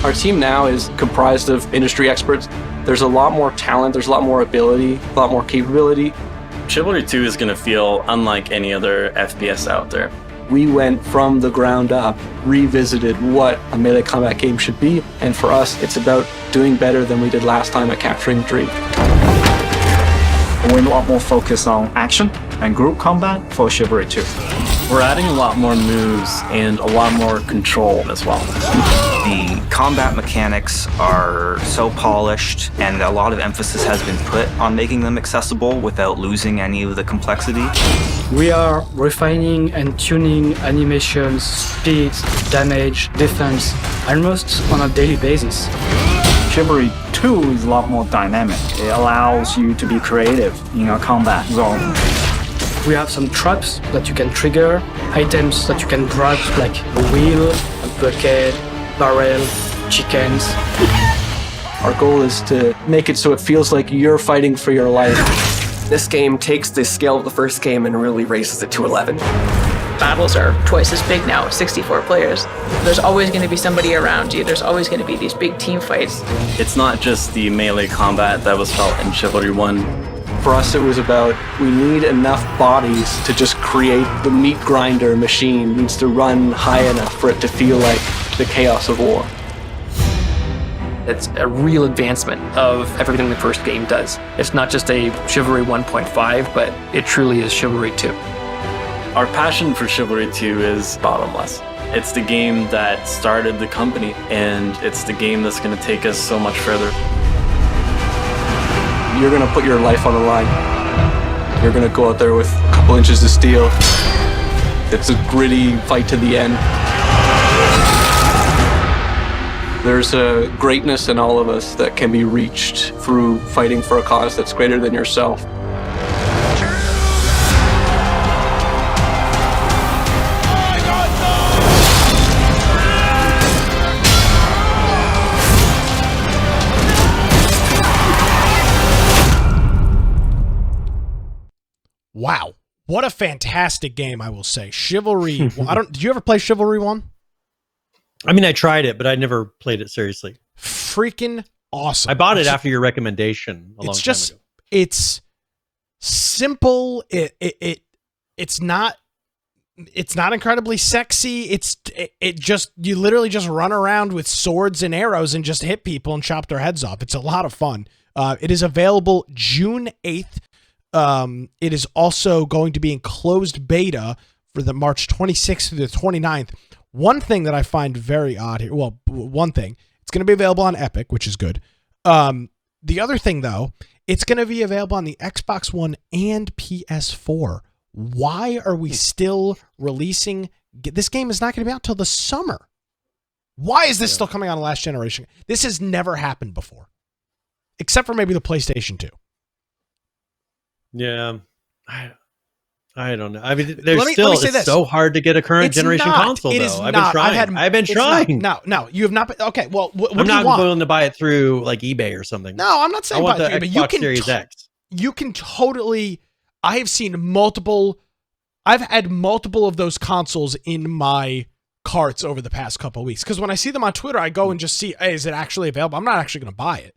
Our team now is comprised of industry experts. There's a lot more talent, there's a lot more ability, a lot more capability. Chivalry 2 is going to feel unlike any other FPS out there. We went from the ground up, revisited what a melee combat game should be, and for us, it's about doing better than we did last time at capturing Dream. We're a lot more focused on action and group combat for Chivalry 2. We're adding a lot more moves and a lot more control as well. The combat mechanics are so polished, and a lot of emphasis has been put on making them accessible without losing any of the complexity. We are refining and tuning animations, speed, damage, defense, almost on a daily basis. Chivalry 2 is a lot more dynamic. It allows you to be creative in a combat zone. We have some traps that you can trigger, items that you can grab, like a wheel, a bucket, barrel, chickens. Our goal is to make it so it feels like you're fighting for your life. This game takes the scale of the first game and really raises it to 11. Battles are twice as big now, 64 players. There's always going to be somebody around you. There's always going to be these big team fights. It's not just the melee combat that was felt in Chivalry 1. For us, it was about, we need enough bodies to just create the meat grinder machine. It needs to run high enough for it to feel like the chaos of war. It's a real advancement of everything the first game does. It's not just a Chivalry 1.5, but it truly is Chivalry 2. Our passion for Chivalry 2 is bottomless. It's the game that started the company, and it's the game that's going to take us so much further. You're going to put your life on the line. You're going to go out there with a couple inches of steel. It's a gritty fight to the end. There's a greatness in all of us that can be reached through fighting for a cause that's greater than yourself. Wow. What a fantastic game, I will say. Chivalry. Did you ever play Chivalry 1? I mean, I tried it, but I never played it seriously. Freaking awesome. I bought it after your recommendation a long time ago. It's simple. It's not incredibly sexy. You literally just run around with swords and arrows and just hit people and chop their heads off. It's a lot of fun. It is available June 8th. It is also going to be in closed beta for the March 26th through the 29th. One thing that I find very odd here, well, one thing, it's going to be available on Epic, which is good. The other thing, though, it's going to be available on the Xbox One and PS4. Why are we still releasing? This game is not going to be out till the summer. Why is this still coming on the last generation? This has never happened before, except for maybe the PlayStation 2. Yeah, I don't know. I mean, it's so hard to get a current generation console. It though. is I've not. been trying. I've been trying. No, you have not. Okay, well, what I'm do you not want? willing to buy it through like eBay or something. No, I'm not saying I want buy the it through eBay. Xbox Series X. You can totally. I have seen multiple. I've had multiple of those consoles in my carts over the past couple of weeks because when I see them on Twitter, I go and just see, hey, is it actually available? I'm not actually going to buy it.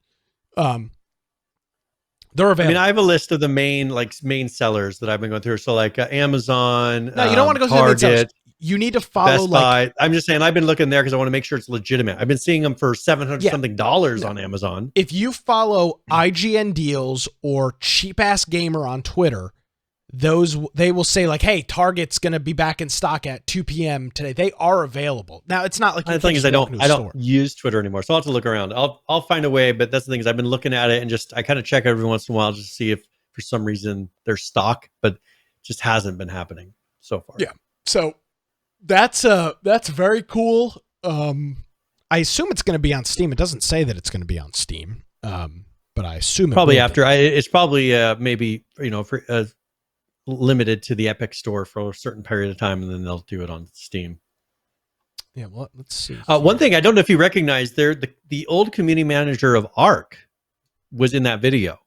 They're available. I mean, I have a list of the main sellers that I've been going through. So like Amazon. No, you don't want to go Target, through the main sellers. You need to follow Best Buy. I'm just saying, I've been looking there because I want to make sure it's legitimate. I've been seeing them for $700 something on Amazon. If you follow IGN Deals or Cheap Ass Gamer on Twitter, they will say like, hey, Target's going to be back in stock at 2 p.m. today. They are available. Now, it's not like the thing is I don't use Twitter anymore, so I'll have to look around. I'll find a way, but that's the thing is I've been looking at it and just I kind of check every once in a while just to see if for some reason there's stock, but it just hasn't been happening so far. Yeah. So that's very cool. I assume it's going to be on Steam. It doesn't say that it's going to be on Steam. But I assume probably after it's probably maybe for limited to the Epic Store for a certain period of time, and then they'll do it on Steam. Yeah, well, let's see. One thing I don't know if you recognize there, the old community manager of Ark was in that video.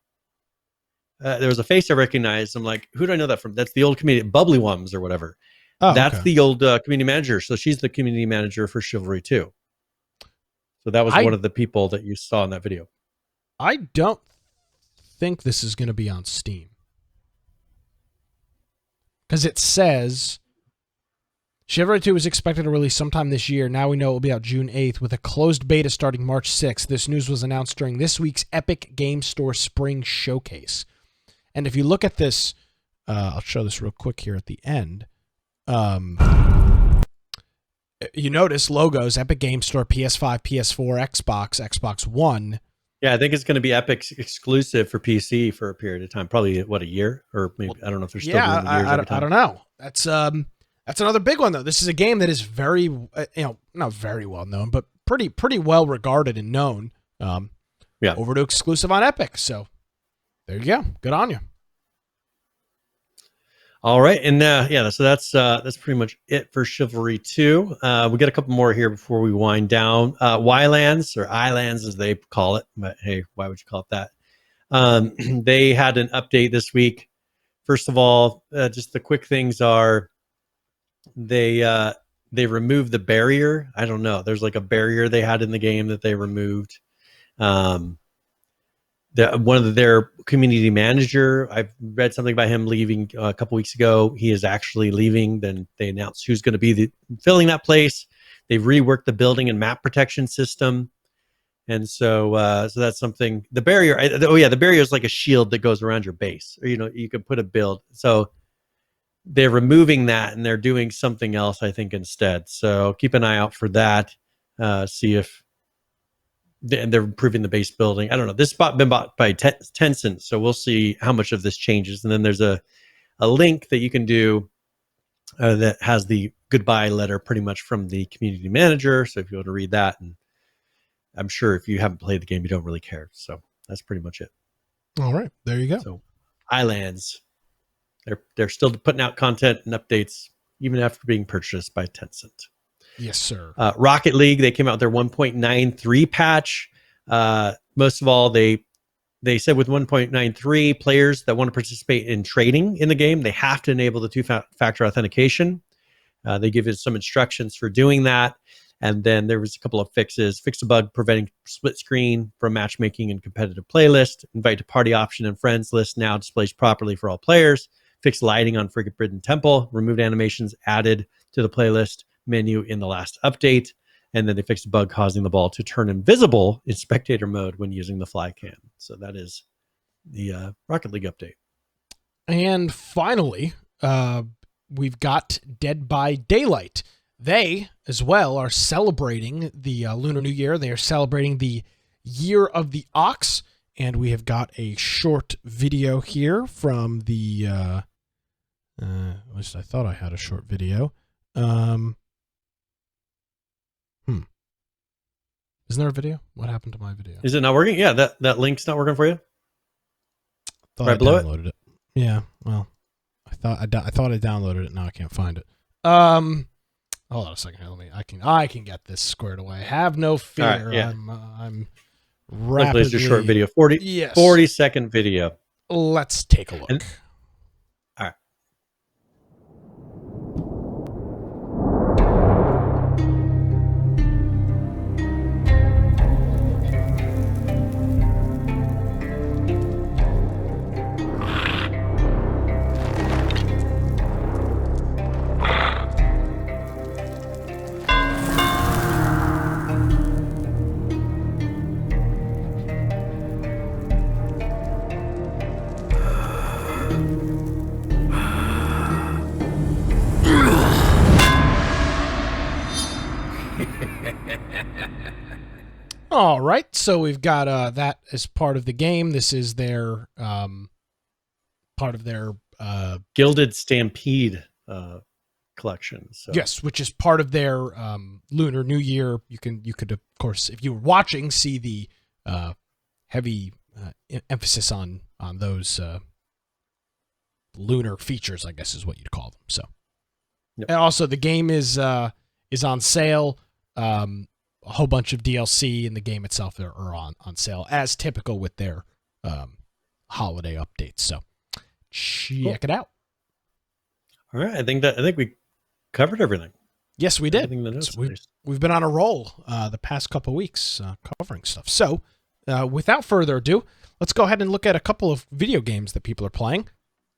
There was a face I recognized. I'm like, who do I know that from? That's the old community, Bubbly Wums or whatever. Oh, that's the old community manager. So she's the community manager for Chivalry 2. So that was one of the people that you saw in that video. I don't think this is going to be on Steam. Because it says Chivalry 2 is expected to release sometime this year. Now we know it will be out June 8th with a closed beta starting March 6th. This news was announced during this week's Epic Game Store Spring Showcase. And if you look at this, I'll show this real quick here at the end. You notice logos, Epic Game Store, PS5, PS4, Xbox One. Yeah, I think it's going to be Epic's exclusive for PC for a period of time. Probably, a year? Or maybe, I don't know if they're still doing the years every time. I don't know. That's another big one, though. This is a game that is very, not very well known, but pretty well regarded and known. Over to exclusive on Epic. So there you go. Good on you. All right, and so that's pretty much it for Chivalry 2. We got a couple more here before we wind down. Ylands, or Ylands as they call it, but hey, why would you call it that? They had an update this week. First of all, just the quick things are they removed the barrier. I don't know. There's like a barrier they had in the game that they removed. One of their community manager, I've read something about him leaving a couple weeks ago. He is actually leaving. Then they announced who's going to be filling that place. They've reworked the building and map protection system. And so that's something. The barrier, the barrier is like a shield that goes around your base. Or, you can put a build. So they're removing that and they're doing something else, I think, instead. So keep an eye out for that. See if they're improving the base building. I don't know. This spot been bought by Tencent, so we'll see how much of this changes. And then there's a link that you can do that has the goodbye letter pretty much from the community manager. So if you want to read that, and I'm sure if you haven't played the game, you don't really care. So that's pretty much it. All right, there you go. So Ylands, they're still putting out content and updates even after being purchased by Tencent. Yes, sir. Rocket League, they came out with their 1.93 patch. Most of all, they said with 1.93, players that want to participate in trading in the game, they have to enable the two-factor authentication. They give you some instructions for doing that. And then there was a couple of fixes. Fix a bug preventing split screen from matchmaking and competitive playlist. Invite to party option and friends list now displays properly for all players. Fix lighting on Forbidden Temple. Removed animations added to the playlist menu in the last update. And then they fixed a bug causing the ball to turn invisible in spectator mode when using the fly cam. So that is the Rocket League update. And finally, we've got Dead by Daylight. they, as well, are celebrating the Lunar New Year. They are celebrating the Year of the Ox, and we have got a short video here from the... at least I thought I had a short video. Isn't there a video? What happened to my video? Is it not working? Yeah, that link's not working for you. Thought I downloaded it. Yeah, well, I thought I downloaded it. Now I can't find it. Hold on a second. I can get this squared away. Have no fear. Right, yeah. I'm rapidly. It's a short video. 40-second video. Let's take a look. All right. All right, so we've got that as part of the game. This is their part of their Gilded Stampede collection. So. Yes, which is part of their Lunar New Year. You could of course, if you were watching, see the heavy emphasis on those lunar features, I guess is what you'd call them. So, yep. And also the game is on sale. A whole bunch of DLC in the game itself are on sale, as typical with their holiday updates. So check it out. All right, I think we covered everything. Yes, we did. So we've been on a roll the past couple of weeks covering stuff. So without further ado, let's go ahead and look at a couple of video games that people are playing.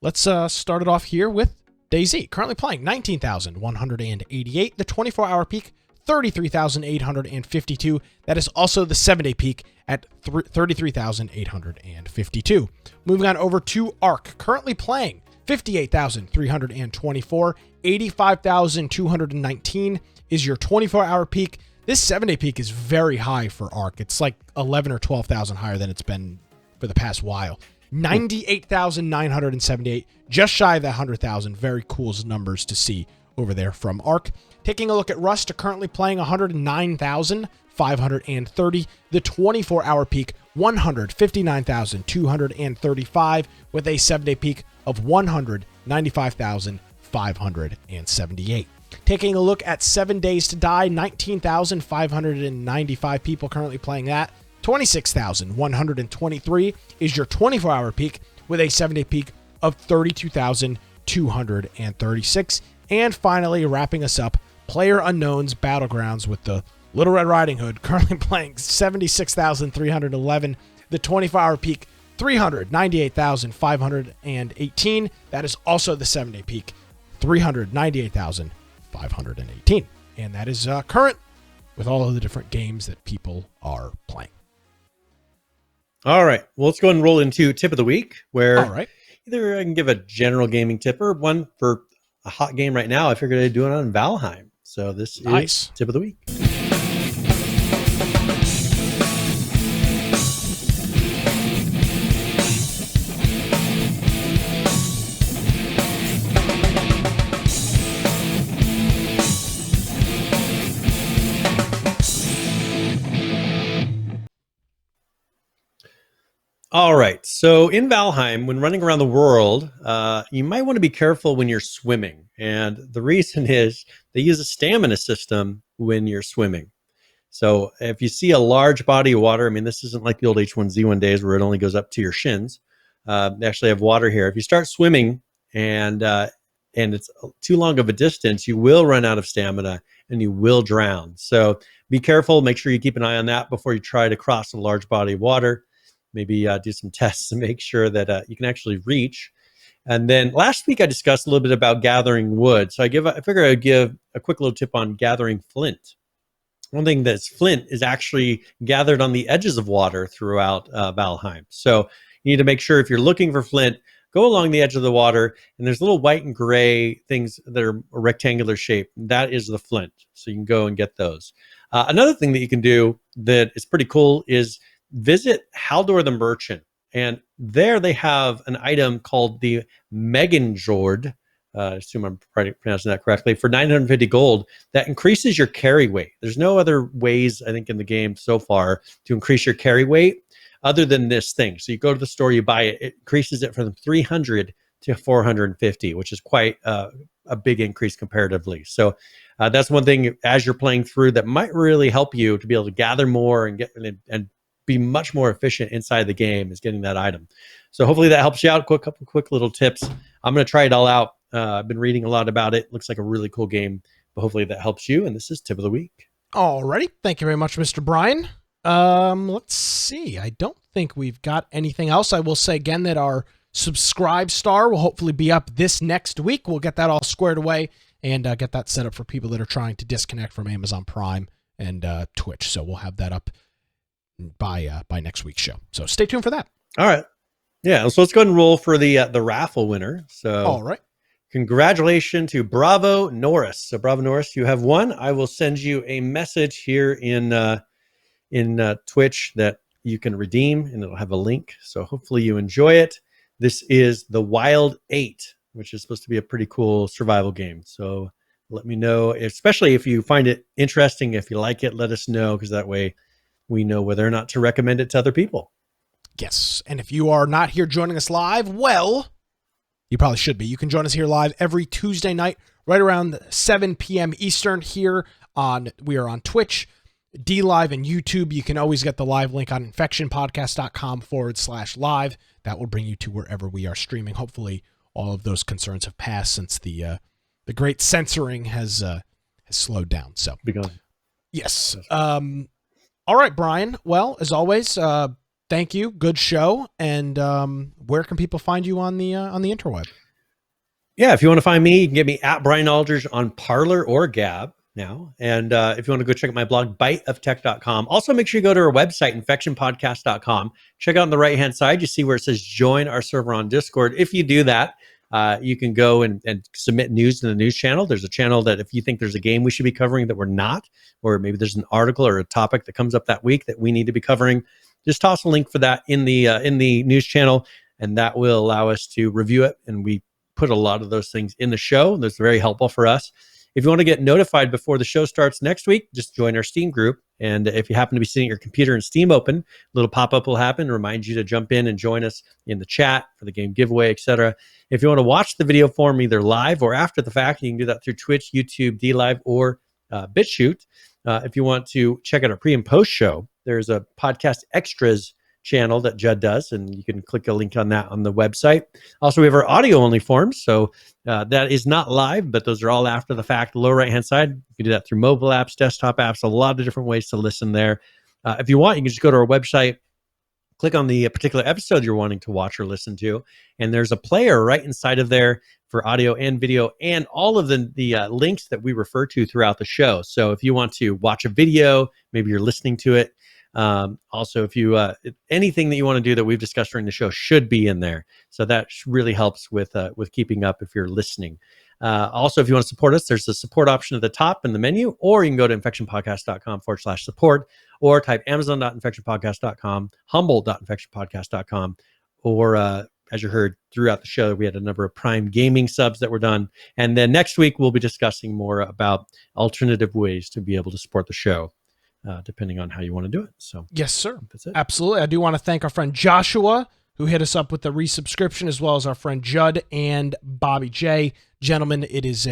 Let's start it off here with DayZ. Currently playing 19,188. The 24-hour peak, 33,852. That is also the 7-day peak at 33,852. Moving on over to Ark. Currently playing 58,324. 85,219 is your 24-hour peak. This 7-day peak is very high for Ark. It's like 11 or 12,000 higher than it's been for the past while. 98,978, just shy of that 100,000. Very cool numbers to see over there from Ark. Taking a look at Rust, currently playing 109,530. The 24-hour peak, 159,235, with a 7-day peak of 195,578. Taking a look at 7 Days to Die, 19,595 people currently playing that. 26,123 is your 24-hour peak, with a 7-day peak of 32,236. And finally, wrapping us up, PlayerUnknown's Battlegrounds with the Little Red Riding Hood, currently playing 76,311. The 24-hour peak, 398,518. That is also the 7-day peak, 398,518. And that is current with all of the different games that people are playing. All right. Well, let's go ahead and roll into Tip of the Week, where either I can give a general gaming tip or one for a hot game right now. I figured I'd do it on Valheim. So this is Tip of the Week. All right. So in Valheim, when running around the world, you might want to be careful when you're swimming. And the reason is they use a stamina system when you're swimming. So if you see a large body of water, I mean, this isn't like the old H1Z1 days where it only goes up to your shins. They actually have water here. If you start swimming and it's too long of a distance, you will run out of stamina and you will drown. So be careful. Make sure you keep an eye on that before you try to cross a large body of water. Maybe do some tests to make sure that you can actually reach. And then last week I discussed a little bit about gathering wood. So I figured I'd give a quick little tip on gathering flint. One thing that's flint is actually gathered on the edges of water throughout Valheim. So you need to make sure if you're looking for flint, go along the edge of the water, and there's little white and gray things that are a rectangular shape. That is the flint. So you can go and get those. Another thing that you can do that is pretty cool is visit Haldor the Merchant. And there they have an item called the Meganjord. I assume I'm pronouncing that correctly, for 950 gold that increases your carry weight. There's no other ways, I think, in the game so far to increase your carry weight other than this thing. So you go to the store, you buy it, it increases it from 300 to 450, which is quite a big increase comparatively. So that's one thing as you're playing through that might really help you to be able to gather more and get and be much more efficient inside the game is getting that item. So hopefully that helps you out. Couple quick little tips. I'm going to try it all out. I've been reading a lot about it. Looks like a really cool game, but hopefully that helps you. And this is Tip of the Week. Alrighty. Thank you very much, Mr. Brian. Let's see. I don't think we've got anything else. I will say again that our Subscribe Star will hopefully be up this next week. We'll get that all squared away and get that set up for people that are trying to disconnect from Amazon Prime and Twitch. So we'll have that up by next week's show. So stay tuned for that. All right. Yeah. So let's go ahead and roll for the raffle winner. So all right. Congratulations to Bravo Norris. So Bravo Norris, you have won. I will send you a message here in Twitch that you can redeem, and it'll have a link. So hopefully you enjoy it. This is the Wild 8, which is supposed to be a pretty cool survival game. So let me know, especially if you find it interesting. If you like it, let us know, because that way we know whether or not to recommend it to other people. Yes. And if you are not here joining us live, well, you probably should be. You can join us here live every Tuesday night, right around 7 p.m. Eastern here we are on Twitch, DLive, and YouTube. You can always get the live link on infectionpodcast.com/live. That will bring you to wherever we are streaming. Hopefully all of those concerns have passed since the great censoring has slowed down. So begun. Yes. All right, Brian. Well, as always, thank you. Good show. And where can people find you on the interweb? Yeah, if you want to find me, you can get me at Brian Aldridge on Parler or Gab now. And if you want to go check out my blog, biteoftech.com. Also, make sure you go to our website, infectionpodcast.com. Check out on the right-hand side, you see where it says join our server on Discord. If you do that, you can go and submit news to the news channel. There's a channel that if you think there's a game we should be covering that we're not, or maybe there's an article or a topic that comes up that week that we need to be covering, just toss a link for that in the news channel, and that will allow us to review it. And we put a lot of those things in the show. That's very helpful for us. If you want to get notified before the show starts next week, just join our Steam group. And if you happen to be sitting at your computer and Steam open, a little pop-up will happen, remind you to jump in and join us in the chat for the game giveaway, etc. If you want to watch the video form either live or after the fact, you can do that through Twitch, YouTube, DLive, or BitChute. If you want to check out our pre and post show, there's a podcast extras channel that Judd does, and you can click a link on that on the website. Also, we have our audio only forms, so that is not live, but those are all after the fact. Lower right hand side, you can do that through mobile apps, desktop apps, a lot of different ways to listen there. If you want, you can just go to our website, click on the particular episode you're wanting to watch or listen to, and there's a player right inside of there for audio and video and all of the links that we refer to throughout the show. So if you want to watch a video, maybe you're listening to it. Also, if you anything that you want to do that we've discussed during the show should be in there. So that really helps with keeping up if you're listening. Also, if you want to support us, there's a support option at the top in the menu, or you can go to infectionpodcast.com/support, or type amazon.infectionpodcast.com, humble.infectionpodcast.com, or as you heard throughout the show, we had a number of Prime Gaming subs that were done. And then next week, we'll be discussing more about alternative ways to be able to support the show. Depending on how you want to do it. So yes, sir. That's it. Absolutely. I do want to thank our friend Joshua, who hit us up with the resubscription, as well as our friend Judd and Bobby J. Gentlemen, it is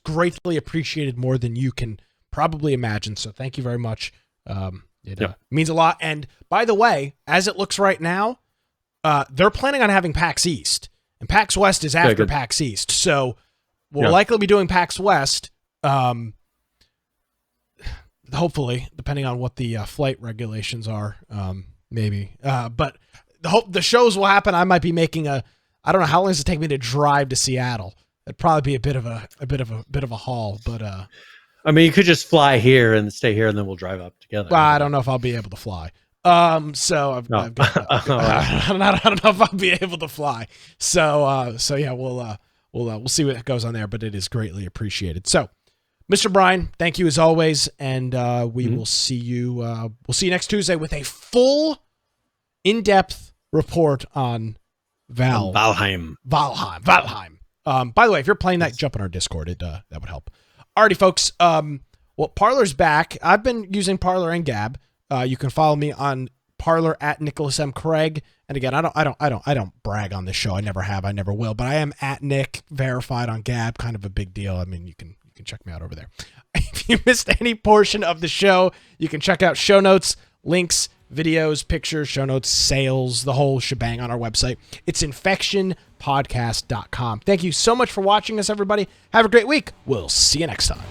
greatly appreciated, more than you can probably imagine. So thank you very much. It means a lot. And by the way, as it looks right now, they're planning on having PAX East, and PAX West is after PAX East. So we'll likely be doing PAX West. Hopefully, depending on what the flight regulations are, maybe. But the shows will happen. I might be making I don't know how long does it take me to drive to Seattle. It'd probably be a bit of a haul, but I mean, you could just fly here and stay here, and then we'll drive up together. Well, I don't know if I'll be able to fly. So I've got, I don't know if I'll be able to fly. So yeah, we'll see what goes on there, but it is greatly appreciated. So, Mr. Brian, thank you as always, and we will see you. We'll see you next Tuesday with a full, in-depth report on Valheim. By the way, if you're playing that, jump in our Discord. That would help. Alrighty, folks. Well, Parler's back. I've been using Parler and Gab. You can follow me on Parler at Nicholas M. Craig. And again, I don't brag on this show. I never have. I never will. But I am at Nick, verified on Gab. Kind of a big deal. I mean, you can check me out over there. If you missed any portion of the show, you can check out show notes, links, videos, pictures, show notes, sales, the whole shebang on our website. It's infectionpodcast.com. Thank you so much for watching us, everybody. Have a great week. We'll see you next time.